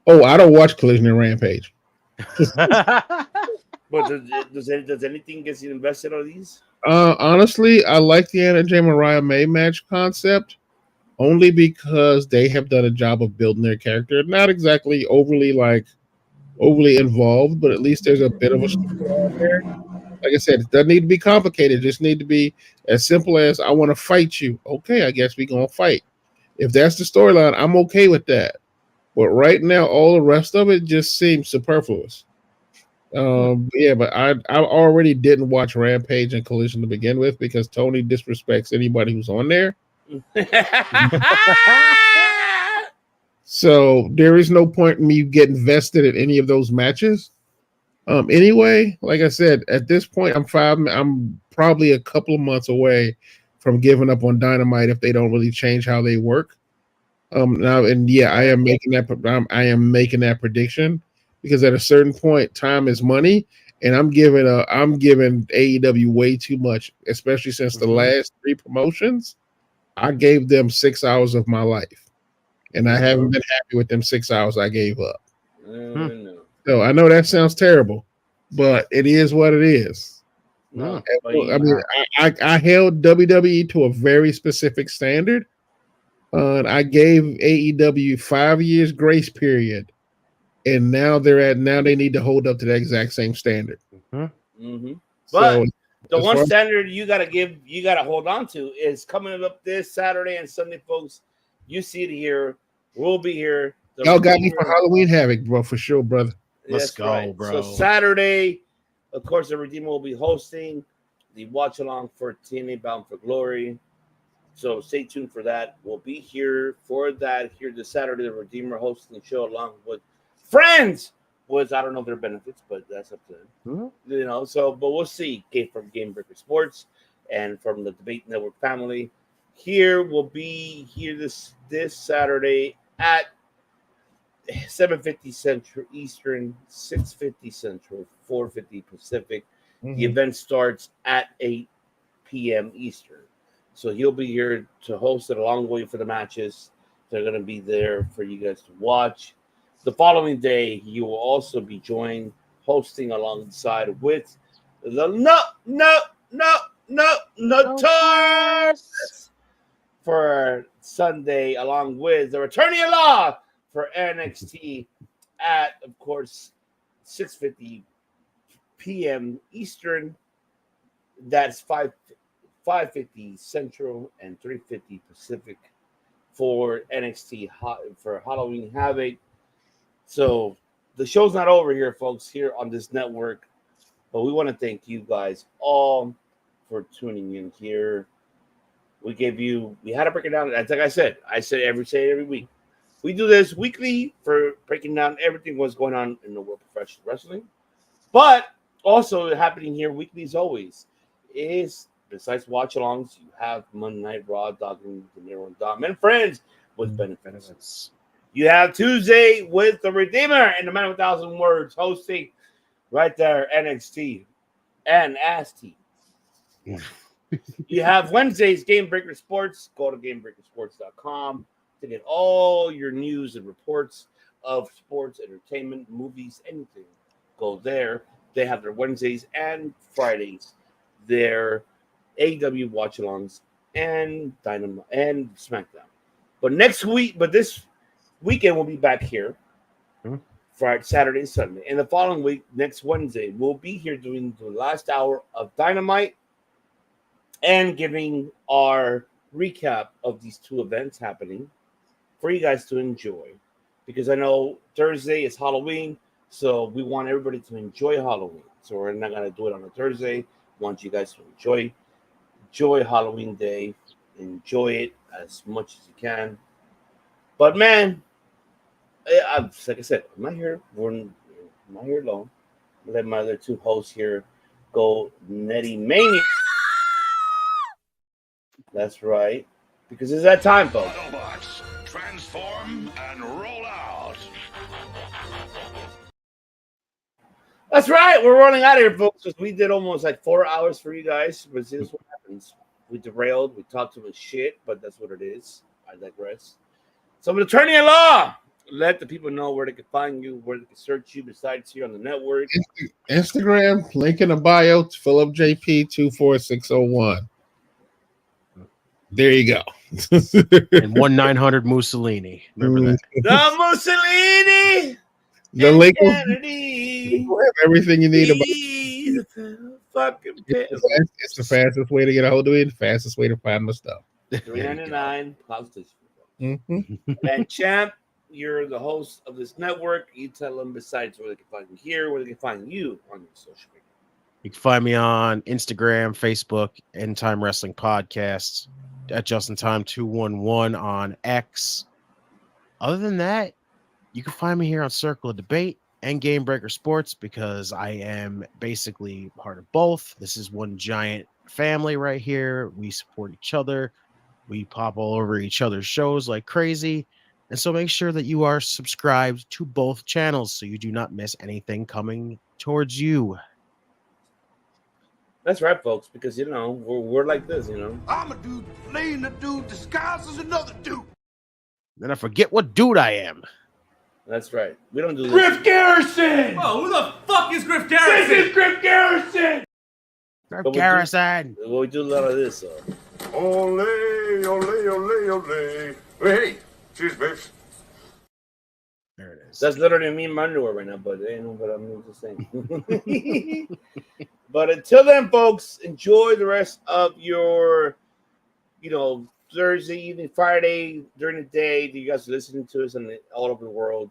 Oh, I don't watch Collision and Rampage. But does anything get you invested on these? Honestly, I like the Anna Jay Mariah May match concept only because they have done a job of building their character. Not exactly overly involved, but at least there's a bit of a story out there. Like I said, it doesn't need to be complicated. It just need to be as simple as I want to fight you. Okay, I guess we're gonna fight. If that's the storyline, I'm okay with that. But right now, all the rest of it just seems superfluous. Yeah, but I already didn't watch Rampage and Collision to begin with because Tony disrespects anybody who's on there. So there is no point in me getting vested in any of those matches. Anyway, like I said, at this point, I'm probably a couple of months away from giving up on Dynamite if they don't really change how they work. Now, and yeah, I am making that prediction because at a certain point, time is money, and I'm giving AEW way too much, especially since the last 3 promotions, I gave them 6 hours of my life, and I haven't been happy with them 6 hours I gave up. So I know that sounds terrible, but it is what it is. No, I mean, I held WWE to a very specific standard. I gave AEW 5 years grace period, and now they need to hold up to that exact same standard. But So, the as one far- standard you gotta hold on to is coming up this Saturday and Sunday, folks. You see it here. We'll be here. Y'all got me for Halloween Havoc, bro, for sure, brother. Let's go, bro. So Saturday, of course, the Redeemer will be hosting the watch along for TNA Bound for Glory. So stay tuned for that. We'll be here for that here this Saturday. The Redeemer hosting the show along with friends. I don't know their benefits, but that's up to them. You know, but we'll see. From Game Breaker Sports and from the Debate Network family. Here we'll be here this Saturday at 7:50 Central Eastern, 6:50 Central, 4:50 Pacific. The event starts at 8 p.m. Eastern. So he'll be here to host it along the way for the matches. They're going to be there for you guys to watch. The following day, he will also be hosting alongside with the Notorious for Sunday, along with the Attorney-at-Law for NXT at, of course, 6:50 p.m. Eastern. That's 5:50 Central and 3:50 Pacific for NXT for Halloween Havoc. So the show's not over here, folks, here on this network. But we want to thank you guys all for tuning in here. We had to break it down. Like I said every week. We do this weekly for breaking down everything what's going on in the world of professional wrestling. But also happening here weekly as always is, besides watch-alongs, you have Monday Night Raw, Dogging De Niro and Dom and Friends with benefits. You have Tuesday with the Redeemer and the Man of 1,000 Words hosting right there, NXT and AST. You have Wednesday's Game Breaker Sports. Go to GameBreakerSports.com to get all your news and reports of sports, entertainment, movies, anything. Go there. They have their Wednesdays and Fridays, their AEW watch-alongs and Dynamite and SmackDown. But this weekend we'll be back here Friday, Saturday, and Sunday. And the following week, next Wednesday, we'll be here doing the last hour of Dynamite and giving our recap of these 2 events happening for you guys to enjoy. Because I know Thursday is Halloween, so we want everybody to enjoy Halloween. So we're not going to do it on a Thursday. We want you guys to enjoy Halloween Day. Enjoy it as much as you can. But man, like I said, I'm not here. I'm not here alone. I'll let my other 2 hosts here go Netty Mania. That's right. Because it's that time, folks. Autobots, transform and roll out. That's right. We're running out of here, folks, because we did almost like 4 hours for you guys. But this is what happens. We derailed. We talked too much shit, but that's what it is. I digress. So, the attorney at law, let the people know where they can find you, where they can search you besides here on the network. Instagram, link in the bio, PhilipJP24601. There you go. And 1-900 Mussolini. Remember that. The Mussolini. The link will have everything you need about fucking pit. It's the fastest way to get a hold of me, the fastest way to find my stuff. $3.99 positive. Mm-hmm. And Champ, you're the host of this network. You tell them besides where they can find you here, where they can find you on your social media. You can find me on Instagram, Facebook, End Time Wrestling Podcasts, at JustinTime211 on X. Other than that, you can find me here on Circle of Debate and Game Breaker Sports because I am basically part of both. This is one giant family right here. We support each other. We pop all over each other's shows like crazy. And so make sure that you are subscribed to both channels so you do not miss anything coming towards you. That's right, folks, because, you know, we're like this, you know. I'm a dude playing a dude disguised as another dude. Then I forget what dude I am. That's right. We don't do this. Griff Garrison! Oh, who the fuck is Griff Garrison? This is Griff Garrison! Griff Garrison. We do a lot of this, so. Ole, ole, ole, ole. Hey, cheers, babes. There it is. That's literally me in my underwear right now, but I'm just saying. But until then, folks, enjoy the rest of your, you know, Thursday evening, Friday during the day. You guys are listening to us all over the world.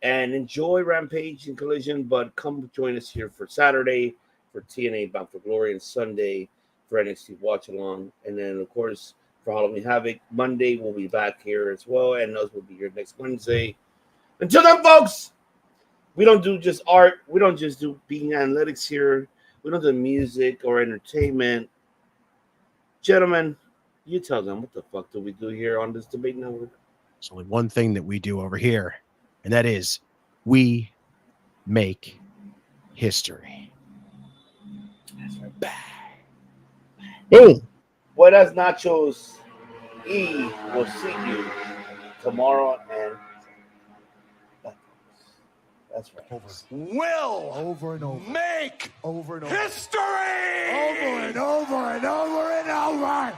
And enjoy Rampage and Collision, but come join us here for Saturday for TNA Bound for Glory and Sunday for NXT Watch Along. And then, of course, for Halloween Havoc, Monday we'll be back here as well. And those will be here next Wednesday. Until then, folks, we don't do just art. We don't just do being analytics here. We don't do music or entertainment. Gentlemen, you tell them what the fuck do we do here on this debate network? There's only one thing that we do over here, and that is we make history. Boom. Buenas nachos. We'll see you tomorrow and that's right. Over and over. Make Over and over. history! Over and over and over and over.